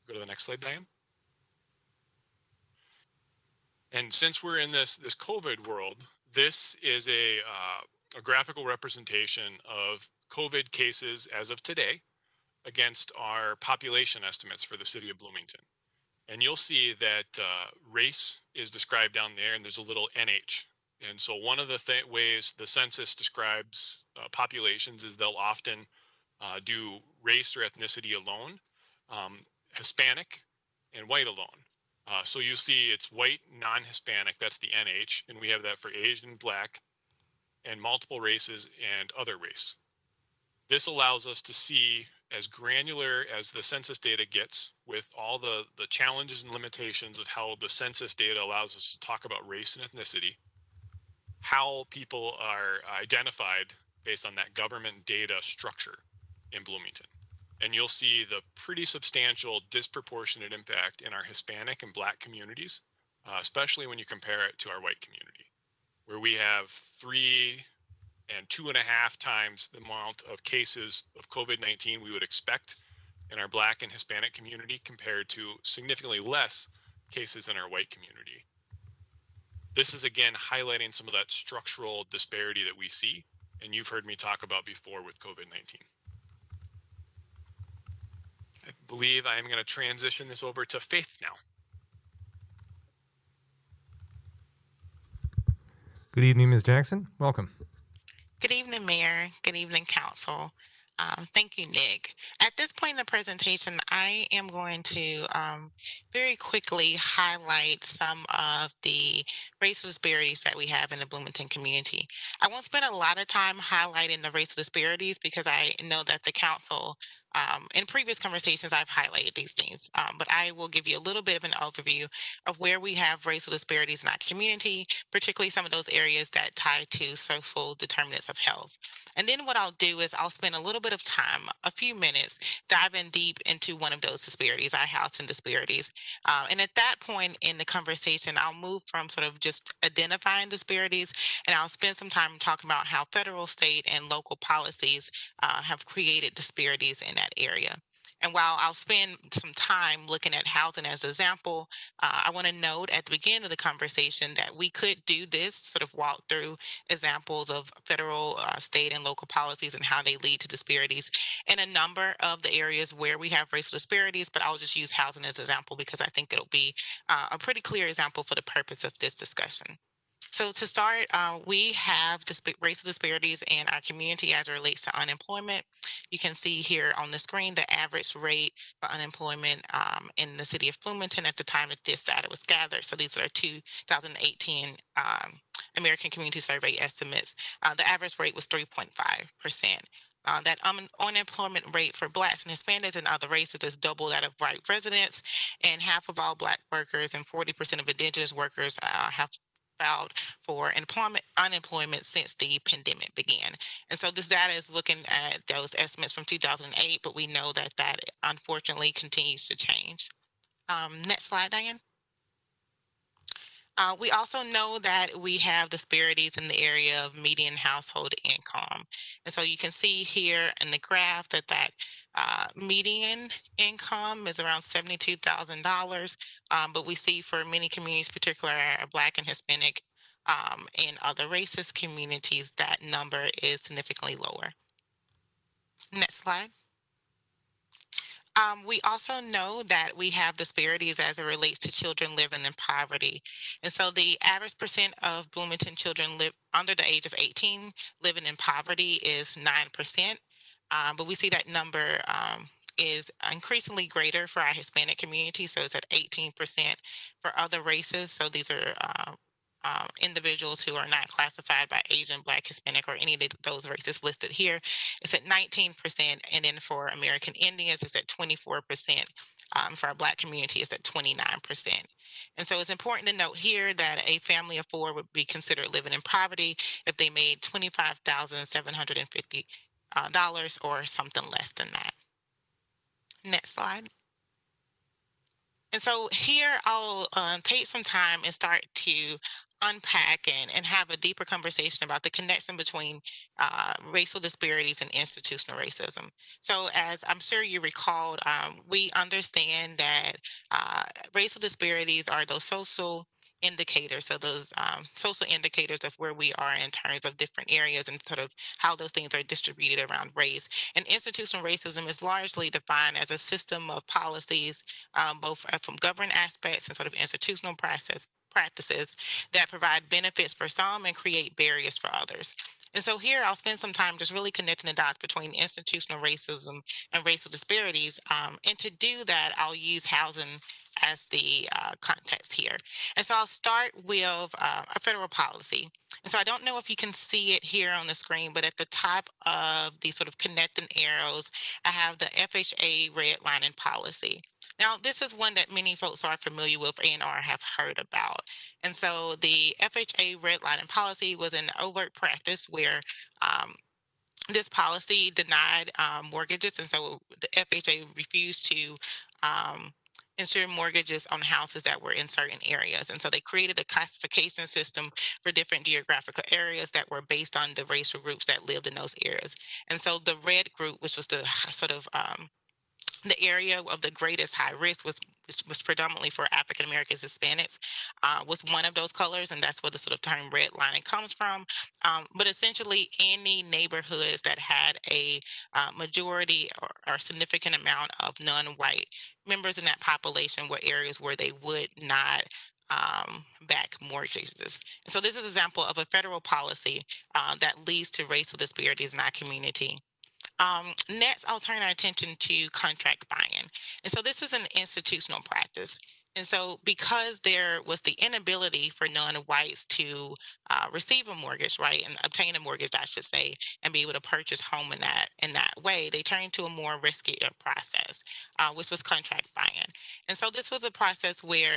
Go to the next slide, Diane. And since we're in this COVID world, this is a graphical representation of COVID cases as of today against our population estimates for the city of Bloomington. And you'll see that race is described down there, and there's a little NH. And so one of the ways the census describes populations is they'll often do race or ethnicity alone, Hispanic, and white alone. So you see it's white, non-Hispanic, that's the NH, and we have that for Asian, Black, and multiple races and other race. This allows us to see as granular as the census data gets, with all the challenges and limitations of how the census data allows us to talk about race and ethnicity, how people are identified based on that government data structure in Bloomington. And you'll see the pretty substantial disproportionate impact in our Hispanic and Black communities, especially when you compare it to our white community, where we have 3 and 2.5 times the amount of cases of COVID-19 we would expect in our Black and Hispanic community compared to significantly less cases in our white community. This is again highlighting some of that structural disparity that we see, and you've heard me talk about before with COVID-19. I believe I am going to transition this over to Faith now. Good evening, Ms. Jackson. Welcome. Good evening, Mayor. Good evening, Council. Thank you, Nick. At this point in the presentation, I am going to very quickly highlight some of the racial disparities that we have in the Bloomington community. I won't spend a lot of time highlighting the racial disparities because I know that the Council, in previous conversations, I've highlighted these things, but I will give you a little bit of an overview of where we have racial disparities in our community, particularly some of those areas that tie to social determinants of health. And then what I'll do is I'll spend a little bit of time, a few minutes, diving deep into one of those disparities, our housing disparities. And at that point in the conversation, I'll move from sort of just identifying disparities, and I'll spend some time talking about how federal, state, and local policies have created disparities in that area. And while I'll spend some time looking at housing as an example, I want to note at the beginning of the conversation that we could do this, sort of walk through examples of federal, state, and local policies and how they lead to disparities in a number of the areas where we have racial disparities, but I'll just use housing as an example because I think it'll be a pretty clear example for the purpose of this discussion. So to start, we have racial disparities in our community as it relates to unemployment. You can see here on the screen the average rate for unemployment in the city of Bloomington at the time that this data was gathered. So these are 2018 American Community Survey estimates. The average rate was 3.5%. That unemployment rate for Blacks and Hispanics and other races is double that of white residents, and half of all Black workers and 40% of Indigenous workers have filed for unemployment since the pandemic began. And so this data is looking at those estimates from 2008, but we know that that unfortunately continues to change. Next slide, Diane. We also know that we have disparities in the area of median household income. And so you can see here in the graph that median income is around $72,000. But we see for many communities, particularly our Black and Hispanic and other racist communities, that number is significantly lower. Next slide. We also know that we have disparities as it relates to children living in poverty. And so the average percent of Bloomington children live under the age of 18 living in poverty is 9%. But we see that number is increasingly greater for our Hispanic community. So it's at 18% for other races. So these are individuals who are not classified by Asian, Black, Hispanic, or any of those races listed here. It's at 19%, and then for American Indians, it's at 24%. For our Black community, it's at 29%. And so it's important to note here that a family of four would be considered living in poverty if they made $25,750 or something less than that. Next slide. And so here I'll take some time and start to unpack and have a deeper conversation about the connection between racial disparities and institutional racism. So as I'm sure you recalled, we understand that racial disparities are those social indicators, so those social indicators of where we are in terms of different areas and sort of how those things are distributed around race. And institutional racism is largely defined as a system of policies, both from government aspects and sort of institutional practices that provide benefits for some and create barriers for others. And so here I'll spend some time just really connecting the dots between institutional racism and racial disparities. And to do that, I'll use housing as the context here. And so I'll start with a federal policy. And so I don't know if you can see it here on the screen, but at the top of the sort of connecting arrows, I have the FHA redlining policy. Now, this is one that many folks are familiar with and or have heard about. And so the FHA redlining policy was an overt practice where this policy denied mortgages, and so the FHA refused to insure mortgages on houses that were in certain areas. And so they created a classification system for different geographical areas that were based on the racial groups that lived in those areas. And so the red group, which was the sort of the area of the greatest high risk was predominantly for African Americans, Hispanics, was one of those colors, and that's where the sort of term redlining comes from. But essentially, any neighborhoods that had a majority or significant amount of non-white members in that population were areas where they would not back mortgages. So this is an example of a federal policy that leads to racial disparities in our community. Next, I'll turn our attention to contract buying. And so this is an institutional practice. And so because there was the inability for non-whites to receive a mortgage, right, and obtain a mortgage, I should say, and be able to purchase home in that way, they turned to a more riskier process, which was contract buying. And so this was a process where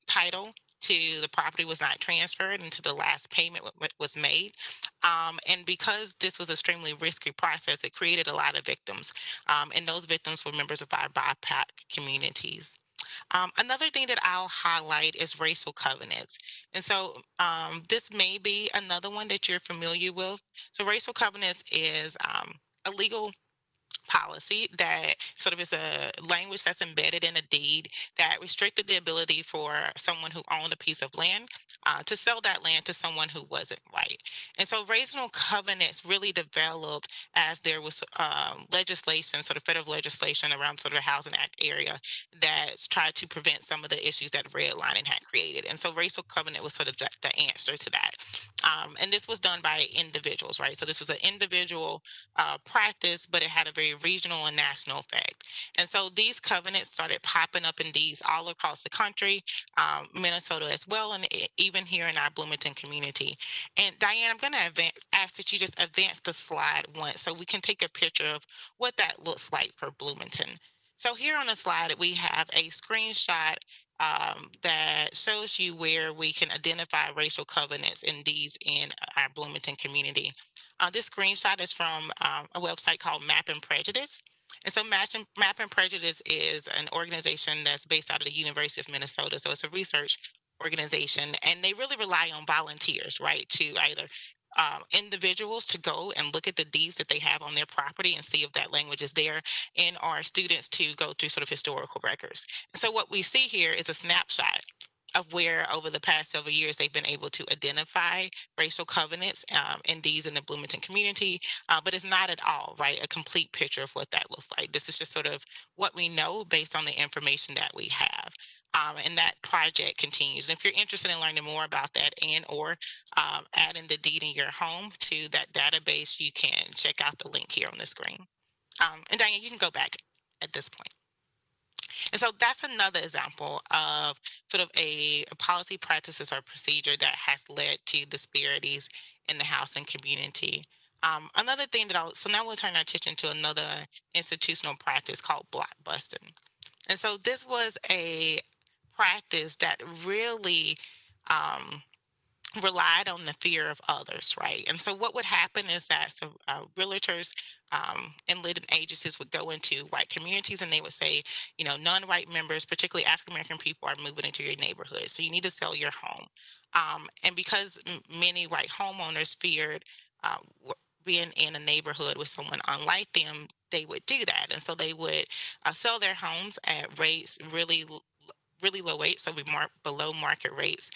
title to the property was not transferred until the last payment was made. And because this was an extremely risky process, it created a lot of victims. And those victims were members of our BIPOC communities. Another thing that I'll highlight is racial covenants. And so this may be another one that you're familiar with. So racial covenants is a legal policy that sort of is a language that's embedded in a deed that restricted the ability for someone who owned a piece of land to sell that land to someone who wasn't white. And so racial covenants really developed as there was legislation, sort of federal legislation around sort of the Housing Act area that tried to prevent some of the issues that redlining had created. And so racial covenant was sort of the answer to that. And this was done by individuals, right? So this was an individual practice, but it had a very regional and national effect. And so these covenants started popping up in these all across the country, Minnesota as well, and even here in our Bloomington community. And Diane, I'm going to ask that you just advance the slide once so we can take a picture of what that looks like for Bloomington. So here on the slide, we have a screenshot that shows you where we can identify racial covenants in our Bloomington community. This screenshot is from a website called Map and Prejudice. And so Map and Prejudice is an organization that's based out of the University of Minnesota. So it's a research organization, and they really rely on volunteers, right, to either individuals to go and look at the deeds that they have on their property and see if that language is there, and our students to go through sort of historical records. And so what we see here is a snapshot of where over the past several years they've been able to identify racial covenants in the Bloomington community, but it's not at all, right, a complete picture of what that looks like. This is just sort of what we know based on the information that we have. And that project continues. And if you're interested in learning more about that and or adding the deed in your home to that database, you can check out the link here on the screen. And Diane, you can go back at this point. And so that's another example of sort of a policy practices or procedure that has led to disparities in the housing community. Another thing so now we'll turn our attention to another institutional practice called block busting. And so this was a practice that really relied on the fear of others, right? And so what would happen is that realtors and leading agencies would go into white communities and they would say, non-white members, particularly African-American people, are moving into your neighborhood, so you need to sell your home. And because many white homeowners feared being in a neighborhood with someone unlike them, they would do that. And so they would sell their homes at rates really low rates, so below market rates.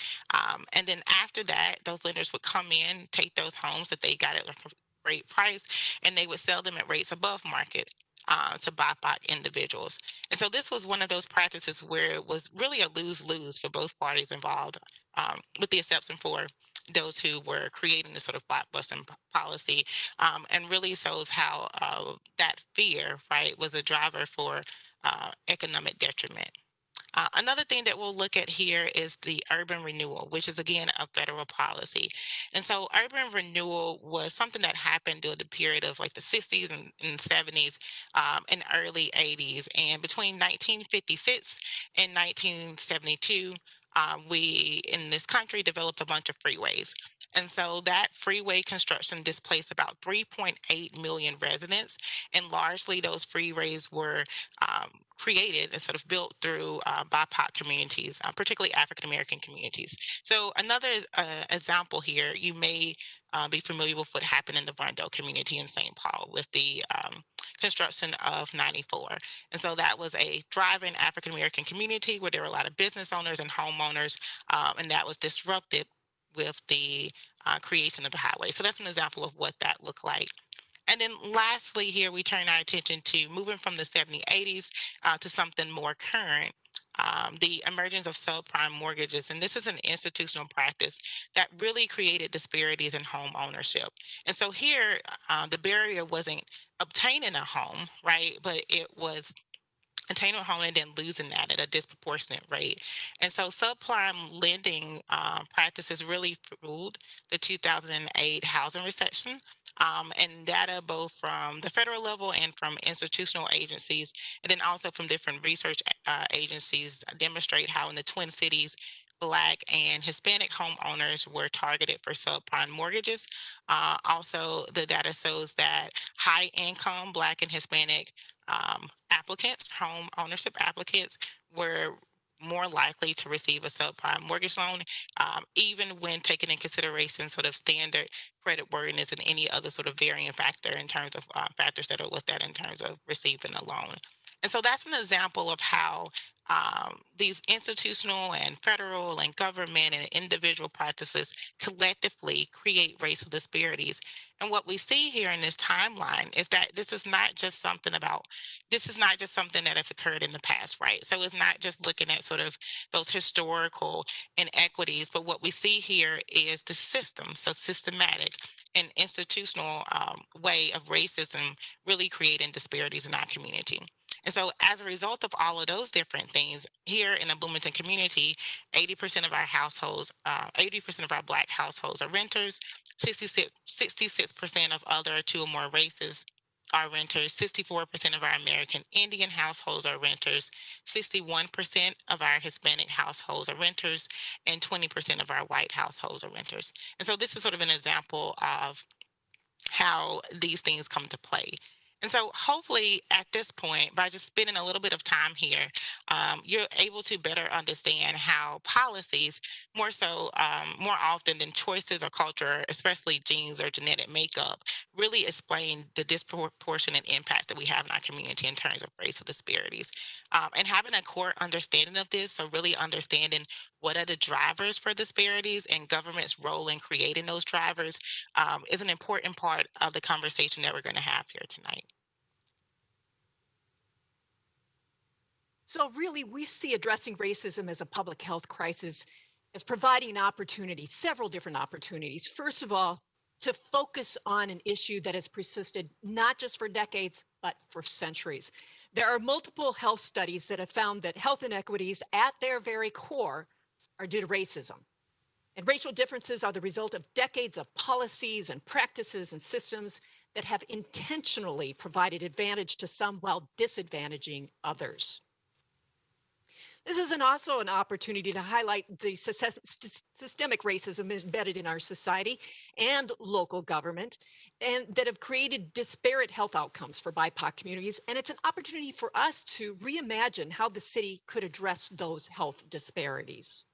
And then after that, those lenders would come in, take those homes that they got at like a great price, and they would sell them at rates above market to BIPOC individuals. And so this was one of those practices where it was really a lose-lose for both parties involved, with the exception for those who were creating this sort of block busting policy, and really shows how that fear, right, was a driver for economic detriment. Another thing that we'll look at here is the urban renewal, which is again a federal policy. And so urban renewal was something that happened during the period of like the 60s and 70s and early 80s. And between 1956 and 1972, we in this country developed a bunch of freeways. And so that freeway construction displaced about 3.8 million residents. And largely those freeways were created and sort of built through BIPOC communities, particularly African American communities. So another example here, you may be familiar with what happened in the Verndale community in St. Paul with the construction of 94. And so that was a thriving African American community where there were a lot of business owners and homeowners, and that was disrupted with the creation of the highway. So that's an example of what that looked like. And then lastly, here we turn our attention to moving from the 70s, 80s to something more current. The emergence of subprime mortgages. And this is an institutional practice that really created disparities in home ownership. And so here, the barrier wasn't obtaining a home, right? But it was attaining a home and then losing that at a disproportionate rate. And so subprime lending practices really fueled the 2008 housing recession. And data both from the federal level and from institutional agencies, and then also from different research agencies demonstrate how in the Twin Cities, Black and Hispanic homeowners were targeted for subprime mortgages. Also, the data shows that high income Black and Hispanic applicants, home ownership applicants, were more likely to receive a subprime mortgage loan, even when taking in consideration sort of standard credit worthiness and any other sort of varying factor in terms of factors that are looked at in terms of receiving a loan. And so that's an example of how these institutional and federal and government and individual practices collectively create racial disparities. And what we see here in this timeline is that this is not just something that has occurred in the past, right? So it's not just looking at sort of those historical inequities, but what we see here is the system, so systematic and institutional way of racism really creating disparities in our community. And so as a result of all of those different things, here in the Bloomington community, 80% of our households, 80% of our Black households are renters, 66% of other two or more races are renters, 64% of our American Indian households are renters, 61% of our Hispanic households are renters, and 20% of our white households are renters. And so this is sort of an example of how these things come to play. And so hopefully at this point, by just spending a little bit of time here, you're able to better understand how policies, more so, more often than choices or culture, especially genes or genetic makeup, really explain the disproportionate impact that we have in our community in terms of racial disparities. And having a core understanding of this, so really understanding what are the drivers for disparities and government's role in creating those drivers, is an important part of the conversation that we're going to have here tonight. So really, we see addressing racism as a public health crisis as providing opportunities, several different opportunities. First of all, to focus on an issue that has persisted not just for decades, but for centuries. There are multiple health studies that have found that health inequities at their very core are due to racism. And racial differences are the result of decades of policies and practices and systems that have intentionally provided advantage to some while disadvantaging others. This is also an opportunity to highlight the systemic racism embedded in our society and local government, and that have created disparate health outcomes for BIPOC communities. And it's an opportunity for us to reimagine how the city could address those health disparities.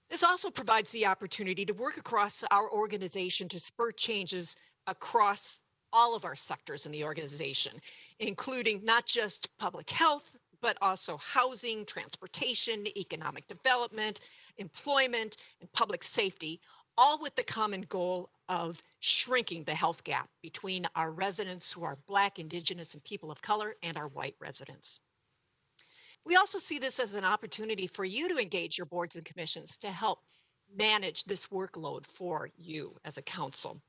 This also provides the opportunity to work across our organization to spur changes across all of our sectors in the organization, including not just public health, but also housing, transportation, economic development, employment, and public safety, all with the common goal of shrinking the health gap between our residents who are Black, Indigenous, and people of color and our white residents. We also see this as an opportunity for you to engage your boards and commissions to help manage this workload for you as a council.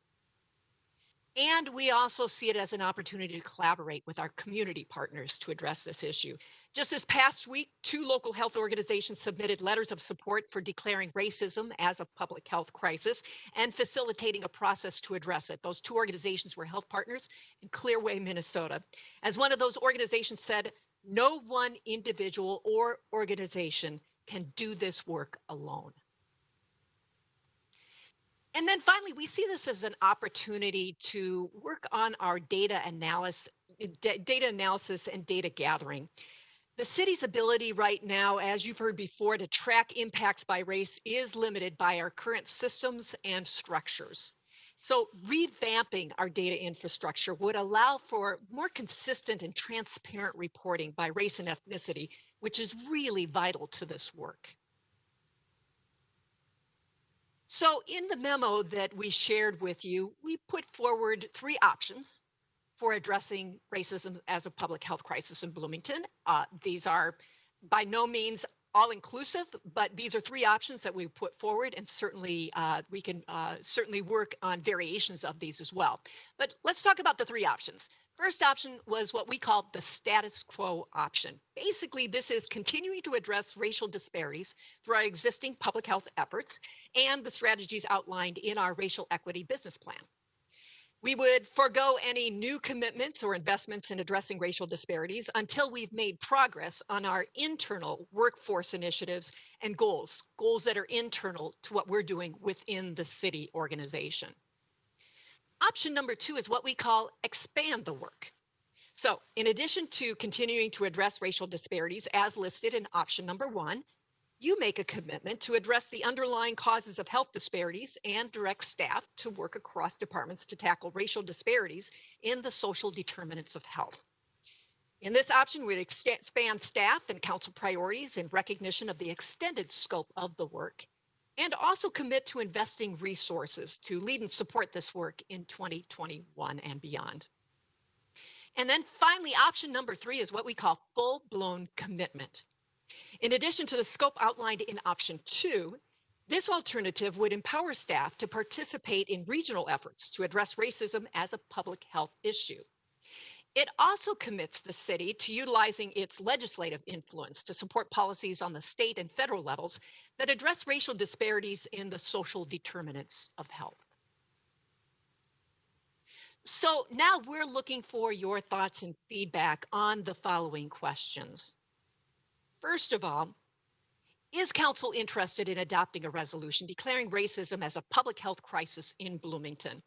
And we also see it as an opportunity to collaborate with our community partners to address this issue. Just this past week, 2 local health organizations submitted letters of support for declaring racism as a public health crisis and facilitating a process to address it. Those 2 organizations were Health Partners in Clearway, Minnesota. As one of those organizations said, no one individual or organization can do this work alone. And then finally, we see this as an opportunity to work on our data analysis and data gathering. The city's ability right now, as you've heard before, to track impacts by race is limited by our current systems and structures. So revamping our data infrastructure would allow for more consistent and transparent reporting by race and ethnicity, which is really vital to this work. So in the memo that we shared with you, we put forward 3 options for addressing racism as a public health crisis in Bloomington. These are by no means all inclusive, but these are 3 options that we put forward, and certainly we can certainly work on variations of these as well. But let's talk about the 3 options. First option was what we call the status quo option. Basically, this is continuing to address racial disparities through our existing public health efforts and the strategies outlined in our racial equity business plan. We would forego any new commitments or investments in addressing racial disparities until we've made progress on our internal workforce initiatives and goals that are internal to what we're doing within the city organization. Option number 2 is what we call expand the work. So in addition to continuing to address racial disparities as listed in option number 1, you make a commitment to address the underlying causes of health disparities and direct staff to work across departments to tackle racial disparities in the social determinants of health. In this option, we'd expand staff and council priorities in recognition of the extended scope of the work, and also commit to investing resources to lead and support this work in 2021 and beyond. And then finally, option number 3 is what we call full-blown commitment. In addition to the scope outlined in option 2, this alternative would empower staff to participate in regional efforts to address racism as a public health issue. It also commits the city to utilizing its legislative influence to support policies on the state and federal levels that address racial disparities in the social determinants of health. So now we're looking for your thoughts and feedback on the following questions. First of all, is council interested in adopting a resolution declaring racism as a public health crisis in Bloomington?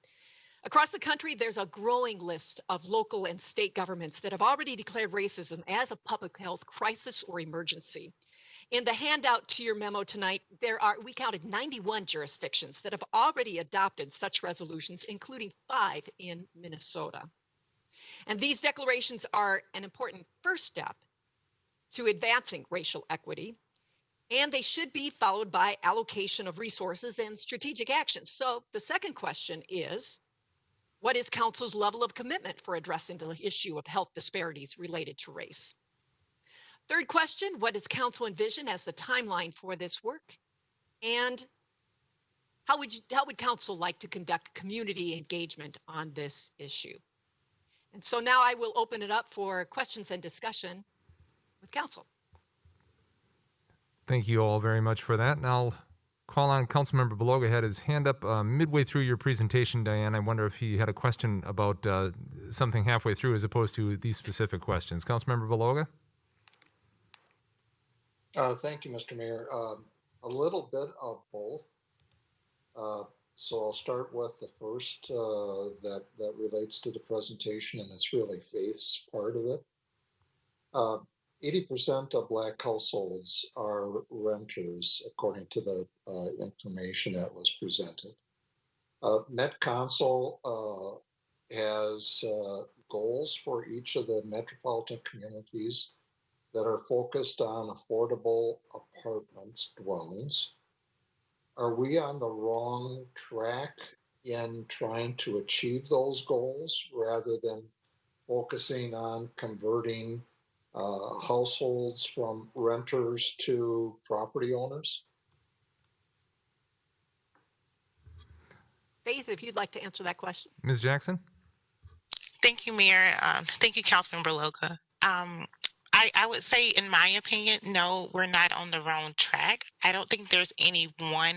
Across the country, there's a growing list of local and state governments that have already declared racism as a public health crisis or emergency. In the handout to your memo tonight, we counted 91 jurisdictions that have already adopted such resolutions, including 5 in Minnesota. And these declarations are an important first step to advancing racial equity, and they should be followed by allocation of resources and strategic actions. So the second question is, what is council's level of commitment for addressing the issue of health disparities related to race? Third question, what does council envision as the timeline for this work? And how would council like to conduct community engagement on this issue? And so now I will open it up for questions and discussion with council. Thank you all very much for that. Now I'll call on Councilmember Beloga. Had his hand up midway through your presentation, Diane. I wonder if he had a question about something halfway through as opposed to these specific questions. Councilmember Beloga? Thank you, Mr. Mayor. A little bit of both. So I'll start with the first that relates to the presentation, and it's really Faith's part of it. 80% of Black households are renters, according to the information that was presented. Met Council has goals for each of the metropolitan communities that are focused on affordable apartments, dwellings. Are we on the wrong track in trying to achieve those goals rather than focusing on converting households from renters to property owners? Faith, if you'd like to answer that question. Ms. Jackson? Thank you, Mayor. Thank you, Councilmember Loga. I would say, in my opinion, no, we're not on the wrong track. I don't think there's any one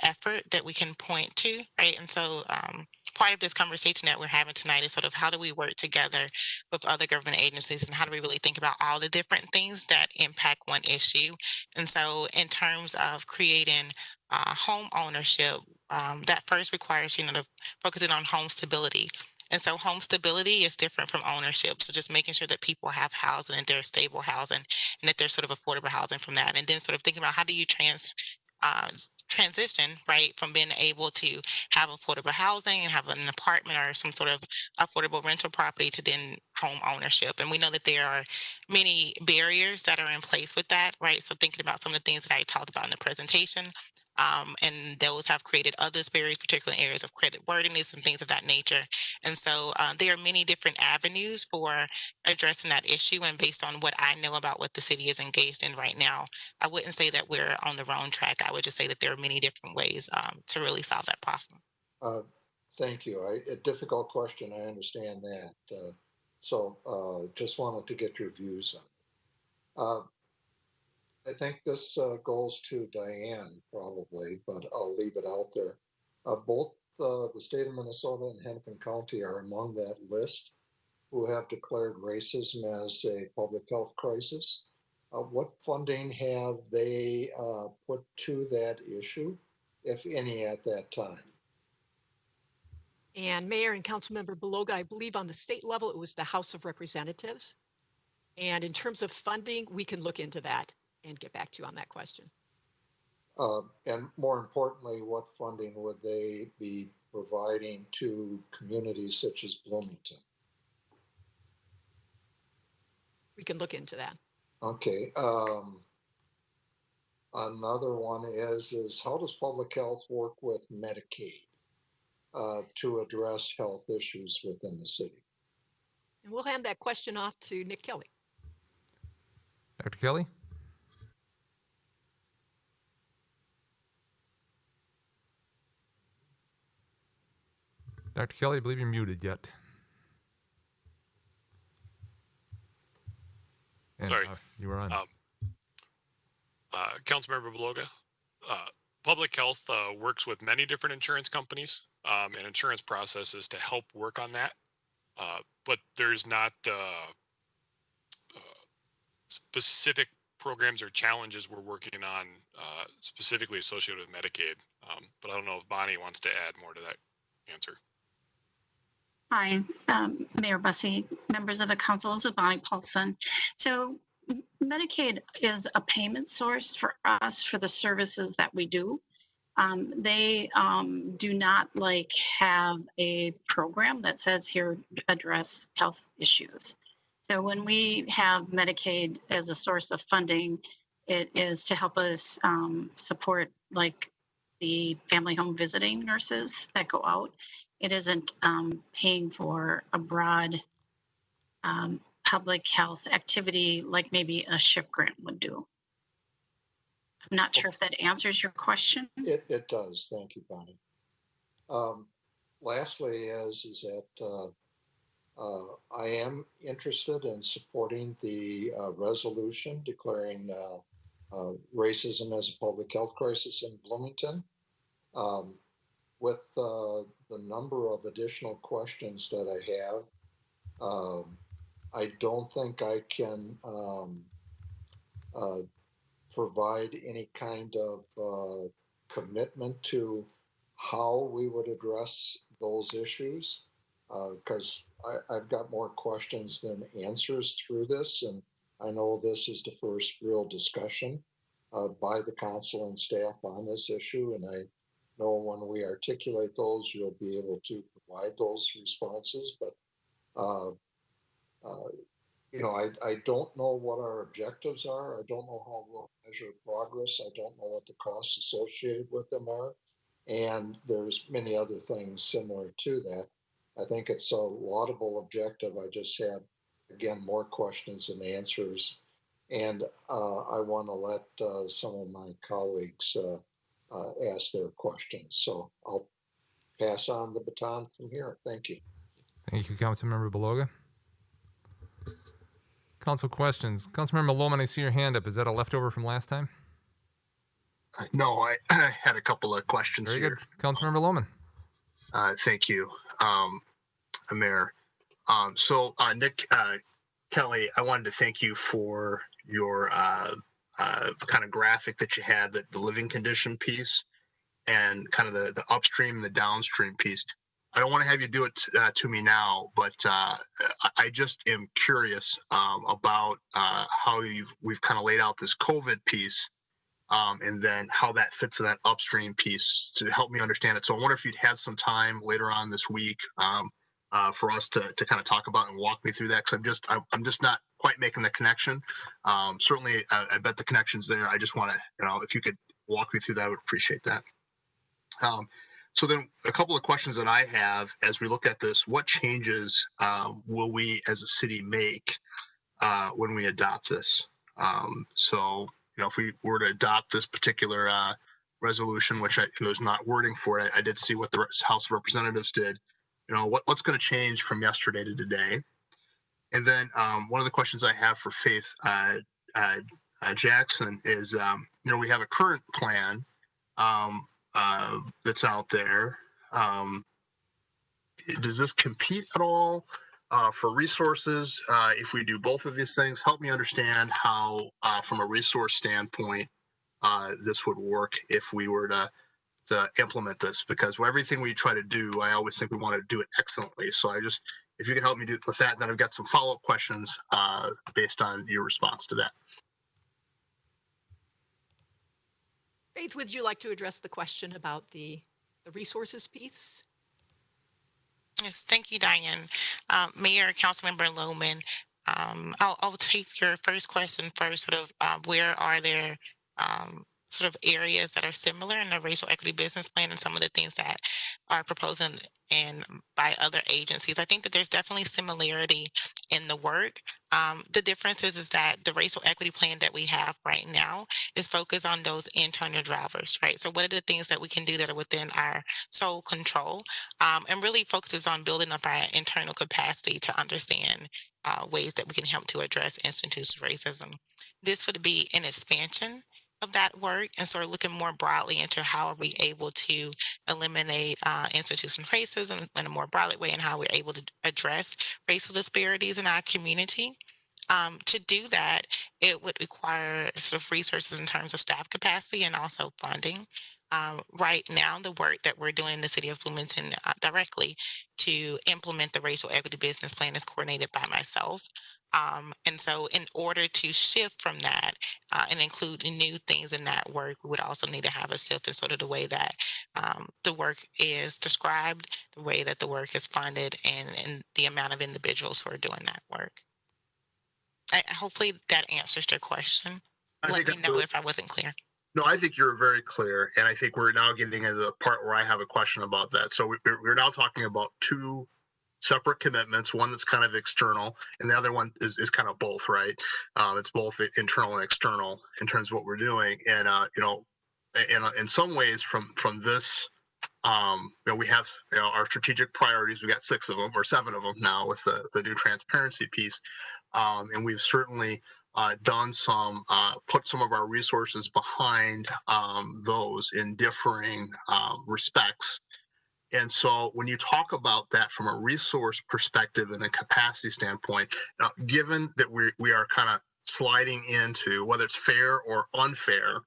effort that we can point to, right? And so part of this conversation that we're having tonight is sort of how do we work together with other government agencies, and how do we really think about all the different things that impact one issue. And so in terms of creating home ownership, that first requires, to focusing on home stability. And so home stability is different from ownership. So just making sure that people have housing and they're stable housing, and that there's sort of affordable housing from that. And then sort of thinking about how do you transition, right, from being able to have affordable housing and have an apartment or some sort of affordable rental property to then home ownership. And we know that there are many barriers that are in place with that, right? So thinking about some of the things that I talked about in the presentation, and those have created other barriers, particularly in areas of credit worthiness and things of that nature. And so there are many different avenues for addressing that issue. And based on what I know about what the city is engaged in right now, I wouldn't say that we're on the wrong track. I would just say that there are many different ways to really solve that problem. Thank you. A difficult question. I understand that. So just wanted to get your views on it. I think this goes to Diane probably, but I'll leave it out there. Both the state of Minnesota and Hennepin County are among that list who have declared racism as a public health crisis. What funding have they put to that issue, if any, at that time? And Mayor and Councilmember Beloga, I believe on the state level, it was the House of Representatives. And in terms of funding, we can look into that and get back to you on that question. And more importantly, what funding would they be providing to communities such as Bloomington? We can look into that. Okay. Another one is how does public health work with Medicaid to address health issues within the city? And we'll hand that question off to Nick Kelly. Dr. Kelly? Dr. Kelly, I believe you're muted yet. And, Sorry. You were on. Councilmember Beloga, public health works with many different insurance companies and insurance processes to help work on that. But there's not specific programs or challenges we're working on specifically associated with Medicaid. But I don't know if Bonnie wants to add more to that answer. Hi, Mayor Bussey, members of the council. This is Bonnie Paulson. So Medicaid is a payment source for us for the services that we do. They do not have a program that says here address health issues. So when we have Medicaid as a source of funding, it is to help us support the family home visiting nurses that go out. It isn't paying for a broad public health activity like maybe a SHIP grant would do. I'm not sure if that answers your question. It does. Thank you, Bonnie. Lastly, is that I am interested in supporting the resolution declaring racism as a public health crisis in Bloomington. With the number of additional questions that I have, I don't think I can provide any kind of commitment to how we would address those issues, because I've got more questions than answers through this, and I know this is the first real discussion by the council and staff on this issue, and I know when we articulate those, you'll be able to provide those responses. But, I don't know what our objectives are. I don't know how we'll measure progress. I don't know what the costs associated with them are. And there's many other things similar to that. I think it's a laudable objective. I just have, again, more questions than answers. And I want to let some of my colleagues ask their questions. So I'll pass on the baton from here. Thank you. Thank you, Councilmember Beloga. Council questions. Councilmember Lohman, I see your hand up. Is that a leftover from last time? No, I had a couple of questions Very here. good. Councilmember Lohman. Thank you, Mayor. Nick Kelly, I wanted to thank you for your kind of graphic that you had, the living condition piece and kind of the upstream and the downstream piece. I don't want to have you do it to me now, but I just am curious about how we've kind of laid out this COVID piece and then how that fits in that upstream piece to help me understand it. So I wonder if you'd had some time later on this week for us to kind of talk about and walk me through that, because I'm just not quite making the connection. Certainly, I bet the connection's there. I just want to, if you could walk me through that, I would appreciate that. So then a couple of questions that I have as we look at this: what changes will we as a city make when we adopt this? So if we were to adopt this particular resolution, which there's not wording for it, I did see what the House of Representatives did. What's going to change from yesterday to today? And then one of the questions I have for Faith Jackson is, we have a current plan that's out there. Does this compete at all for resources? If we do both of these things, help me understand how, from a resource standpoint, this would work if we were to implement this, because everything we try to do, I always think we want to do it excellently. So if you can help me do with that, and then I've got some follow-up questions based on your response to that. Faith, would you like to address the question about the resources piece? Yes, thank you, Diane. Mayor, Councilmember Lohman, I'll take your first question first, sort of where are there sort of areas that are similar in the racial equity business plan and some of the things that are proposed and by other agencies. I think that there's definitely similarity in the work. The difference is that the racial equity plan that we have right now is focused on those internal drivers, right? So what are the things that we can do that are within our sole control, and really focuses on building up our internal capacity to understand ways that we can help to address institutional racism. This would be an expansion of that work, and sort of looking more broadly into how are we able to eliminate institutional racism in a more broad way, and how we're able to address racial disparities in our community. To do that, it would require sort of resources in terms of staff capacity and also funding. Right now, the work that we're doing in the city of Bloomington directly to implement the racial equity business plan is coordinated by myself. And so in order to shift from that and include new things in that work, we would also need to have a shift in sort of the way that the work is described, the way that the work is funded, and the amount of individuals who are doing that work. Hopefully that answers your question. Let me know if I wasn't clear. No, I think you're very clear, and I think we're now getting into the part where I have a question about that. So we're now talking about two separate commitments, one that's kind of external, and the other one is kind of both, right? It's both internal and external in terms of what we're doing. And, in some ways from this, we have our strategic priorities. We got 6 of them or 7 of them now with the new transparency piece. And we've certainly done put some of our resources behind those in differing respects. And so when you talk about that from a resource perspective and a capacity standpoint, given that we are kind of sliding into, whether it's fair or unfair,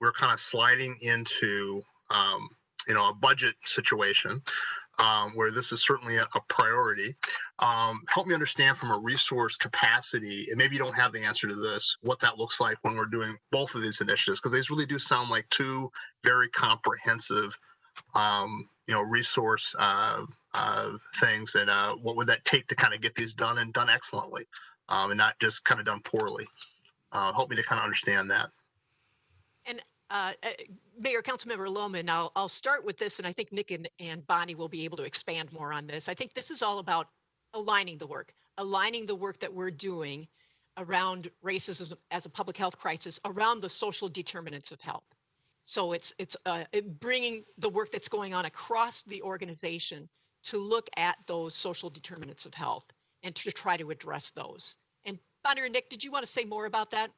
we're kind of sliding into a budget situation where this is certainly a priority. Help me understand from a resource capacity, and maybe you don't have the answer to this, what that looks like when we're doing both of these initiatives, because these really do sound like two very comprehensive resource things. And what would that take to kind of get these done and done excellently, and not just kind of done poorly? Help me to kind of understand that. And Mayor, Councilmember Lohman, I'll start with this, and I think Nick and Bonnie will be able to expand more on this. I think this is all about aligning the work that we're doing around racism as a public health crisis, around the social determinants of health. So it's bringing the work that's going on across the organization to look at those social determinants of health and to try to address those. And Bonnie or Nick, did you want to say more about that?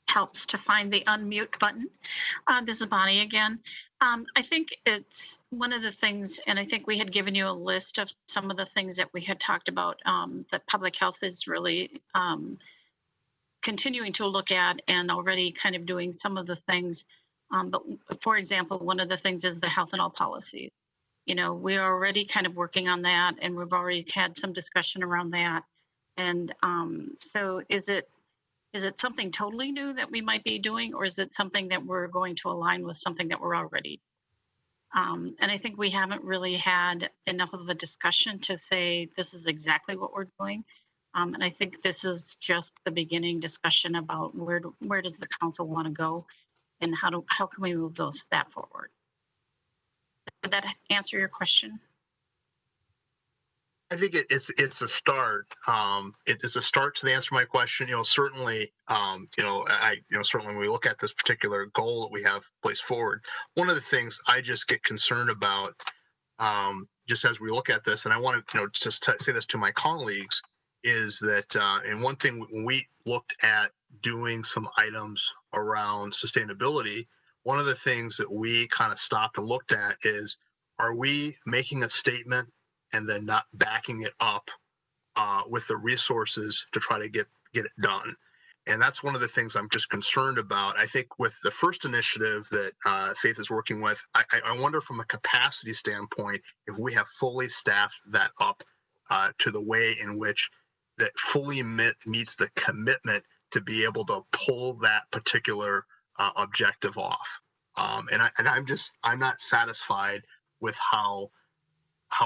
Helps to find the unmute button. This is Bonnie again. I think it's one of the things, and I think we had given you a list of some of the things that we had talked about that public health is really continuing to look at and already kind of doing some of the things. But for example, one of the things is the health and all policies. You know, we're already kind of working on that, and we've already had some discussion around that. And so is it something totally new that we might be doing, or is it something that we're going to align with something that we're already? And I think we haven't really had enough of a discussion to say this is exactly what we're doing. And I think this is just the beginning discussion about where does the council want to go, and how can we move that forward? Did that answer your question? I think it's a start. It is a start to answer my question. Certainly, certainly when we look at this particular goal that we have placed forward, one of the things I just get concerned about, just as we look at this, and I want to, just say this to my colleagues, is that, and one thing when we looked at doing some items around sustainability, one of the things that we kind of stopped and looked at is, are we making a statement and then not backing it up with the resources to try to get it done? And that's one of the things I'm just concerned about. I think with the first initiative that Faith is working with, I wonder from a capacity standpoint if we have fully staffed that up to the way in which that fully meets the commitment to be able to pull that particular objective off. And I'm not satisfied with how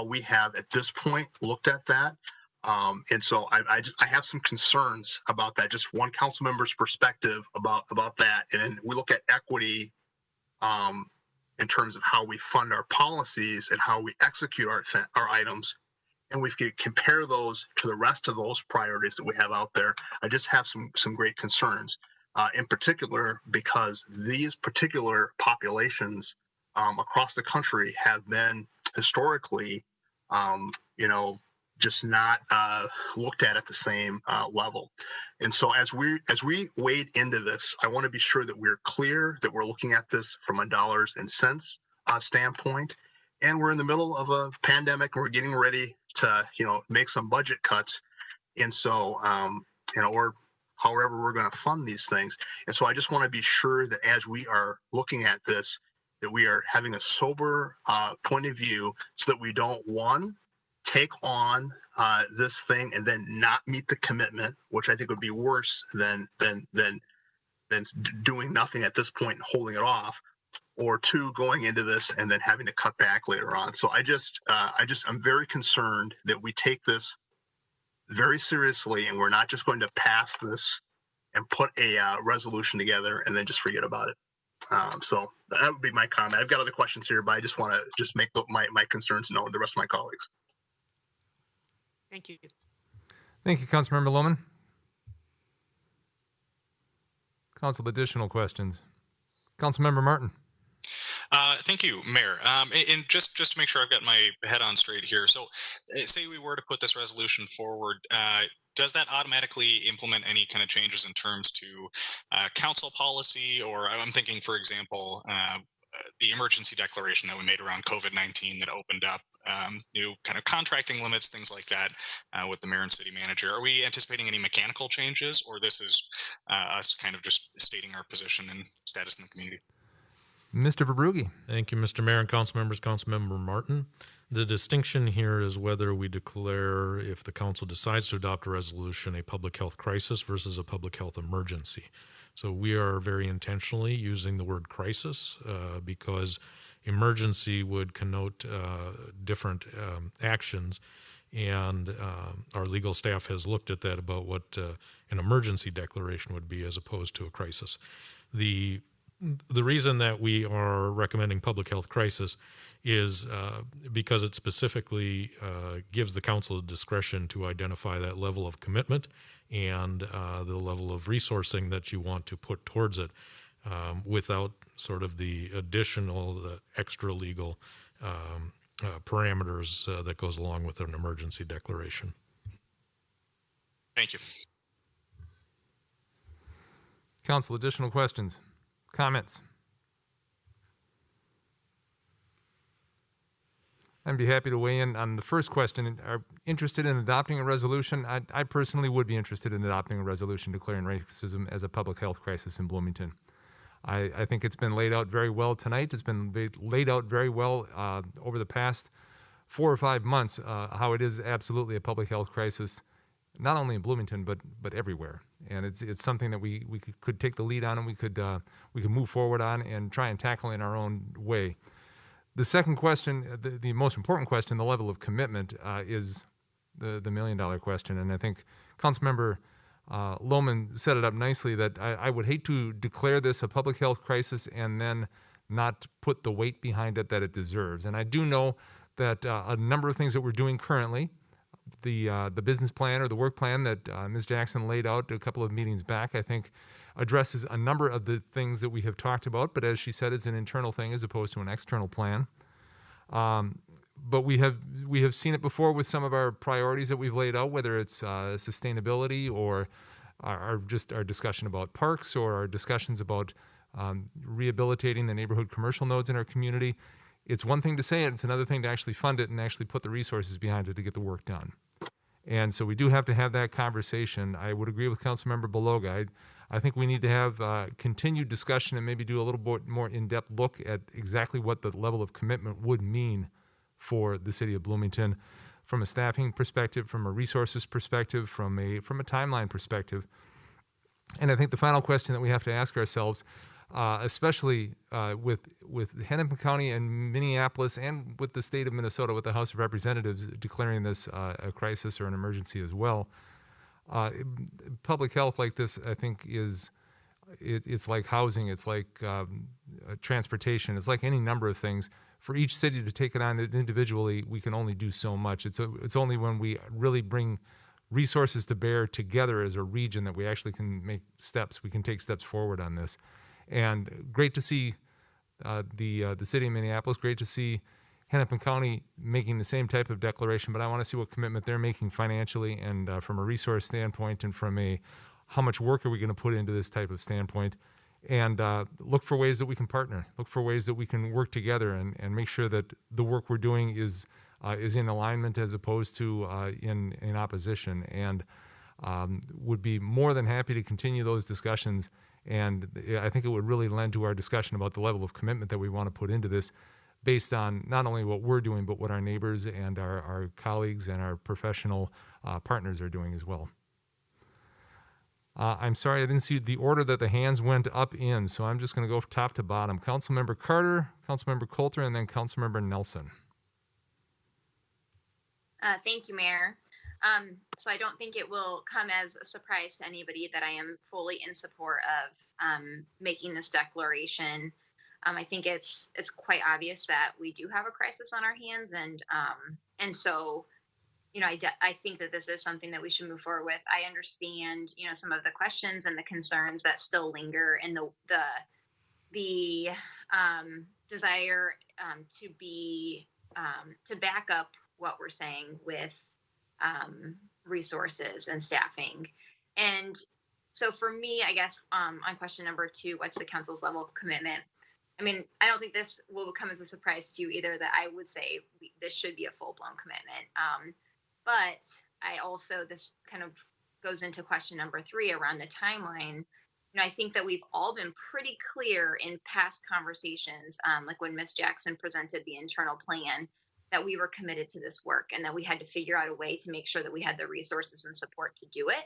we have at this point looked at that. And so I have some concerns about that, just one council member's perspective about that. And we look at equity in terms of how we fund our policies and how we execute our items. And we can compare those to the rest of those priorities that we have out there. I just have some great concerns, in particular, because these particular populations across the country have been historically, just not looked at the same level. And so as we wade into this, I want to be sure that we're clear that we're looking at this from a dollars and cents standpoint. And we're in the middle of a pandemic, and we're getting ready to, make some budget cuts. And so, or however we're going to fund these things. And so I just want to be sure that as we are looking at this, that we are having a sober point of view, so that we don't, one, take on this thing and then not meet the commitment, which I think would be worse than doing nothing at this point and holding it off, or two, going into this and then having to cut back later on. So I'm very concerned that we take this very seriously, and we're not just going to pass this and put a resolution together and then just forget about it. So that would be my comment. I've got other questions here, but I just want to make my concerns known to the rest of my colleagues. Thank you. Thank you, Councilmember Lohman. Council, additional questions. Councilmember Martin. Thank you, Mayor. And just to make sure I've got my head on straight here. So say we were to put this resolution forward, does that automatically implement any kind of changes in terms to council policy? Or I'm thinking, for example, the emergency declaration that we made around COVID-19 that opened up new kind of contracting limits, things like that, with the mayor and city manager. Are we anticipating any mechanical changes, or this is us kind of just stating our position and status in the community? Mr. Verbrugge. Thank you, Mr. Mayor and council members. Councilmember Martin. The distinction here is whether we declare, if the council decides to adopt a resolution, a public health crisis versus a public health emergency. So we are very intentionally using the word crisis because emergency would connote different actions, and our legal staff has looked at that about what an emergency declaration would be as opposed to a crisis. The reason that we are recommending public health crisis is because it specifically gives the council the discretion to identify that level of commitment and the level of resourcing that you want to put towards it. without sort of the additional, the extra legal parameters that goes along with an emergency declaration. Thank you. Council, additional questions, comments? I'd be happy to weigh in on the first question. Are interested in adopting a resolution? I personally would be interested in adopting a resolution declaring racism as a public health crisis in Bloomington. I think it's been laid out very well tonight. It's been laid out very well over the past 4 or 5 months how it is absolutely a public health crisis, not only in Bloomington but everywhere. And it's something that we could take the lead on, and we could move forward on and try and tackle in our own way. The second question, the most important question, the level of commitment, is the $1 million question. And I think Councilmember Lohman set it up nicely that I would hate to declare this a public health crisis and then not put the weight behind it that it deserves. And I do know that a number of things that we're doing currently, the business plan or the work plan that Ms. Jackson laid out a couple of meetings back, I think addresses a number of the things that we have talked about, but as she said, it's an internal thing as opposed to an external plan. But we have seen it before with some of our priorities that we've laid out, whether it's sustainability or our discussion about parks or our discussions about rehabilitating the neighborhood commercial nodes in our community. It's one thing to say it, it's another thing to actually fund it and actually put the resources behind it to get the work done. And so we do have to have that conversation. I would agree with Councilmember Beloga. I think we need to have continued discussion and maybe do a little bit more in-depth look at exactly what the level of commitment would mean for the city of Bloomington from a staffing perspective, from a resources perspective, from a timeline perspective. And I think the final question that we have to ask ourselves, especially with Hennepin County and Minneapolis and with the state of Minnesota, with the House of Representatives declaring this a crisis or an emergency as well, public health like this, I think, it's like housing, it's like transportation, it's like any number of things. For each city to take it on individually, we can only do so much. It's only when we really bring resources to bear together as a region that we actually can make steps. We can take steps forward on this. And great to see the city of Minneapolis. Great to see Hennepin County making the same type of declaration. But I want to see what commitment they're making financially and from a resource standpoint and from a how much work are we going to put into this type of standpoint. And look for ways that we can partner. Look for ways that we can work together and make sure that the work we're doing is in alignment as opposed to in opposition. And would be more than happy to continue those discussions. And I think it would really lend to our discussion about the level of commitment that we want to put into this based on not only what we're doing, but what our neighbors and our colleagues and our professional partners are doing as well. I'm sorry, I didn't see the order that the hands went up in, so I'm just going to go top to bottom. Councilmember Carter, Councilmember Coulter, and then Councilmember Nelson. Thank you, Mayor. So I don't think it will come as a surprise to anybody that I am fully in support of making this declaration. I think it's quite obvious that we do have a crisis on our hands, and so, you know, I think that this is something that we should move forward with. I understand, you know, some of the questions and the concerns that still linger, and the desire to back up what we're saying with resources and staffing. And so for me, I guess on question number 2, what's the council's level of commitment? I mean, I don't think this will come as a surprise to you either, that I would say this should be a full-blown commitment. But I also, this kind of goes into question number 3 around the timeline. You know, I think that we've all been pretty clear in past conversations, like when Ms. Jackson presented the internal plan, that we were committed to this work and that we had to figure out a way to make sure that we had the resources and support to do it.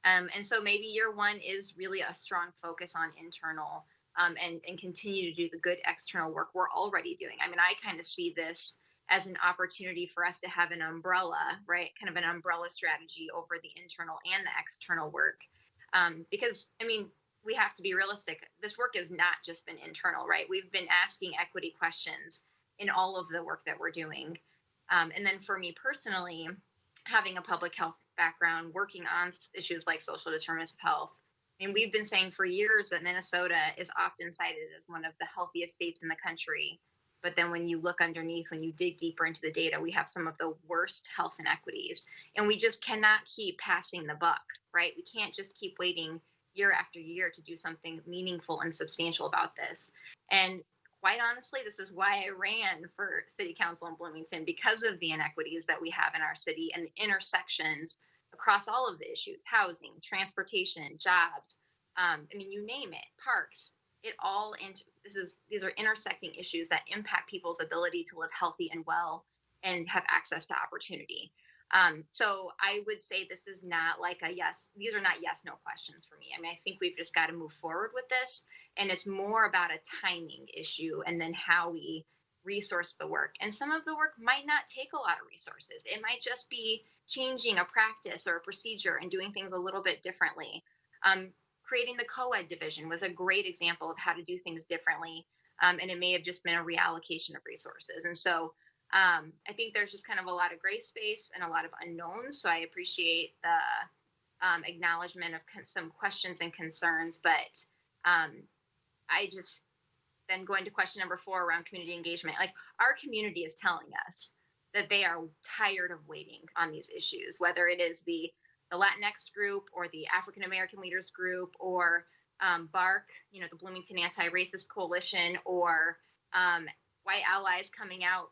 And so maybe year 1 is really a strong focus on internal and continue to do the good external work we're already doing. I mean, I kind of see this as an opportunity for us to have an umbrella, right? Kind of an umbrella strategy over the internal and the external work. Because, I mean, we have to be realistic. This work has not just been internal, right? We've been asking equity questions in all of the work that we're doing. And then for me personally, having a public health background, working on issues like social determinants of health, I mean, we've been saying for years that Minnesota is often cited as one of the healthiest states in the country. But then when you look underneath, when you dig deeper into the data, we have some of the worst health inequities. And we just cannot keep passing the buck, right? We can't just keep waiting year after year to do something meaningful and substantial about this. And quite honestly, this is why I ran for city council in Bloomington, because of the inequities that we have in our city and the intersections across all of the issues: housing, transportation, jobs. I mean, you name it, parks. It all these are intersecting issues that impact people's ability to live healthy and well and have access to opportunity. So I would say this is not like a yes. These are not yes, no questions for me. I mean, I think we've just got to move forward with this, and it's more about a timing issue and then how we resource the work. And some of the work might not take a lot of resources. It might just be changing a practice or a procedure and doing things a little bit differently. Creating the co-ed division was a great example of how to do things differently. And it may have just been a reallocation of resources. And so I think there's just kind of a lot of gray space and a lot of unknowns. So I appreciate the acknowledgement of some questions and concerns, but I just, then going to question number 4 around community engagement, like our community is telling us that they are tired of waiting on these issues, whether it is the Latinx group or the African American Leaders Group or BARC, you know, the Bloomington Anti-Racist Coalition, or white allies coming out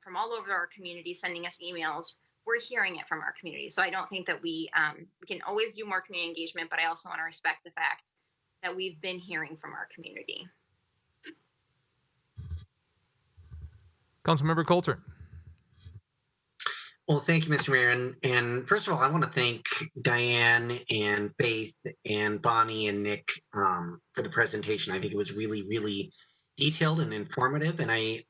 from all over our community sending us emails. We're hearing it from our community. So I don't think that we can always do more community engagement, but I also want to respect the fact that we've been hearing from our community. Councilmember Coulter. Well, thank you, Mr. Mayor. And first of all, I want to thank Diane and Faith and Bonnie and Nick for the presentation. I think it was really, really detailed and informative. And I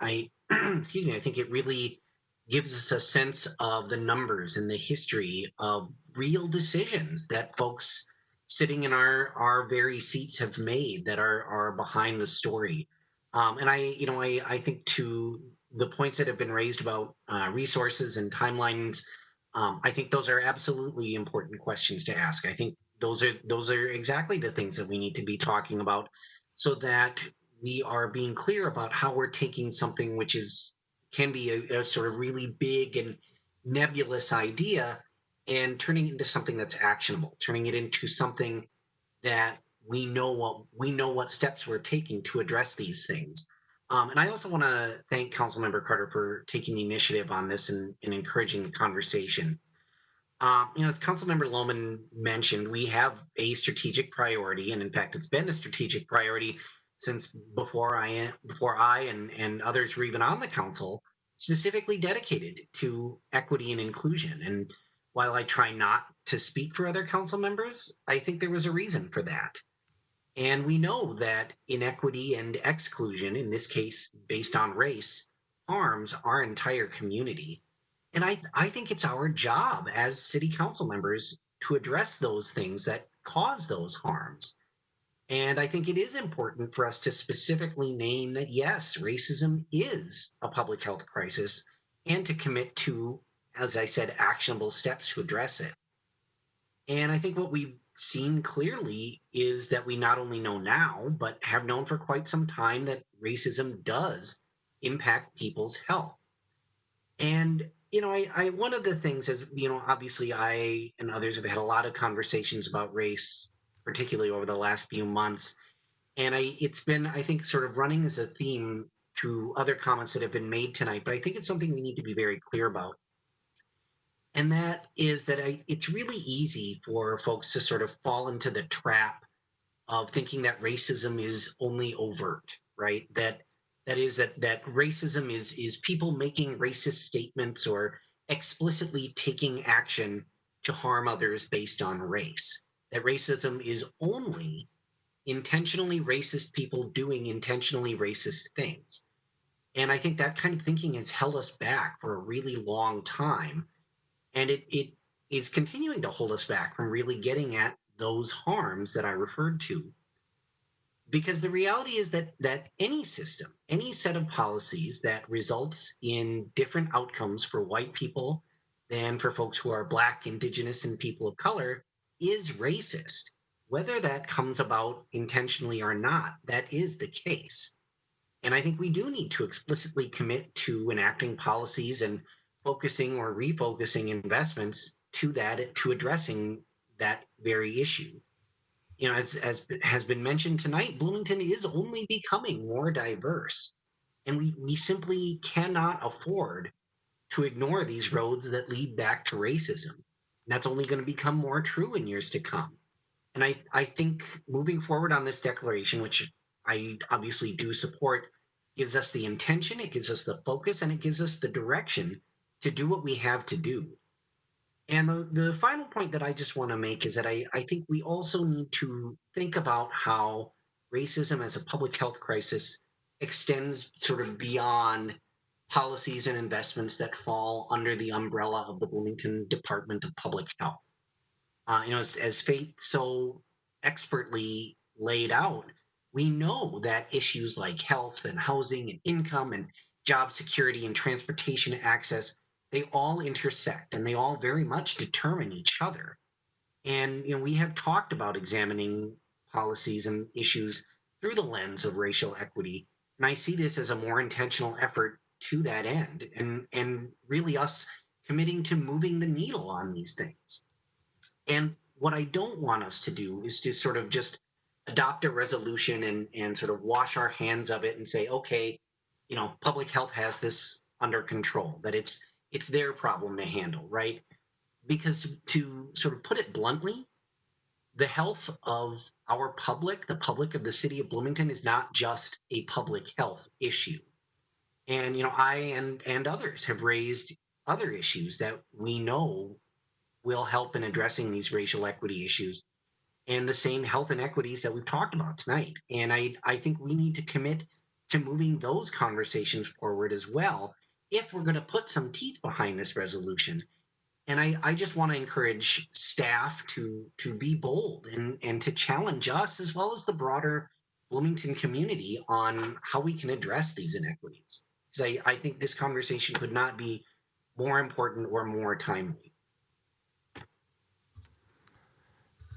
excuse me, I think it really gives us a sense of the numbers and the history of real decisions that folks sitting in our very seats have made that are behind the story. And I think to the points that have been raised about resources and timelines, I think those are absolutely important questions to ask. I think those are exactly the things that we need to be talking about, so that we are being clear about how we're taking something which can be a sort of really big and nebulous idea and turning it into something that's actionable, turning it into something that we know what steps we're taking to address these things. And I also want to thank Councilmember Carter for taking the initiative on this and encouraging the conversation. As Councilmember Lohman mentioned, we have a strategic priority, and in fact, it's been a strategic priority since before I and others were even on the council, specifically dedicated to equity and inclusion. And while I try not to speak for other council members, I think there was a reason for that. And we know that inequity and exclusion, in this case based on race, harms our entire community. And I think it's our job as city council members to address those things that cause those harms. And I think it is important for us to specifically name that, yes, racism is a public health crisis, and to commit to, as I said, actionable steps to address it. And I think what we've seen clearly is that we not only know now, but have known for quite some time that racism does impact people's health. And, one of the things is, obviously I and others have had a lot of conversations about race, particularly over the last few months. And it's been, I think, sort of running as a theme through other comments that have been made tonight, but I think it's something we need to be very clear about. And that is that it's really easy for folks to sort of fall into the trap of thinking that racism is only overt, right? That racism is people making racist statements or explicitly taking action to harm others based on race. That racism is only intentionally racist people doing intentionally racist things. And I think that kind of thinking has held us back for a really long time. And it is continuing to hold us back from really getting at those harms that I referred to. Because the reality is that any system, any set of policies that results in different outcomes for white people than for folks who are Black, Indigenous, and people of color is racist. whether that comes about intentionally or not, that is the case. And I think we do need to explicitly commit to enacting policies and focusing or refocusing investments to that, to addressing that very issue. You know, as has been mentioned tonight, Bloomington is only becoming more diverse. And we simply cannot afford to ignore these roads that lead back to racism. And that's only going to become more true in years to come. And I think moving forward on this declaration, which I obviously do support, gives us the intention, it gives us the focus, and it gives us the direction to do what we have to do. And the final point that I just want to make is that I think we also need to think about how racism as a public health crisis extends sort of beyond policies and investments that fall under the umbrella of the Bloomington Department of Public Health. You know, as Faith so expertly laid out, we know that issues like health and housing and income and job security and transportation access, they all intersect and they all very much determine each other. And, you know, we have talked about examining policies and issues through the lens of racial equity. And I see this as a more intentional effort to that end, and really us committing to moving the needle on these things. And what I don't want us to do is to sort of just adopt a resolution and sort of wash our hands of it and say, okay, you know, public health has this under control, that it's their problem to handle, right? Because to sort of put it bluntly, the health of our public, the public of the city of Bloomington, is not just a public health issue. And, you know, I and others have raised other issues that we know will help in addressing these racial equity issues and the same health inequities that we've talked about tonight. And I think we need to commit to moving those conversations forward as well if we're going to put some teeth behind this resolution. And I just want to encourage staff to be bold and to challenge us as well as the broader Bloomington community on how we can address these inequities. Because I think this conversation could not be more important or more timely.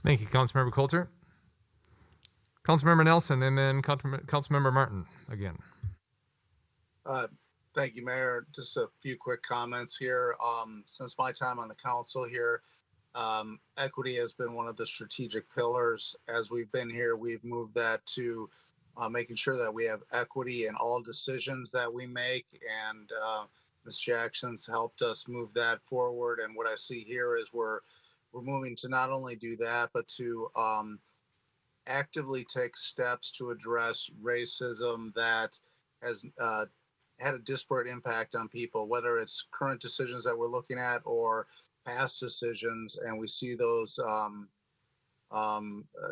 Thank you, Councilmember Coulter. Councilmember Nelson, and then Councilmember Martin again. Thank you, Mayor. Just a few quick comments here. Since my time on the council here, equity has been one of the strategic pillars. As we've been here, we've moved that to making sure that we have equity in all decisions that we make. And Ms. Jackson's helped us move that forward. And what I see here is we're moving to not only do that, but to actively take steps to address racism that has had a disparate impact on people, whether it's current decisions that we're looking at or past decisions. And we see those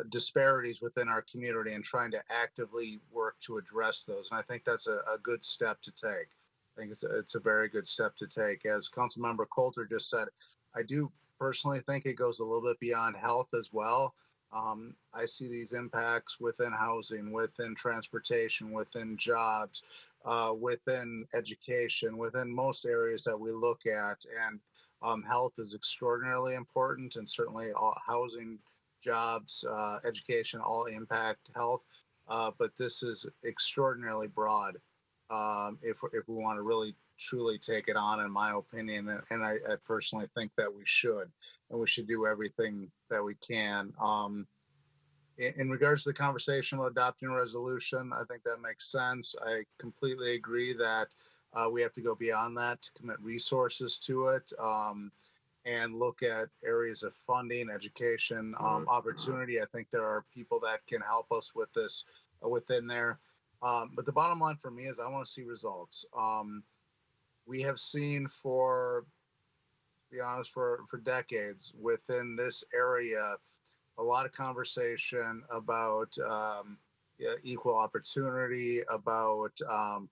disparities within our community and trying to actively work to address those. And I think that's a good step to take. I think it's a very good step to take. As Councilmember Coulter just said, I do personally think it goes a little bit beyond health as well. I see these impacts within housing, within transportation, within jobs, within education, within most areas that we look at. And health is extraordinarily important, and certainly all housing, jobs, education all impact health. But this is extraordinarily broad if we want to really truly take it on, in my opinion. And I personally think that we should, and we should do everything that we can. In regards to the conversation about adopting a resolution, I think that makes sense. I completely agree that we have to go beyond that to commit resources to it and look at areas of funding, education, opportunity. I think there are people that can help us with this within there. But the bottom line for me is I want to see results. We have seen to be honest, for decades within this area, a lot of conversation about equal opportunity, about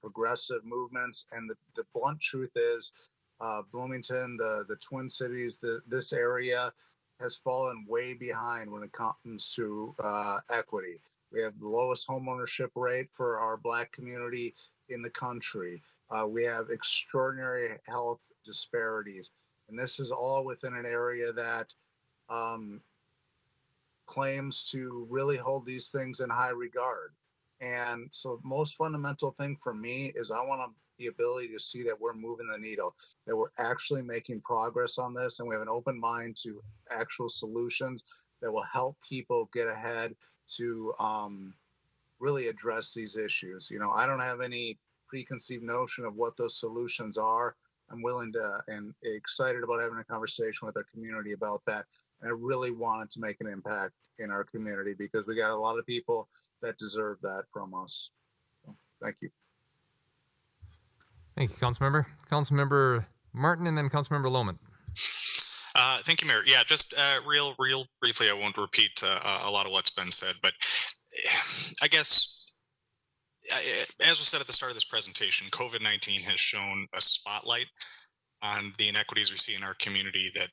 progressive movements. And the blunt truth is Bloomington, the Twin Cities, this area has fallen way behind when it comes to equity. We have the lowest homeownership rate for our Black community in the country. We have extraordinary health disparities. And this is all within an area that claims to really hold these things in high regard. And so most fundamental thing for me is I want the ability to see that we're moving the needle, that we're actually making progress on this, and we have an open mind to actual solutions that will help people get ahead to really address these issues. You know, I don't have any preconceived notion of what those solutions are. I'm willing to and excited about having a conversation with our community about that. And I really wanted to make an impact in our community because we got a lot of people that deserve that from us. So, thank you. Thank you, Councilmember. Councilmember Martin and then Councilmember Lohman. Thank you, Mayor. Yeah, just real briefly, I won't repeat a lot of what's been said, but I guess, as was said at the start of this presentation, COVID-19 has shown a spotlight on the inequities we see in our community that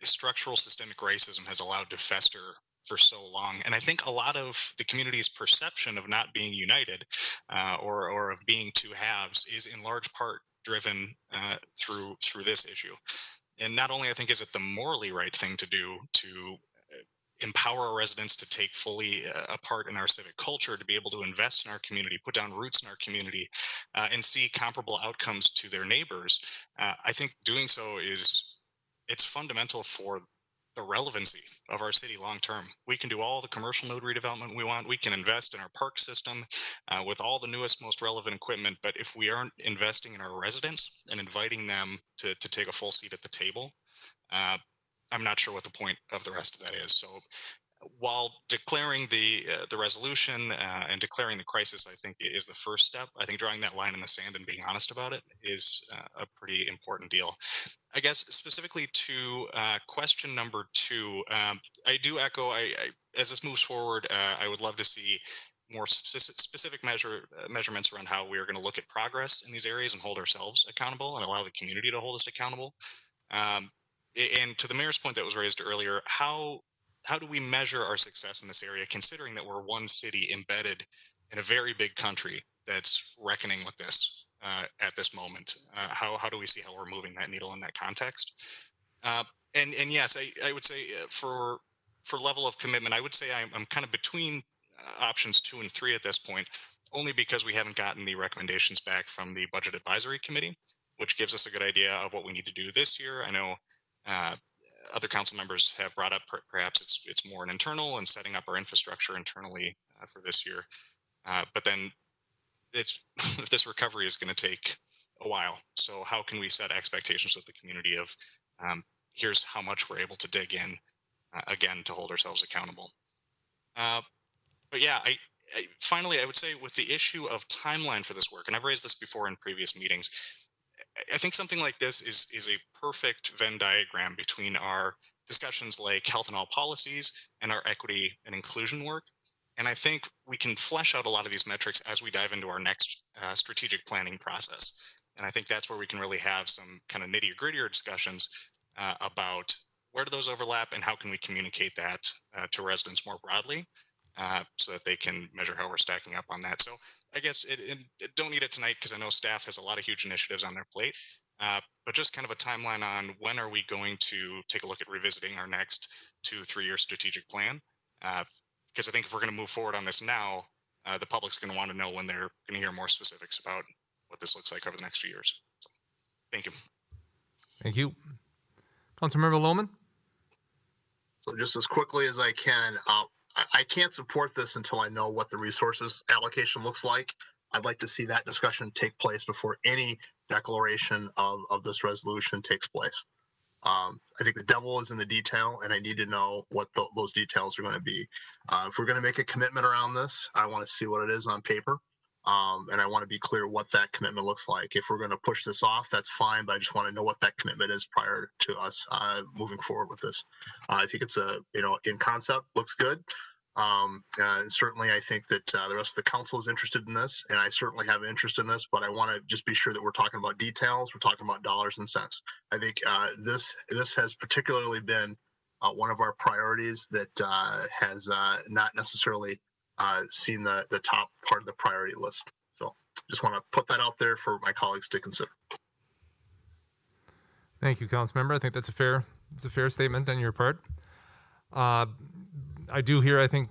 structural systemic racism has allowed to fester for so long. And I think a lot of the community's perception of not being united or of being two halves is in large part driven through this issue. And not only I think is it the morally right thing to do to empower our residents to take fully a part in our civic culture, to be able to invest in our community, put down roots in our community, and see comparable outcomes to their neighbors. I think doing so it's fundamental for the relevancy of our city long term. We can do all the commercial node redevelopment we want. We can invest in our park system with all the newest, most relevant equipment. But if we aren't investing in our residents and inviting them to take a full seat at the table, I'm not sure what the point of the rest of that is. So while declaring the resolution and declaring the crisis, I think is the first step. I think drawing that line in the sand and being honest about it is a pretty important deal. I guess specifically to question number 2, I do echo, as this moves forward, I would love to see more specific measurements around how we are going to look at progress in these areas and hold ourselves accountable and allow the community to hold us accountable. And to the mayor's point that was raised earlier, how do we measure our success in this area, considering that we're one city embedded in a very big country that's reckoning with this at this moment? How do we see how we're moving that needle in that context? And yes, I would say for level of commitment, I would say I'm kind of between options 2 and 3 at this point, only because we haven't gotten the recommendations back from the Budget Advisory Committee, which gives us a good idea of what we need to do this year. I know other council members have brought up perhaps it's more an internal and setting up our infrastructure internally for this year. But then this recovery is going to take a while. So how can we set expectations with the community of here's how much we're able to dig in again to hold ourselves accountable. But yeah, finally, I would say with the issue of timeline for this work, and I've raised this before in previous meetings, I think something like this is a perfect Venn diagram between our discussions like health and all policies and our equity and inclusion work. And I think we can flesh out a lot of these metrics as we dive into our next strategic planning process. And I think that's where we can really have some kind of nitty-grittier discussions about where do those overlap and how can we communicate that to residents more broadly so that they can measure how we're stacking up on that. So I guess it don't need it tonight because I know staff has a lot of huge initiatives on their plate, but just kind of a timeline on when are we going to take a look at revisiting our next 2-3-year strategic plan? Because I think if we're going to move forward on this now, the public's going to want to know when they're going to hear more specifics about what this looks like over the next few years. So, thank you. Thank you. Councilmember Lohman? So just as quickly as I can, I can't support this until I know what the resources allocation looks like. I'd like to see that discussion take place before any declaration of this resolution takes place. I think the devil is in the detail, and I need to know what those details are going to be. If we're going to make a commitment around this, I want to see what it is on paper, and I want to be clear what that commitment looks like. If we're going to push this off, that's fine, but I just want to know what that commitment is prior to us moving forward with this. I think it's in concept, looks good. And certainly I think that the rest of the council is interested in this, and I certainly have an interest in this, but I want to just be sure that we're talking about details. We're talking about dollars and cents. I think this has particularly been one of our priorities that has not necessarily seen the top part of the priority list. So just want to put that out there for my colleagues to consider. Thank you, Councilmember. I think that's a fair statement on your part. I do hear, I think,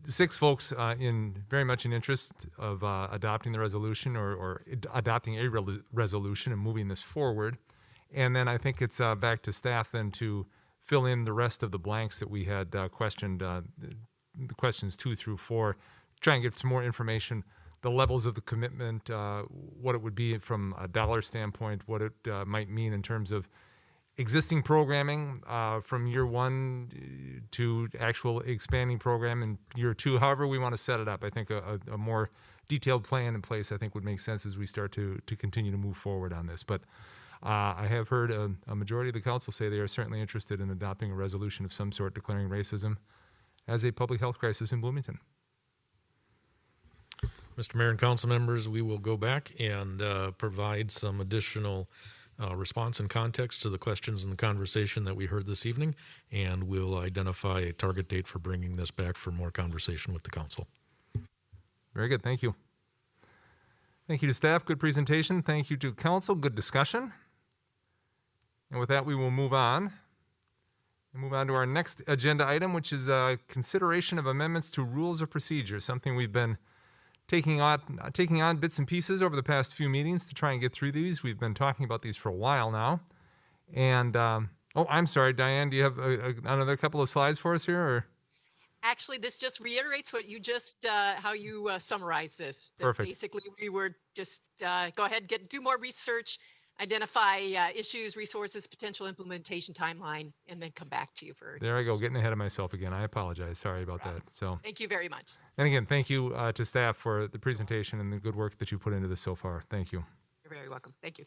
6 folks very much in interest of adopting the resolution or adopting a resolution and moving this forward. And then I think it's back to staff then to fill in the rest of the blanks that we had questioned, the questions 2 through 4, try and get some more information, the levels of the commitment, what it would be from a dollar standpoint, what it might mean in terms of existing programming from year 1 to actual expanding program in year 2, however we want to set it up. I think a more detailed plan in place, I think, would make sense as we start to continue to move forward on this. But I have heard a majority of the council say they are certainly interested in adopting a resolution of some sort declaring racism as a public health crisis in Bloomington. Mr. Mayor and council members, we will go back and provide some additional response and context to the questions and the conversation that we heard this evening, and we'll identify a target date for bringing this back for more conversation with the council. Very good. Thank you. Thank you to staff. Good presentation. Thank you to council. Good discussion. And with that, we will move on. And move on to our next agenda item, which is consideration of amendments to rules of procedure, something we've been taking on bits and pieces over the past few meetings to try and get through these. We've been talking about these for a while now. And, I'm sorry, Diane, do you have another couple of slides for us here? Or? Actually, this just reiterates what you just, how you summarized this. Perfect. Basically, we were just, go ahead, do more research, identify issues, resources, potential implementation timeline, and then come back to you for. There I go, getting ahead of myself again. I apologize. Sorry about that. So. Thank you very much. And again, thank you to staff for the presentation and the good work that you put into this so far. Thank you. You're very welcome. Thank you.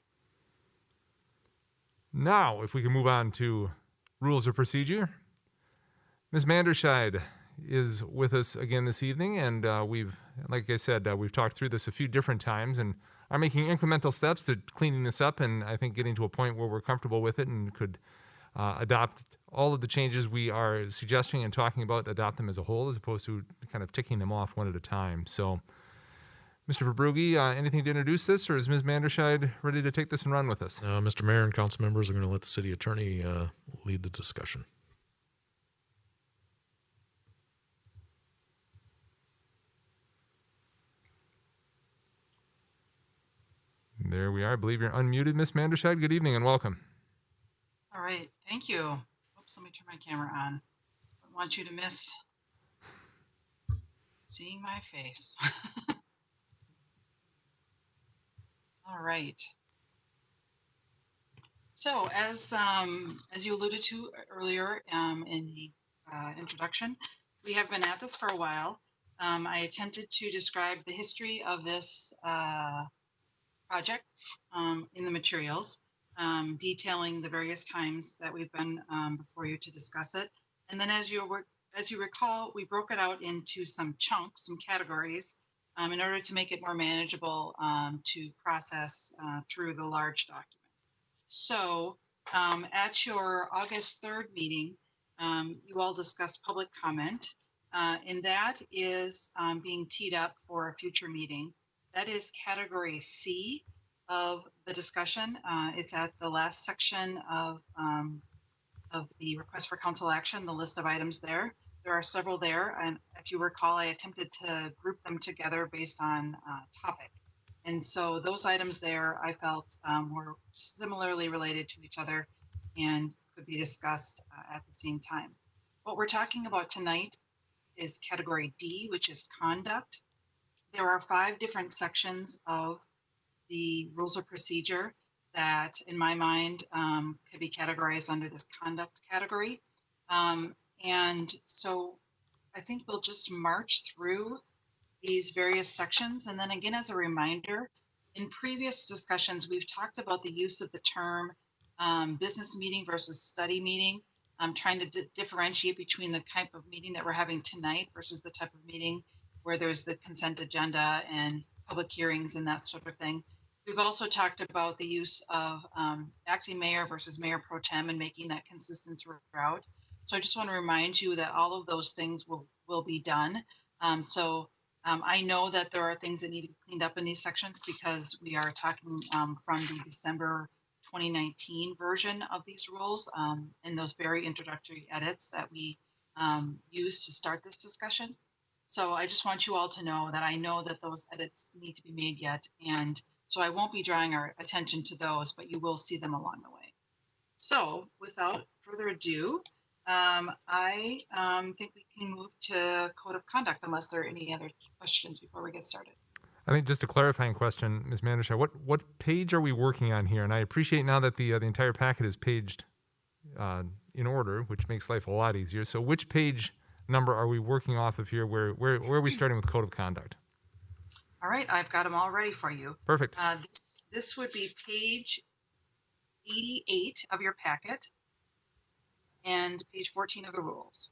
Now, if we can move on to rules of procedure. Ms. Manderscheid is with us again this evening, and like I said, we've talked through this a few different times and are making incremental steps to cleaning this up, and I think getting to a point where we're comfortable with it and could adopt all of the changes we are suggesting and talking about, adopt them as a whole, as opposed to kind of ticking them off one at a time. So, Mr. Verbrugge, anything to introduce this, or is Ms. Manderscheid ready to take this and run with us? Mr. Mayor and council members are going to let the city attorney lead the discussion. There we are. I believe you're unmuted, Ms. Manderscheid. Good evening and welcome. All right. Thank you. Oops, let me turn my camera on. Don't want you to miss seeing my face. All right. So as you alluded to earlier in the introduction, we have been at this for a while. I attempted to describe the history of this project in the materials, detailing the various times that we've been before you to discuss it. And then as you recall, we broke it out into some chunks, some categories, in order to make it more manageable to process through the large document. So at your August 3rd meeting, you all discussed public comment, and that is being teed up for a future meeting. That is category C of the discussion. It's at the last section of the request for council action, the list of items there. There are several there, and if you recall, I attempted to group them together based on topic. And so those items there, I felt were similarly related to each other and could be discussed at the same time. What we're talking about tonight is category D, which is conduct. There are 5 different sections of the rules of procedure that, in my mind, could be categorized under this conduct category. And so I think we'll just march through these various sections. And then again, as a reminder, in previous discussions, we've talked about the use of the term business meeting versus study meeting. I'm trying to differentiate between the type of meeting that we're having tonight versus the type of meeting where there's the consent agenda and public hearings and that sort of thing. We've also talked about the use of acting mayor versus mayor pro tem and making that consistent throughout. So I just want to remind you that all of those things will be done. I know that there are things that need to be cleaned up in these sections because we are talking from the December 2019 version of these rules and those very introductory edits that we used to start this discussion. So I just want you all to know that I know that those edits need to be made yet. And so I won't be drawing our attention to those, but you will see them along the way. So without further ado, I think we can move to code of conduct unless there are any other questions before we get started. I think just a clarifying question, Ms. Mandershire, what page are we working on here? And I appreciate now that the entire packet is paged in order, which makes life a lot easier. So which page number are we working off of here? Where are we starting with code of conduct? All right, I've got them all ready for you. Perfect. This would be page 88 of your packet and page 14 of the rules.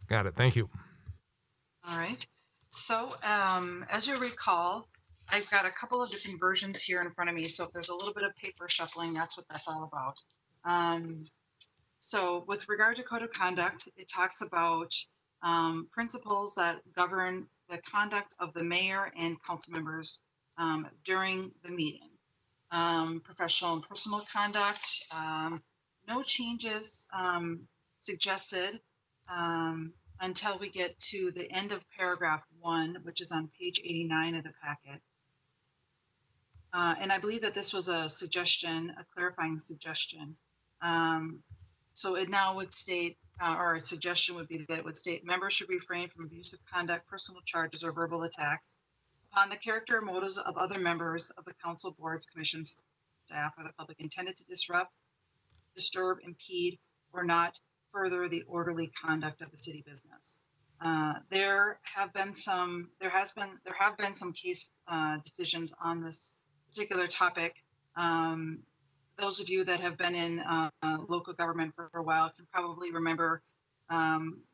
Got it. Thank you. All right. So as you recall, I've got a couple of different versions here in front of me. So if there's a little bit of paper shuffling, that's what that's all about. So with regard to code of conduct, it talks about principles that govern the conduct of the mayor and council members during the meeting. Professional and personal conduct, no changes suggested until we get to the end of paragraph 1, which is on page 89 of the packet. And I believe that this was a suggestion, a clarifying suggestion. So it now would state, or a suggestion would be that it would state, members should refrain from abusive conduct, personal charges, or verbal attacks upon the character or motives of other members of the council, boards, commissions, staff, or the public intended to disrupt, disturb, impede, or not further the orderly conduct of the city business. There have been some case decisions on this particular topic. Those of you that have been in local government for a while can probably remember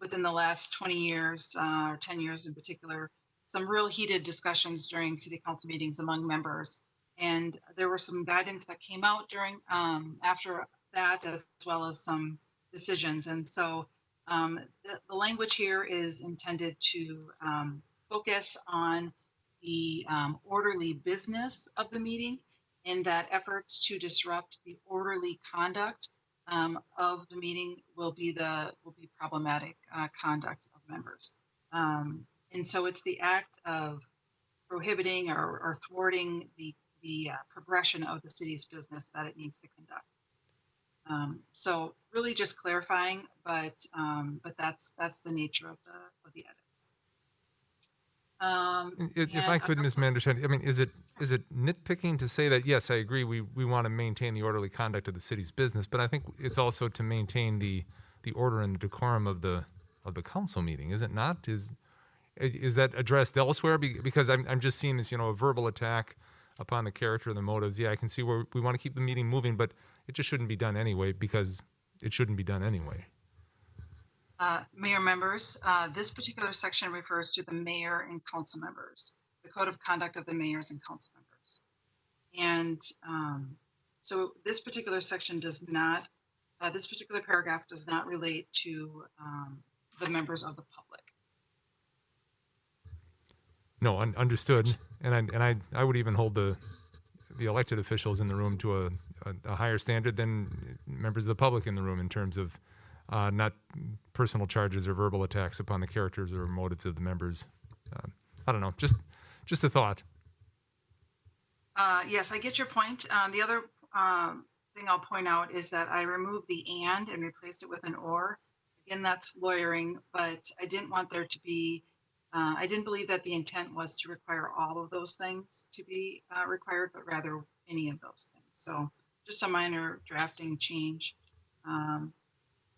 within the last 20 years or 10 years in particular, some real heated discussions during city council meetings among members. And there were some guidance that came out during after that, as well as some decisions. And so the language here is intended to focus on the orderly business of the meeting, and that efforts to disrupt the orderly conduct of the meeting will be problematic conduct of members. And so it's the act of prohibiting or thwarting the progression of the city's business that it needs to conduct. So really just clarifying, but that's the nature of the edits. If I could, Ms. Mandershire, I mean, is it nitpicking to say that, yes, I agree, we want to maintain the orderly conduct of the city's business, but I think it's also to maintain the order and decorum of the council meeting, is it not? Is that addressed elsewhere? Because I'm just seeing this, a verbal attack upon the character and the motives. Yeah, I can see where we want to keep the meeting moving, but it just shouldn't be done anyway, because it shouldn't be done anyway. Mayor members, this particular section refers to the mayor and council members, the code of conduct of the mayors and council members. And so this particular section does not, this particular paragraph does not relate to the members of the public. No, understood. And I would even hold the elected officials in the room to a higher standard than members of the public in the room in terms of not personal charges or verbal attacks upon the characters or motives of the members. I don't know, just a thought. Yes, I get your point. The other thing I'll point out is that I removed the and replaced it with an or. Again, that's lawyering, but I didn't want there to be, I didn't believe that the intent was to require all of those things to be required, but rather any of those things. So just a minor drafting change.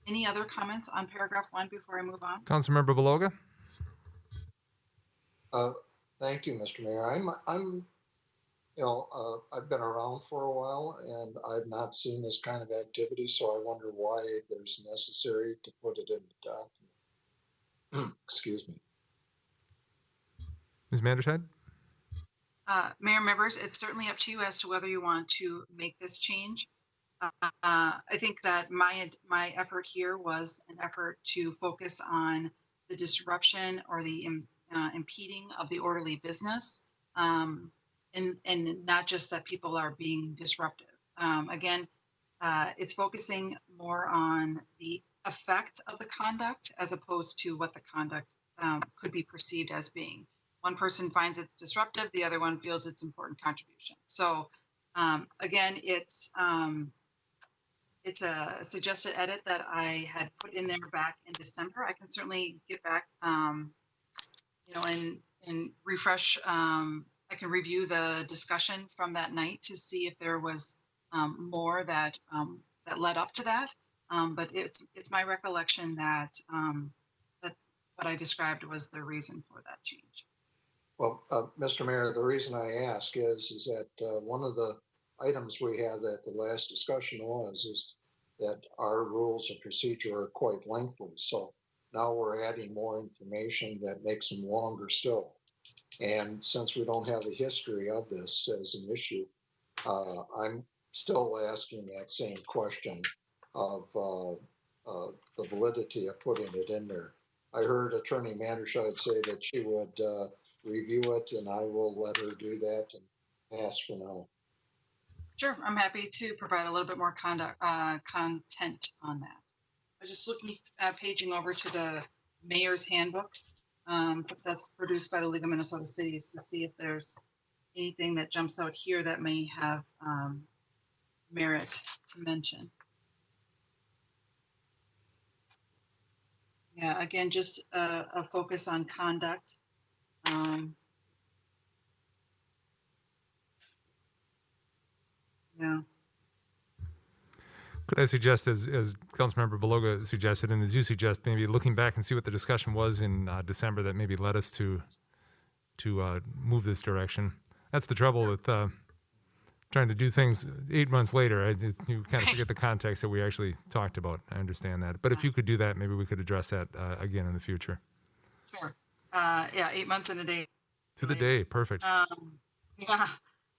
Any other comments on paragraph 1 before I move on? Councilmember Beloga. Thank you, Mr. Mayor. I'm I've been around for a while and I've not seen this kind of activity, so I wonder why there's necessary to put it in the document. Excuse me. Ms. Mandershire? Mayor members, it's certainly up to you as to whether you want to make this change. I think that my effort here was an effort to focus on the disruption or the impeding of the orderly business, and not just that people are being disruptive. Again, It's focusing more on the effect of the conduct as opposed to what the conduct could be perceived as being. One person finds it's disruptive, the other one feels it's important contribution. So again, it's a suggested edit that I had put in there back in December. I can certainly get back, and refresh. I can review the discussion from that night to see if there was more that that led up to that. But it's my recollection that that what I described was the reason for that change. Well, Mr. Mayor, the reason I ask is that one of the items we had at the last discussion is that our rules of procedure are quite lengthy. So now we're adding more information that makes them longer still. And since we don't have a history of this as an issue, I'm still asking that same question of the validity of putting it in there. I heard Attorney Manderscheid say that she would review it, and I will let her do that and ask for now. Sure, I'm happy to provide a little bit more content on that. I was just looking, paging over to the mayor's handbook that's produced by the League of Minnesota Cities to see if there's anything that jumps out here that may have merit to mention. Yeah, again, just a focus on conduct. Yeah. Could I suggest, as Councilmember Beloga suggested, and as you suggest, maybe looking back and see what the discussion was in December that maybe led us to move this direction. That's the trouble with trying to do things 8 months later. You kind of forget the context that we actually talked about. I understand that. But if you could do that, maybe we could address that again in the future. Sure. Yeah, 8 months in a day. To the day. Perfect. Yeah.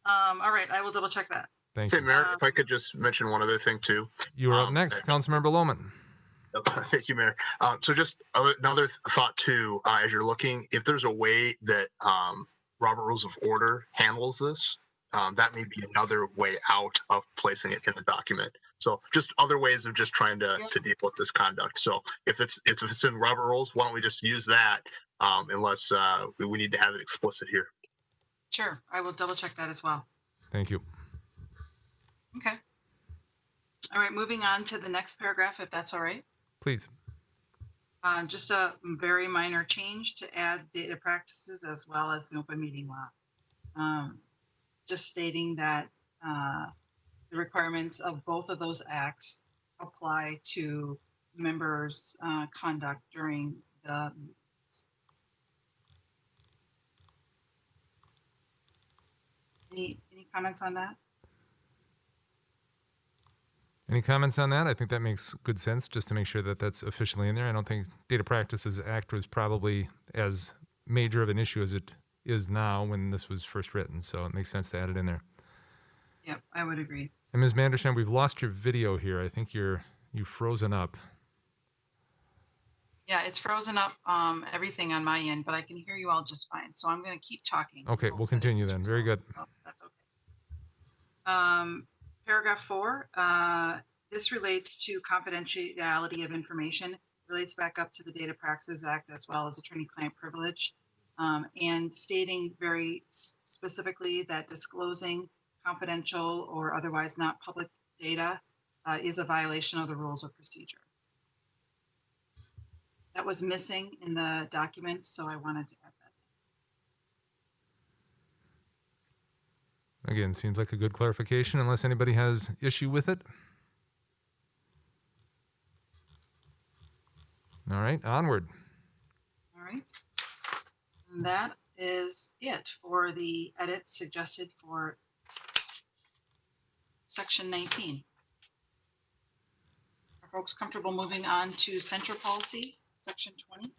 All right. I will double check that. Thank you. you. Mayor, if I could just mention one other thing too. You are up next, Councilmember Lohman. Thank you, Mayor. So just another thought too, as you're looking, if there's a way that Robert Rules of Order handles this, that may be another way out of placing it in the document. So just other ways of just trying to deal with this conduct. So if it's in Robert Rules, why don't we just use that unless we need to have it explicit here. Sure. I will double check that as well. Thank you. Okay. All right. Moving on to the next paragraph, if that's all right. Please. Just a very minor change to add data practices as well as the open meeting law. Just stating that the requirements of both of those acts apply to members' conduct during the meetings. Any comments on that? Any comments on that? I think that makes good sense, just to make sure that that's officially in there. I don't think Data Practices Act was probably as major of an issue as it is now when this was first written, so it makes sense to add it in there. Yep, I would agree. And Ms. Manderscheid, we've lost your video here. I think you've frozen up. Yeah, it's frozen up everything on my end, but I can hear you all just fine. So I'm going to keep talking. Okay, we'll continue then. Very good. So that's okay. Paragraph 4, this relates to confidentiality of information, relates back up to the Data Practices Act as well as attorney-client privilege, and stating very specifically that disclosing confidential or otherwise not public data is a violation of the rules of procedure. That was missing in the document, so I wanted to add that. Again, seems like a good clarification unless anybody has issue with it. All right, onward. All right. And that is it for the edits suggested for section 19. Are folks comfortable moving on to central policy, section 20?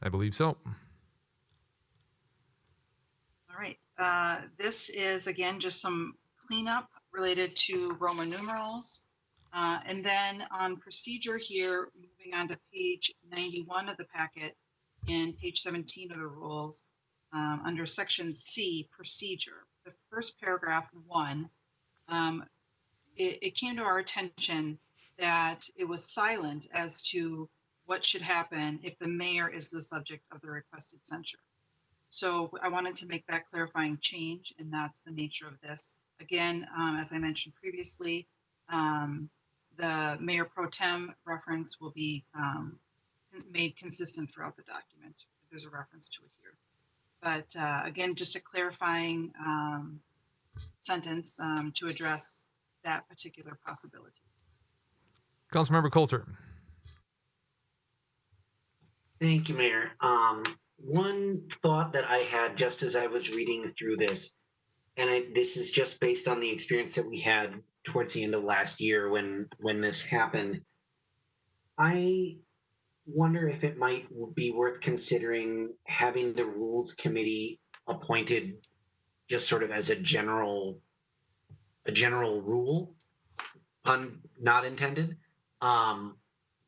I believe so. All right. This is, again, just some cleanup related to Roman numerals. And then on procedure here, moving on to page 91 of the packet and page 17 of the rules, under section C, procedure. The first paragraph, 1, it came to our attention that it was silent as to what should happen if the mayor is the subject of the requested censure. So I wanted to make that clarifying change, and that's the nature of this. Again, as I mentioned previously, the mayor pro tem reference will be made consistent throughout the document. There's a reference to it here. But again, just a clarifying sentence to address that particular possibility. Councilmember Coulter. Thank you, Mayor. One thought that I had just as I was reading through this, and this is just based on the experience that we had towards the end of last year when this happened. I wonder if it might be worth considering having the Rules Committee appointed just sort of as a general rule, pun not intended,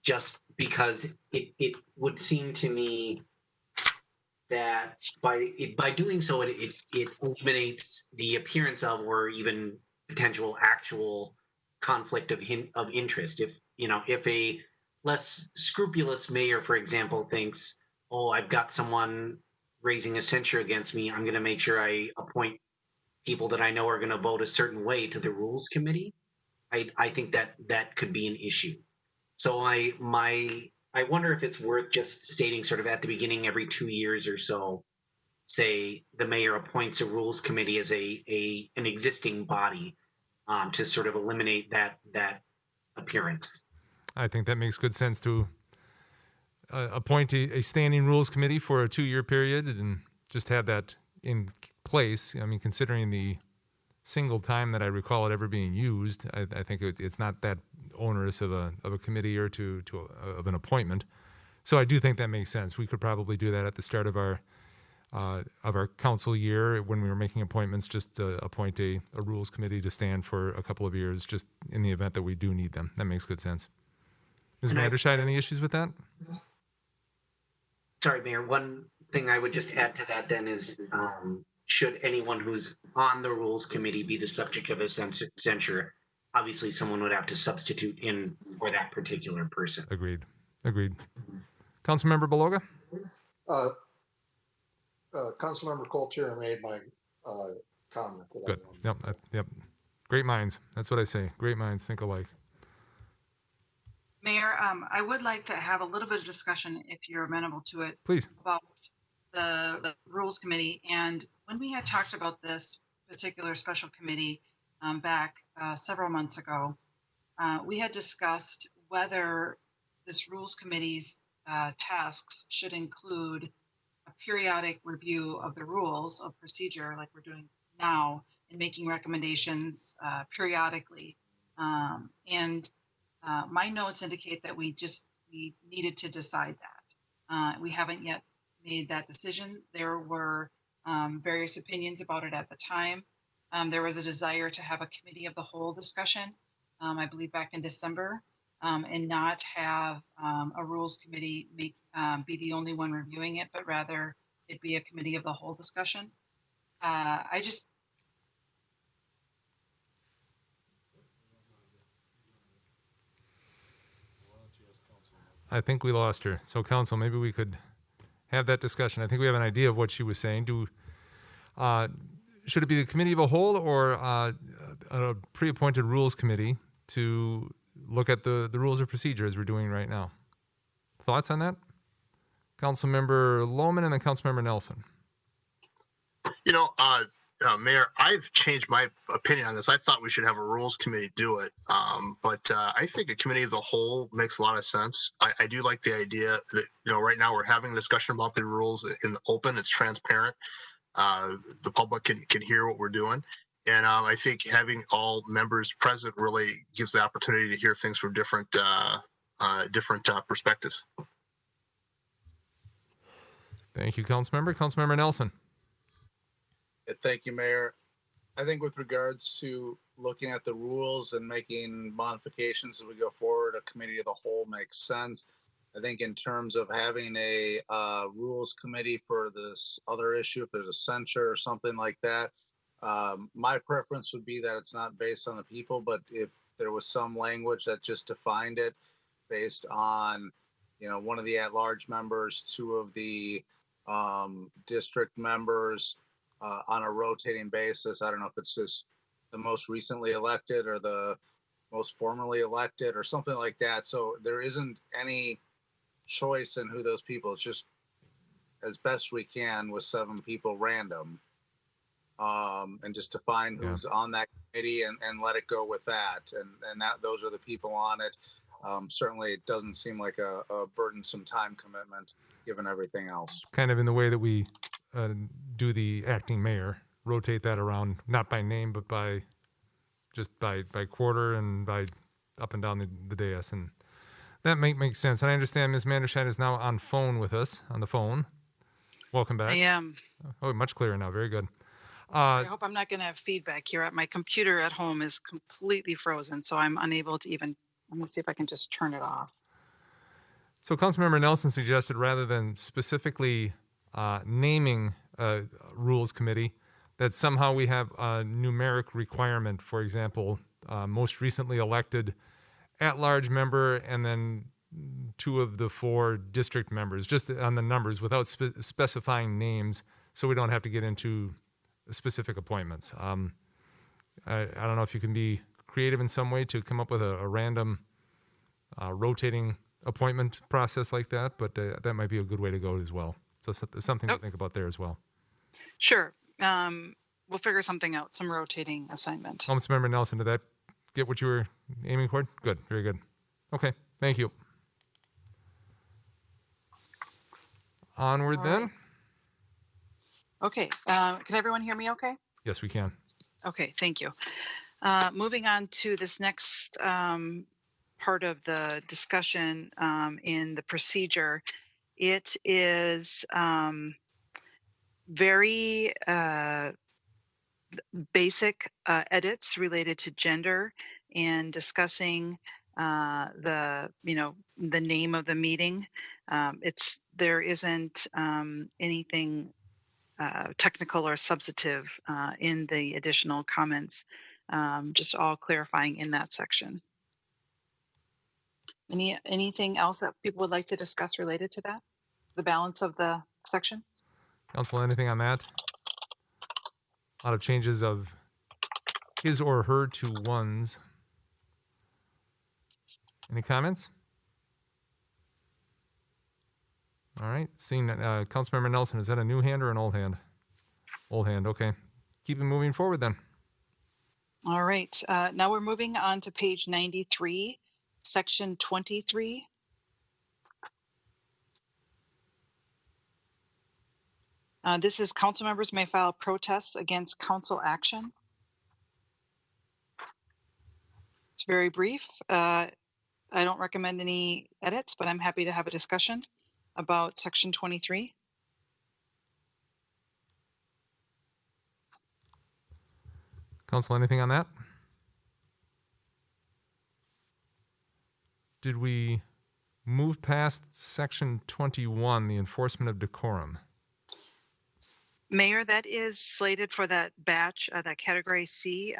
just because it would seem to me that by doing so, it eliminates the appearance of or even potential actual conflict of interest. If a less scrupulous mayor, for example, thinks, oh, I've got someone raising a censure against me, I'm going to make sure I appoint people that I know are going to vote a certain way to the Rules Committee, I think that could be an issue. So I wonder if it's worth just stating sort of at the beginning every 2 years or so, say the mayor appoints a Rules Committee as an existing body to sort of eliminate that appearance. I think that makes good sense to appoint a standing Rules Committee for a 2-year period and just have that in place. I mean, considering the single time that I recall it ever being used, I think it's not that onerous of a committee or of an appointment. So I do think that makes sense. We could probably do that at the start of our council year when we were making appointments, just to appoint a Rules Committee to stand for a couple of years, just in the event that we do need them. That makes good sense. Ms. Manderscheid, any issues with that? Sorry, Mayor. One thing I would just add to that then is, should anyone who's on the Rules Committee be the subject of a censure, obviously someone would have to substitute in for that particular person. Agreed. Councilmember Beloga? Councilmember Coulter made my comment. Good. Yep. Great minds. That's what I say. Great minds think alike. Mayor, I would like to have a little bit of discussion, if you're amenable to it, please, about the Rules Committee. And when we had talked about this particular special committee back several months ago, we had discussed whether this Rules Committee's tasks should include a periodic review of the rules of procedure, like we're doing now, and making recommendations periodically. My notes indicate that we needed to decide that. We haven't yet made that decision. There were various opinions about it at the time. There was a desire to have a committee of the whole discussion, I believe back in December, and not have a Rules Committee be the only one reviewing it, but rather it be a committee of the whole discussion. I think we lost her. So, Council, maybe we could have that discussion. I think we have an idea of what she was saying. Should it be the committee of a whole or a pre-appointed Rules Committee to look at the rules of procedure as we're doing right now? Thoughts on that? Councilmember Lohman and then Councilmember Nelson. Mayor, I've changed my opinion on this. I thought we should have a Rules Committee do it, but I think a committee of the whole makes a lot of sense. I do like the idea that right now we're having a discussion about the rules in the open. It's transparent. The public can hear what we're doing, and I think having all members present really gives the opportunity to hear things from different perspectives. Thank you, Councilmember. Councilmember Nelson. Thank you, Mayor. I think with regards to looking at the rules and making modifications as we go forward, a committee of the whole makes sense. I think in terms of having a rules committee for this other issue, if there's a censure or something like that, My preference would be that it's not based on the people, but if there was some language that just defined it based on, one of the at-large members, two of the district members on a rotating basis. I don't know if it's just the most recently elected or the most formally elected or something like that. So there isn't any choice in who those people. It's just as best we can with 7 people random, and just define who's on that committee and let it go with that. And that those are the people on it. Certainly, it doesn't seem like a burdensome time commitment given everything else. Kind of in the way that we do the acting mayor, rotate that around, not by name, but by just by quarter and by up and down the dais. And that makes sense. And I understand Ms. Manderscheid is now on the phone. Welcome back. I am. Oh, much clearer now. Very good. I hope I'm not going to have feedback here. My computer at home is completely frozen, so I'm unable to even. I'm going to see if I can just turn it off. So Councilmember Nelson suggested rather than specifically naming a rules committee, that somehow we have a numeric requirement. For example, most recently elected at-large member and then 2 of the 4 district members, just on the numbers without specifying names, so we don't have to get into specific appointments. I don't know if you can be creative in some way to come up with a random rotating appointment process like that, but that might be a good way to go as well. So something to think about there as well. Sure. We'll figure something out, some rotating assignment. Councilmember Nelson, did that get what you were aiming for? Good. Very good. Okay. Thank you. Onward then. Okay. Can everyone hear me okay? Yes, we can. Okay. Thank you. Moving on to this next part of the discussion in the procedure. It is very basic edits related to gender and discussing the name of the meeting. There isn't anything technical or substantive in the additional comments, just all clarifying in that section. Anything else that people would like to discuss related to that? The balance of the section? Council, anything on that? A lot of changes of his or her to ones. Any comments? All right. Seeing that, Councilmember Nelson, is that a new hand or an old hand? Old hand. Okay. Keep it moving forward then. All right. Now we're moving on to page 93, section 23. This is council members may file protests against council action. It's very brief. I don't recommend any edits, but I'm happy to have a discussion about section 23. Council, anything on that? Did we move past section 21, the enforcement of decorum? Mayor, that is slated for that batch, that category C,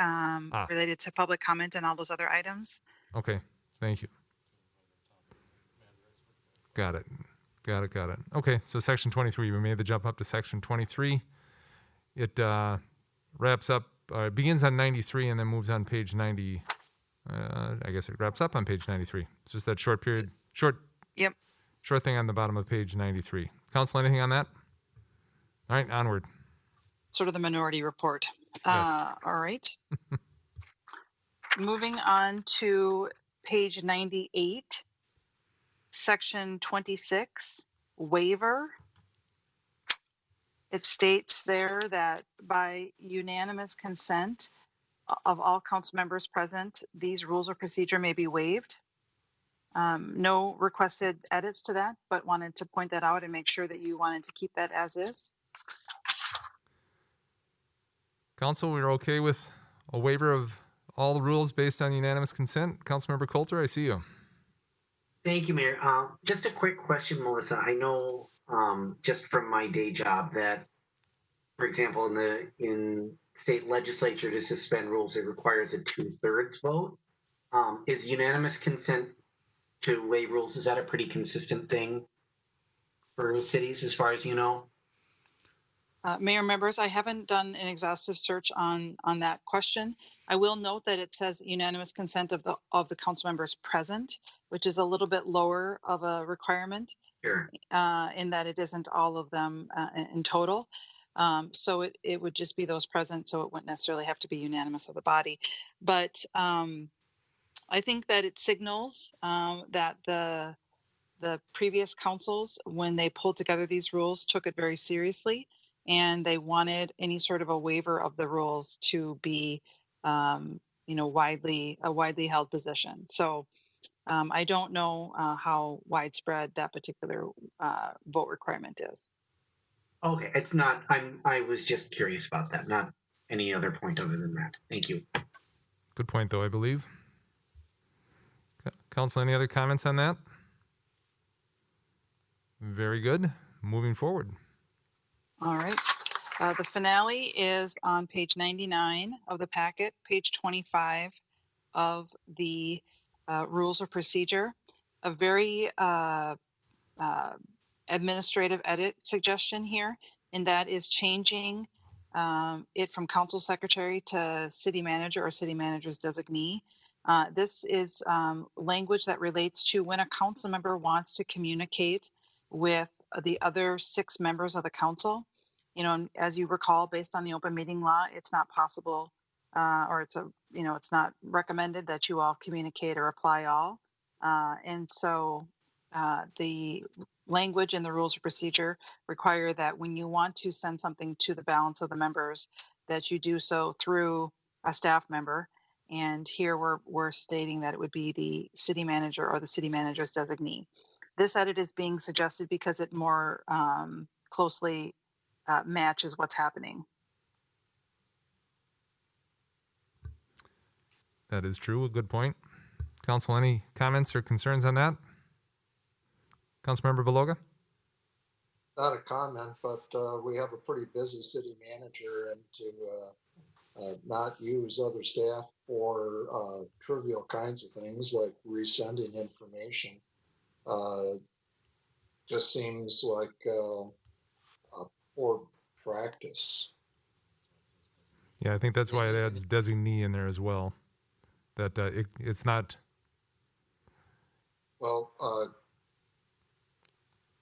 related to public comment and all those other items. Okay, thank you. Got it. Okay, so section 23, we made the jump up to section 23. It wraps up, begins on 93 and then moves on page 90. I guess it wraps up on page 93. It's just that short period, short thing on the bottom of page 93. Council, anything on that? All right, onward. Sort of the minority report. Yes. All right. Moving on to page 98, section 26, waiver. It states there that by unanimous consent of all council members present, these rules of procedure may be waived. No requested edits to that, but wanted to point that out and make sure that you wanted to keep that as is. Council, we're okay with a waiver of all the rules based on unanimous consent. Councilmember Coulter, I see you. Thank you, Mayor. Just a quick question, Melissa. I know just from my day job that, for example, in state legislature to suspend rules, it requires a 2/3 vote. Is unanimous consent to waive rules, is that a pretty consistent thing for cities as far as you know? Mayor, members, I haven't done an exhaustive search on that question. I will note that it says unanimous consent of the council members present, which is a little bit lower of a requirement. Sure. In that it isn't all of them in total. So it would just be those present, so it wouldn't necessarily have to be unanimous of the body. But I think that it signals that the previous councils, when they pulled together these rules, took it very seriously, and they wanted any sort of a waiver of the rules to be, widely held position. So I don't know how widespread that particular vote requirement is. Okay, it's not. I was just curious about that, not any other point other than that. Thank you. Good point, though, I believe. Council, any other comments on that? Very good. Moving forward. All right. The finale is on page 99 of the packet, page 25 of the rules of procedure. A very administrative edit suggestion here, and that is changing it from council secretary to city manager or city manager's designee. This is language that relates to when a council member wants to communicate with the other 6 members of the council. You know, as you recall, based on the open meeting law, it's not possible or it's not recommended that you all communicate or apply all. And so the language in the rules of procedure require that when you want to send something to the balance of the members, that you do so through a staff member. And here we're stating that it would be the city manager or the city manager's designee. This edit is being suggested because it more closely matches what's happening. That is true. A good point. Council, any comments or concerns on that? Councilmember Beloga? Not a comment, but we have a pretty busy city manager, and to not use other staff for trivial kinds of things like resending information just seems like a poor practice. Yeah, I think that's why it adds designee in there as well. That it's not. Well,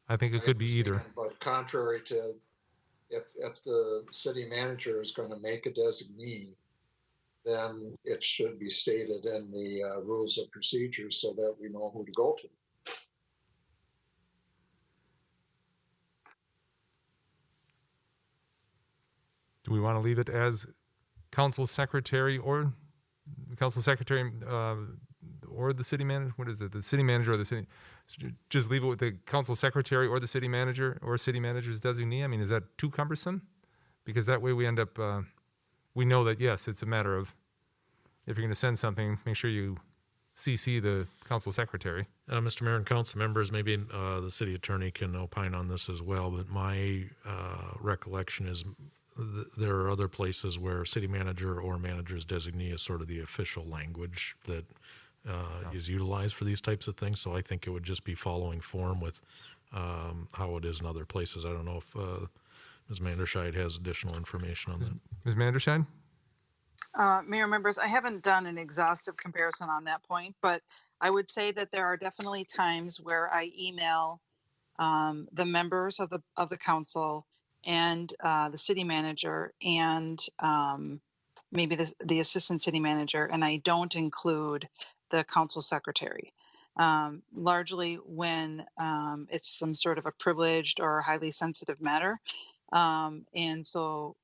I think it could be either. But contrary to, if the city manager is going to make a designee, then it should be stated in the rules of procedure so that we know who to go to. Do we want to leave it as council secretary or the city manager? What is it? The city manager or the city? Just leave it with the council secretary or the city manager or city manager's designee. I mean, is that too cumbersome? Because that way we end up, we know that, yes, it's a matter of, if you're going to send something, make sure you CC the council secretary. Mr. Mayor and council members, maybe the city attorney can opine on this as well, but my recollection is there are other places where city manager or manager's designee is sort of the official language that is utilized for these types of things. So I think it would just be following form with how it is in other places. I don't know if Ms. Manderscheid has additional information on that. Ms. Manderscheid? Mayor, members, I haven't done an exhaustive comparison on that point, but I would say that there are definitely times where I email the members of the council and the city manager and maybe the assistant city manager, and I don't include the council secretary. Largely when it's some sort of a privileged or highly sensitive matter. And so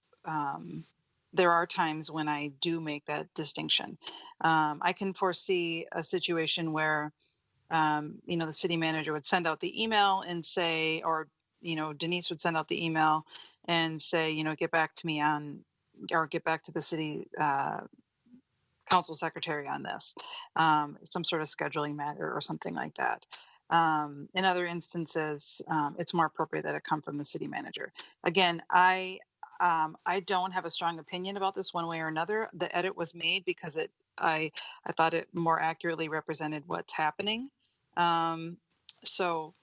there are times when I do make that distinction. I can foresee a situation where, the city manager would send out the email and say, or, Denise would send out the email and say, get back to me on, or get back to the city council secretary on this, some sort of scheduling matter or something like that. In other instances, it's more appropriate that it come from the city manager. Again, I I don't have a strong opinion about this one way or another. The edit was made because I thought it more accurately represented what's happening. So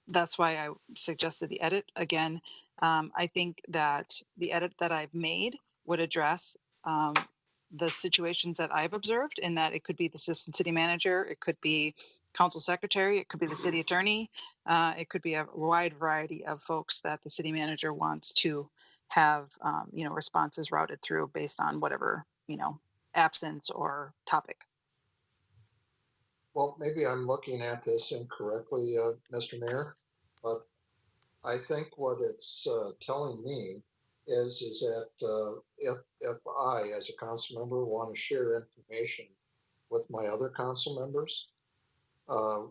that's why I suggested the edit. Again, I think that the edit that I've made would address the situations that I've observed, in that it could be the assistant city manager, it could be council secretary, it could be the city attorney, it could be a wide variety of folks that the city manager wants to have, responses routed through based on whatever, absence or topic. Well, maybe I'm looking at this incorrectly, Mr. Mayor, but I think what it's telling me is that if I, as a council member, want to share information with my other council members,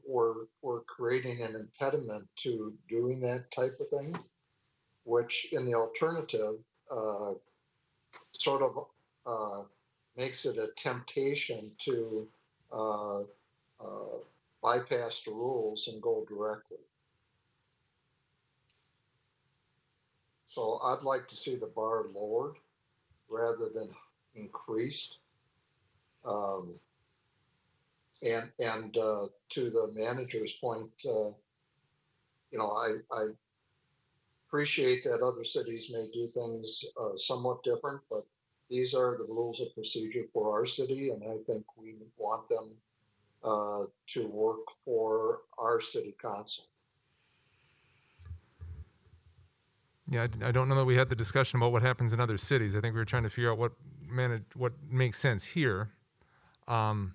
we're creating an impediment to doing that type of thing, which in the alternative sort of makes it a temptation to bypass the rules and go directly. So I'd like to see the bar lowered rather than increased. And to the manager's point, I appreciate that other cities may do things somewhat different, but these are the rules of procedure for our city, and I think we want them to work for our city council. Yeah, I don't know that we had the discussion about what happens in other cities. I think we were trying to figure out what makes sense here. I'm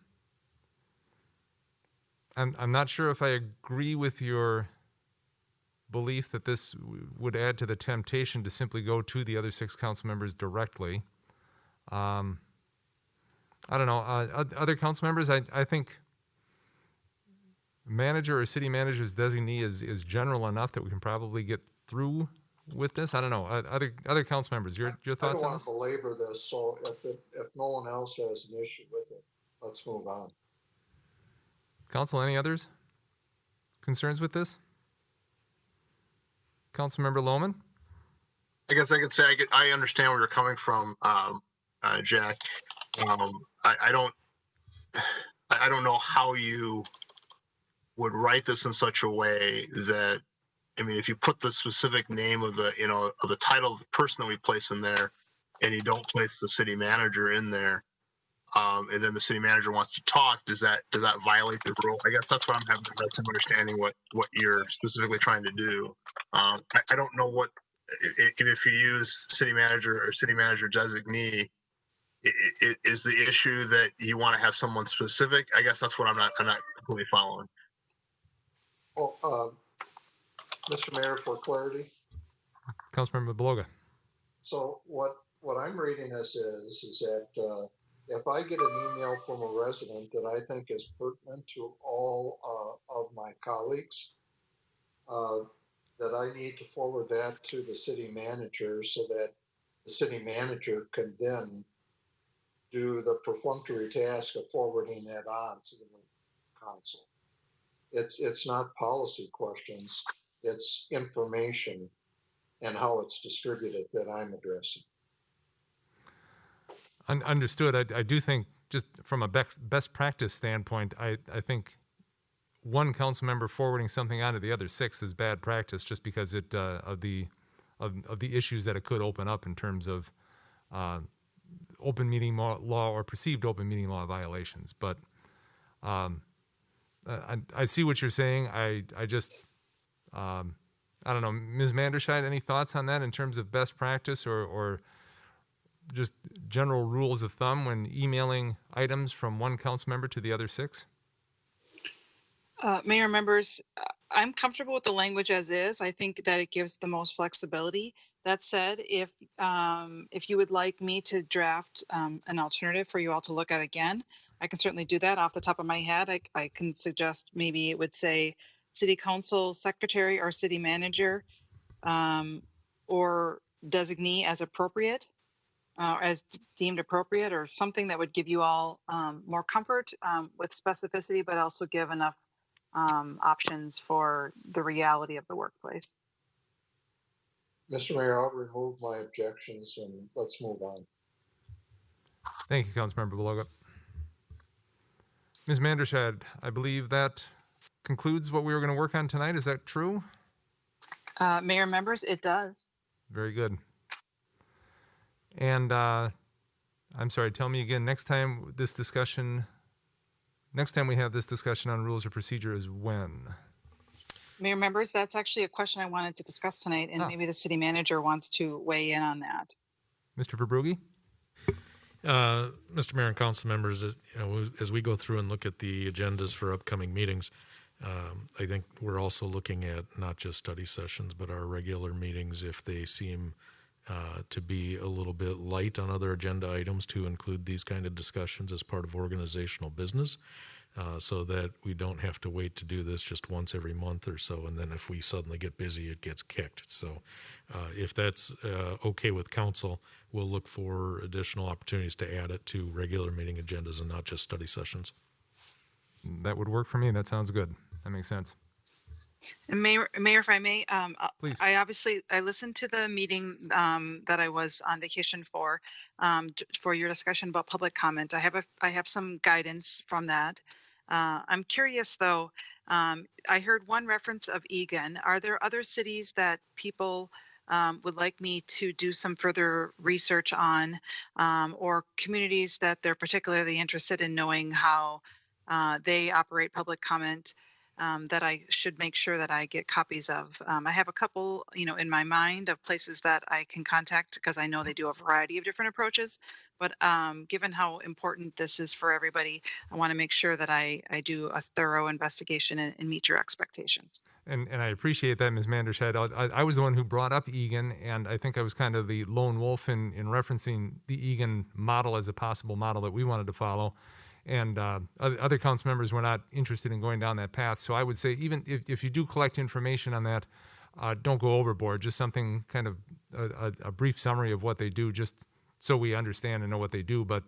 not sure if I agree with your belief that this would add to the temptation to simply go to the other 6 council members directly. I don't know. Other council members, I think manager or city manager's designee is general enough that we can probably get through with this. I don't know. Other council members, your thoughts on this? I don't want to belabor this, so if no one else has an issue with it, let's move on. Council, any others concerns with this? Councilmember Lohman? I guess I could say I understand where you're coming from, Jack. I don't know how you would write this in such a way that, I mean, if you put the specific name of the title of the person that we place in there, and you don't place the city manager in there, and then the city manager wants to talk, does that violate the rule? I guess that's what I'm having a hard time understanding what you're specifically trying to do. I don't know what if you use city manager or city manager designee. Is the issue that you want to have someone specific? I guess that's what I'm not completely following. Well, Mr. Mayor, for clarity. Councilmember Beloga. So what I'm reading this is that if I get an email from a resident that I think is pertinent to all of my colleagues, that I need to forward that to the city manager so that the city manager can then do the perfunctory task of forwarding that on to the council. It's not policy questions, it's information and how it's distributed that I'm addressing. Understood. I do think, just from a best practice standpoint, I think one council member forwarding something on to the other 6 is bad practice, just because of the issues that it could open up in terms of open meeting law or perceived open meeting law violations. But I see what you're saying. I don't know, Ms. Manderscheid, any thoughts on that in terms of best practice or just general rules of thumb when emailing items from one council member to the other 6? Mayor, members, I'm comfortable with the language as is. I think that it gives the most flexibility. That said, if you would like me to draft an alternative for you all to look at again, I can certainly do that. Off the top of my head, I can suggest maybe it would say city council secretary or city manager, or designee as appropriate, as deemed appropriate, or something that would give you all more comfort with specificity, but also give enough options for the reality of the workplace. Mr. Mayor, I'll remove my objections and let's move on. Thank you, Councilmember Beloga. Ms. Mandershad, I believe that concludes what we were going to work on tonight. Is that true? Mayor and members, it does. Very good. And I'm sorry, tell me again, next time we have this discussion on rules of procedure is when? Mayor members, that's actually a question I wanted to discuss tonight, and maybe the city manager wants to weigh in on that. Mr. Verbrugge? Mr. Mayor and council members, as we go through and look at the agendas for upcoming meetings, I think we're also looking at not just study sessions, but our regular meetings, if they seem to be a little bit light on other agenda items, to include these kind of discussions as part of organizational business, so that we don't have to wait to do this just once every month or so, and then if we suddenly get busy, it gets kicked. So if that's okay with council, we'll look for additional opportunities to add it to regular meeting agendas and not just study sessions. That would work for me. That sounds good. That makes sense. And Mayor, if I may, Please. I listened to the meeting that I was on vacation for your discussion about public comment. I have some guidance from that. I'm curious though. I heard one reference of Egan. Are there other cities that people would like me to do some further research on, or communities that they're particularly interested in knowing how they operate public comment? That I should make sure that I get copies of. I have a couple, in my mind of places that I can contact because I know they do a variety of different approaches. But given how important this is for everybody, I want to make sure that I do a thorough investigation and meet your expectations. And I appreciate that, Ms. Mandershad. I was the one who brought up Egan, and I think I was kind of the lone wolf in referencing the Egan model as a possible model that we wanted to follow. And other council members were not interested in going down that path. So I would say, even if you do collect information on that, don't go overboard. Just something kind of a brief summary of what they do, just so we understand and know what they do. But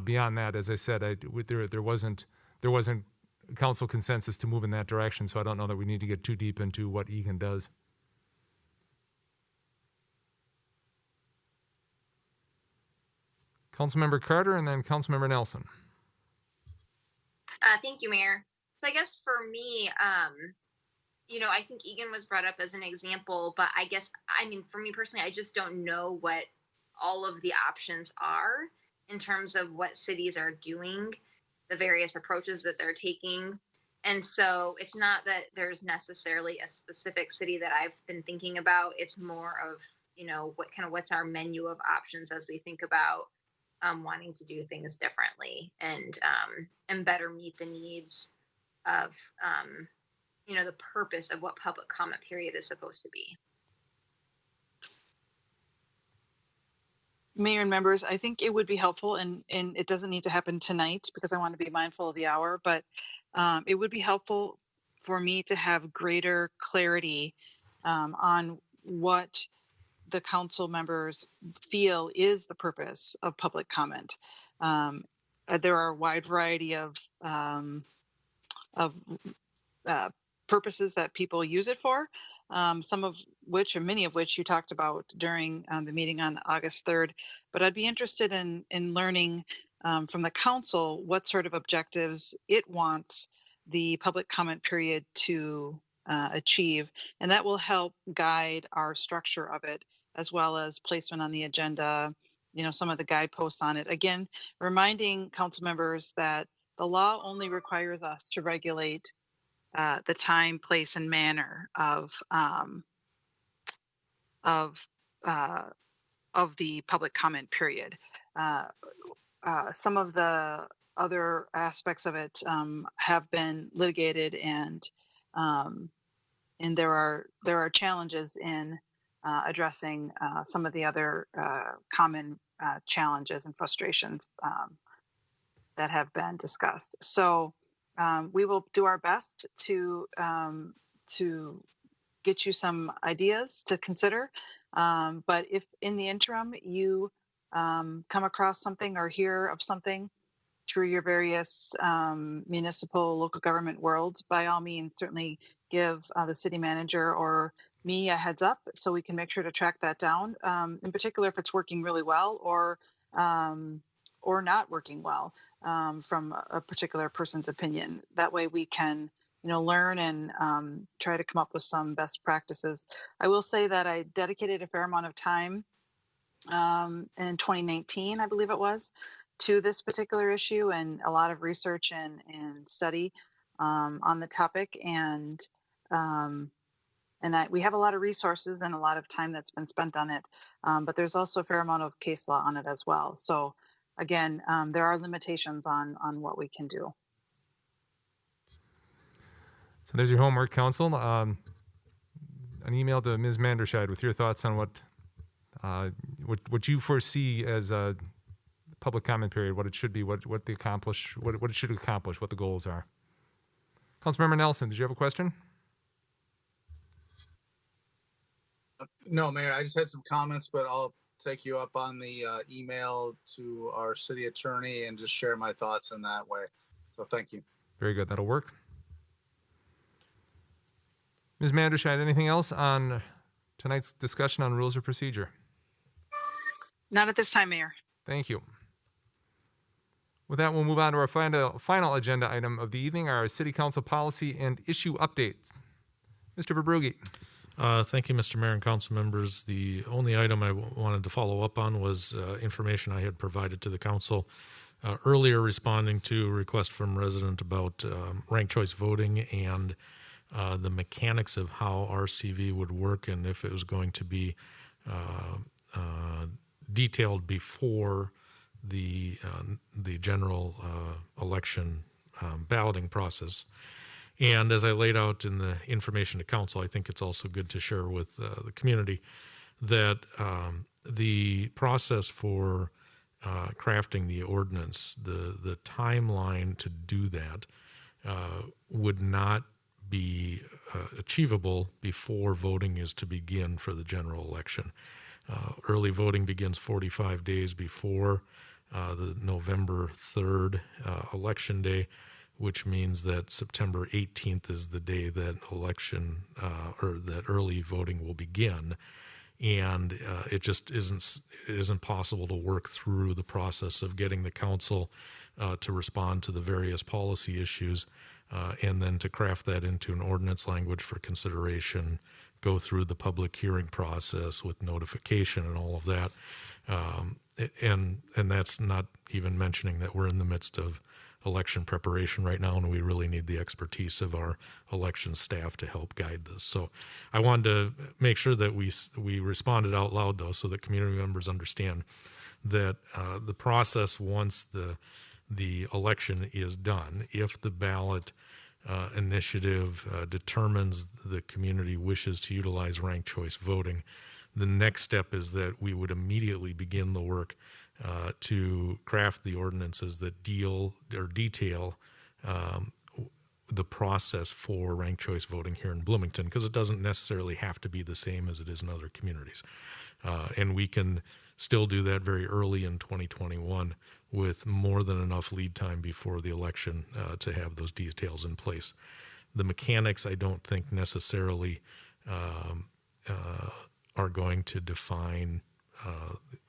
beyond that, as I said, there wasn't council consensus to move in that direction. So I don't know that we need to get too deep into what Egan does. Councilmember Carter and then Councilmember Nelson. Thank you, Mayor. So I guess for me, I think Egan was brought up as an example, but for me personally, I just don't know what all of the options are in terms of what cities are doing, the various approaches that they're taking. And so it's not that there's necessarily a specific city that I've been thinking about. It's more of, what's our menu of options as we think about wanting to do things differently and better meet the needs of, the purpose of what public comment period is supposed to be. Mayor and members, I think it would be helpful, and it doesn't need to happen tonight because I want to be mindful of the hour, but it would be helpful for me to have greater clarity on what the council members feel is the purpose of public comment. There are a wide variety of purposes that people use it for, some of which, or many of which, you talked about during the meeting on August 3rd. But I'd be interested in learning from the council what sort of objectives it wants the public comment period to achieve, and that will help guide our structure of it, as well as placement on the agenda, some of the guideposts on it. Again, reminding council members that the law only requires us to regulate the time, place, and manner of the public comment period. Some of the other aspects of it have been litigated, and there are challenges in addressing some of the other common challenges and frustrations that have been discussed. So we will do our best to get you some ideas to consider. But if in the interim you come across something or hear of something through your various municipal, local government worlds, by all means, certainly give the city manager or me a heads up so we can make sure to track that down. In particular, if it's working really well or not working well from a particular person's opinion. That way we can, learn and try to come up with some best practices. I will say that I dedicated a fair amount of time in 2019, I believe it was, to this particular issue and a lot of research and study on the topic. We have a lot of resources and a lot of time that's been spent on it, but there's also a fair amount of case law on it as well. So again, there are limitations on what we can do. So there's your homework, Council. An email to Ms. Manderscheid with your thoughts on what you foresee as a public comment period, what it should be, what it should accomplish, what the goals are. Councilmember Nelson, did you have a question? No, Mayor, I just had some comments, but I'll take you up on the email to our city attorney and just share my thoughts in that way. So thank you. Very good. That'll work. Ms. Manderscheid, anything else on tonight's discussion on rules of procedure? Not at this time, Mayor. Thank you. With that, we'll move on to our final agenda item of the evening, our city council policy and issue updates. Mr. Verbrugge. Thank you, Mr. Mayor and council members. The only item I wanted to follow up on was information I had provided to the council earlier, responding to a request from a resident about ranked choice voting and the mechanics of how RCV would work and if it was going to be detailed before the general election balloting process. And as I laid out in the information to council, I think it's also good to share with the community that the process for crafting the ordinance, the timeline to do that would not be achievable before voting is to begin for the general election. Early voting begins 45 days before the November 3rd election day, which means that September 18th is the day that election or that early voting will begin. And it just isn't possible to work through the process of getting the council to respond to the various policy issues and then to craft that into an ordinance language for consideration, go through the public hearing process with notification and all of that. And that's not even mentioning that we're in the midst of election preparation right now, and we really need the expertise of our election staff to help guide this. So I wanted to make sure that we responded out loud, though, so that community members understand that the process once the election is done, if the ballot initiative determines the community wishes to utilize ranked choice voting, the next step is that we would immediately begin the work to craft the ordinances that deal or detail the process for ranked choice voting here in Bloomington, because it doesn't necessarily have to be the same as it is in other communities. And we can still do that very early in 2021 with more than enough lead time before the election to have those details in place. The mechanics, I don't think necessarily are going to define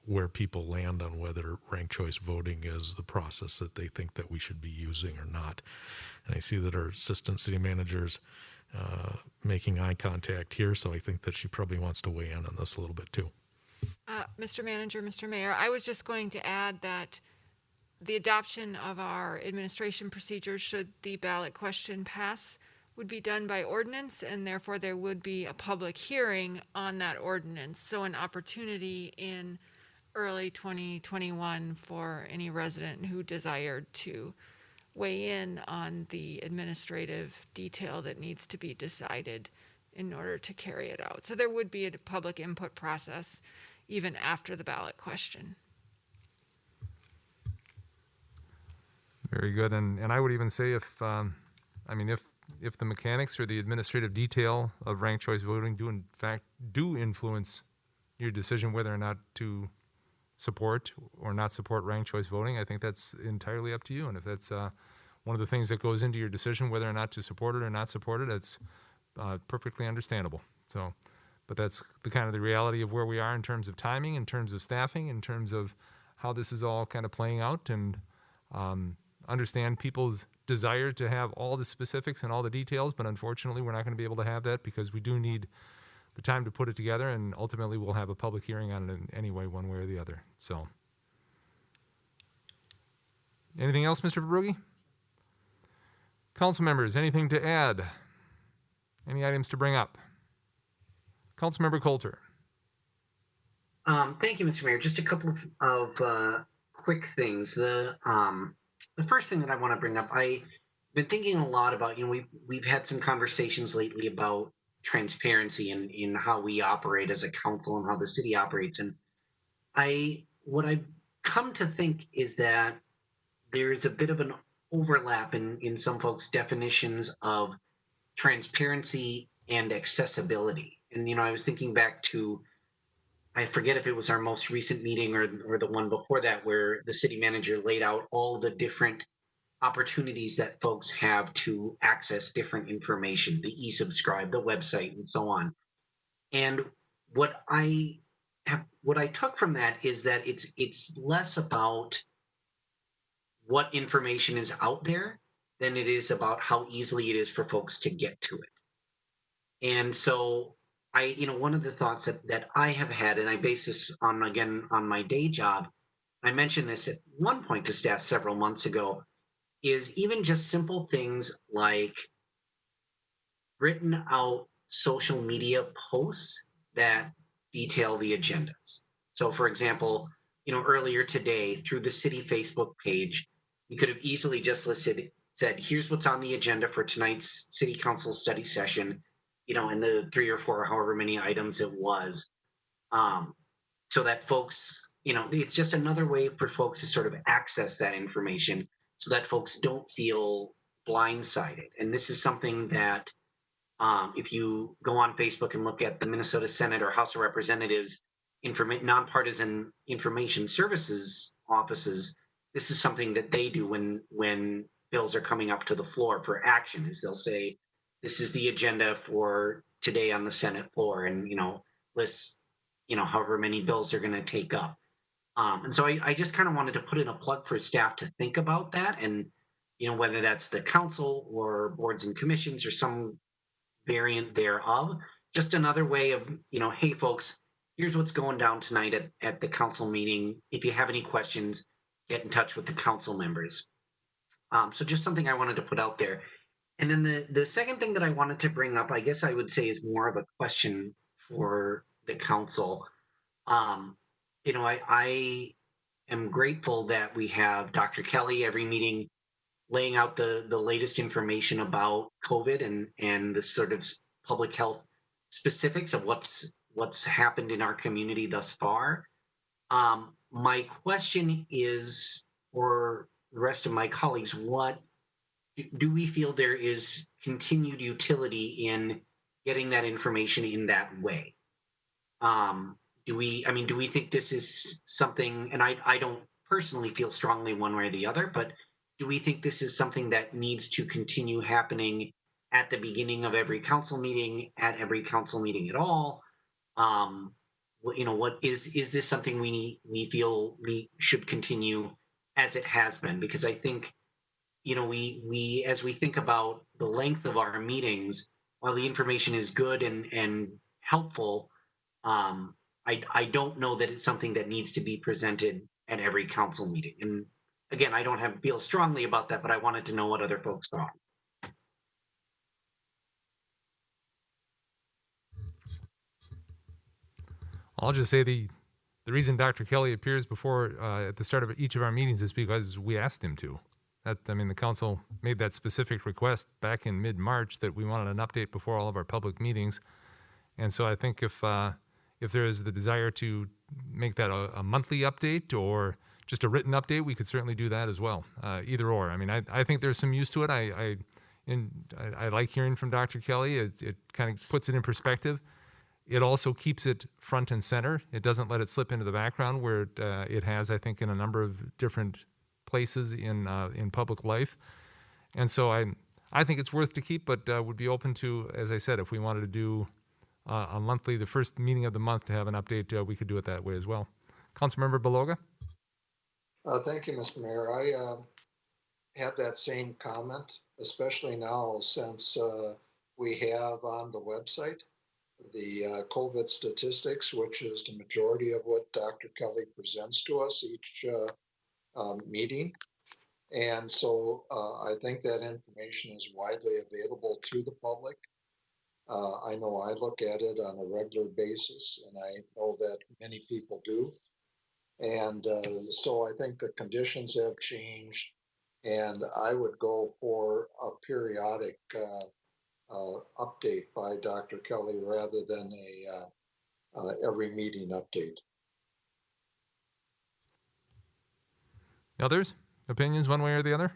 where people land on whether ranked choice voting is the process that they think that we should be using or not. And I see that our assistant city manager's making eye contact here, so I think that she probably wants to weigh in on this a little bit too. Mr. Manager, Mr. Mayor, I was just going to add that the adoption of our administration procedures, should the ballot question pass, would be done by ordinance, and therefore there would be a public hearing on that ordinance. So an opportunity in early 2021 for any resident who desired to weigh in on the administrative detail that needs to be decided in order to carry it out. So there would be a public input process even after the ballot question. Very good. And I would even say if the mechanics or the administrative detail of ranked choice voting do influence your decision whether or not to support or not support ranked choice voting, I think that's entirely up to you. And if that's one of the things that goes into your decision whether or not to support it or not support it, it's perfectly understandable. So but that's the kind of the reality of where we are in terms of timing, in terms of staffing, in terms of how this is all kind of playing out, and understand people's desire to have all the specifics and all the details, but unfortunately we're not going to be able to have that because we do need the time to put it together, and ultimately we'll have a public hearing on it anyway, one way or the other. So, anything else, Mr. Verbrugge? Council members, anything to add? Any items to bring up? Councilmember Coulter. Thank you, Mr. Mayor. Just a couple of quick things. The first thing that I want to bring up, I've been thinking a lot about, we've had some conversations lately about transparency in how we operate as a council and how the city operates. And what I've come to think is that there's a bit of an overlap in some folks' definitions of transparency and accessibility. And, I was thinking back to, I forget if it was our most recent meeting or the one before that, where the city manager laid out all the different opportunities that folks have to access different information, the e-subscribe, the website, and so on. And what I took from that is that it's less about what information is out there than it is about how easily it is for folks to get to it. And so one of the thoughts that I have had, and I base this on my day job, I mentioned this at one point to staff several months ago, is even just simple things like written out social media posts that detail the agendas. So for example, earlier today through the city Facebook page, you could have easily just said, here's what's on the agenda for tonight's city council study session, in the 3 or 4, however many items it was, so that folks, it's just another way for folks to sort of access that information so that folks don't feel blindsided. And this is something that if you go on Facebook and look at the Minnesota Senate or House of Representatives nonpartisan information services offices, this is something that they do when bills are coming up to the floor for action, is they'll say, this is the agenda for today on the Senate floor, and lists however many bills they're going to take up. And so I just kind of wanted to put in a plug for staff to think about that, and whether that's the council or boards and commissions or some variant thereof, just another way of hey folks, here's what's going down tonight at the council meeting. If you have any questions, get in touch with the council members. So just something I wanted to put out there. And then the second thing that I wanted to bring up, I guess I would say, is more of a question for the council. I am grateful that we have Dr. Kelly every meeting laying out the latest information about COVID and the sort of public health specifics of what's happened in our community thus far. My question is, for the rest of my colleagues, do we feel there is continued utility in getting that information in that way? Do we think this is something, and I don't personally feel strongly one way or the other, but do we think this is something that needs to continue happening at the beginning of every council meeting, at every council meeting at all? What is this something we feel we should continue as it has been? Because I think, we as we think about the length of our meetings, while the information is good and helpful, I don't know that it's something that needs to be presented at every council meeting. And again, I don't feel strongly about that, but I wanted to know what other folks thought. I'll just say the reason Dr. Kelly appears before at the start of each of our meetings is because we asked him to. The council made that specific request back in mid-March that we wanted an update before all of our public meetings. And so I think if there is the desire to make that a monthly update or just a written update, we could certainly do that as well. Either or. I think there's some use to it. I like hearing from Dr. Kelly. It kind of puts it in perspective. It also keeps it front and center. It doesn't let it slip into the background where it has, I think, in a number of different places in public life. And so I think it's worth to keep, but would be open to, as I said, if we wanted to do a monthly, the first meeting of the month to have an update, we could do it that way as well. Councilmember Beloga? Thank you, Mr. Mayor. I have that same comment, especially now since we have on the website the COVID statistics, which is the majority of what Dr. Kelly presents to us each meeting. And so I think that information is widely available to the public. I know I look at it on a regular basis, and I know that many people do. And so I think the conditions have changed, and I would go for a periodic update by Dr. Kelly rather than a every meeting update. Others? Opinions one way or the other?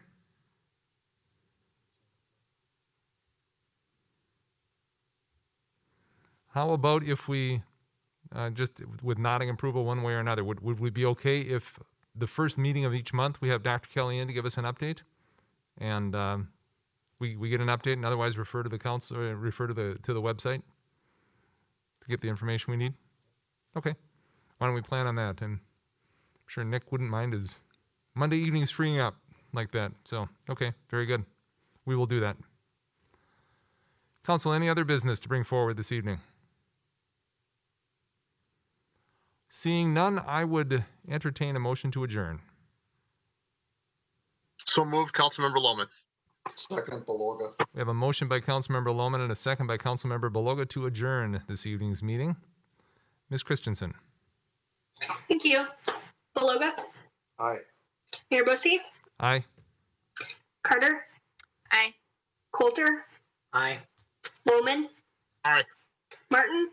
How about if we, just with nodding approval one way or another, would we be okay if the first meeting of each month we have Dr. Kelly in to give us an update? And we get an update and otherwise refer to the council, refer to the website to get the information we need? Okay. Why don't we plan on that? And I'm sure Nick wouldn't mind his Monday evenings freeing up like that. So, okay, very good. We will do that. Council, any other business to bring forward this evening? Seeing none, I would entertain a motion to adjourn. So moved, Councilmember Lohman. Second, Beloga. We have a motion by Councilmember Lohman and a second by Councilmember Beloga to adjourn this evening's meeting. Ms. Christensen. Thank you. Beloga? Aye. Mayor Bussey? Aye. Carter? Aye. Coulter? Aye. Lohman? Aye. Martin?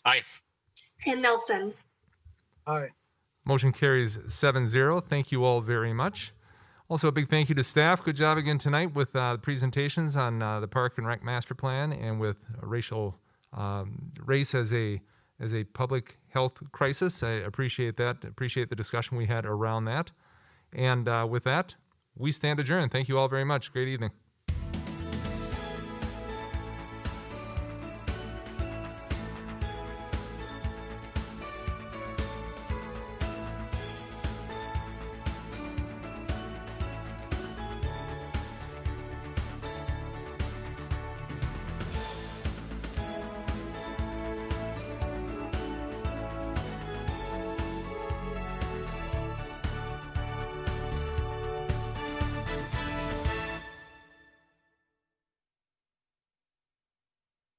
Aye. And Nelson? Aye. Motion carries 7-0. Thank you all very much. Also, a big thank you to staff. Good job again tonight with presentations on the Park and Rec Master Plan and with racial race as a public health crisis. I appreciate that. Appreciate the discussion we had around that. And with that, we stand adjourned. Thank you all very much. Great evening.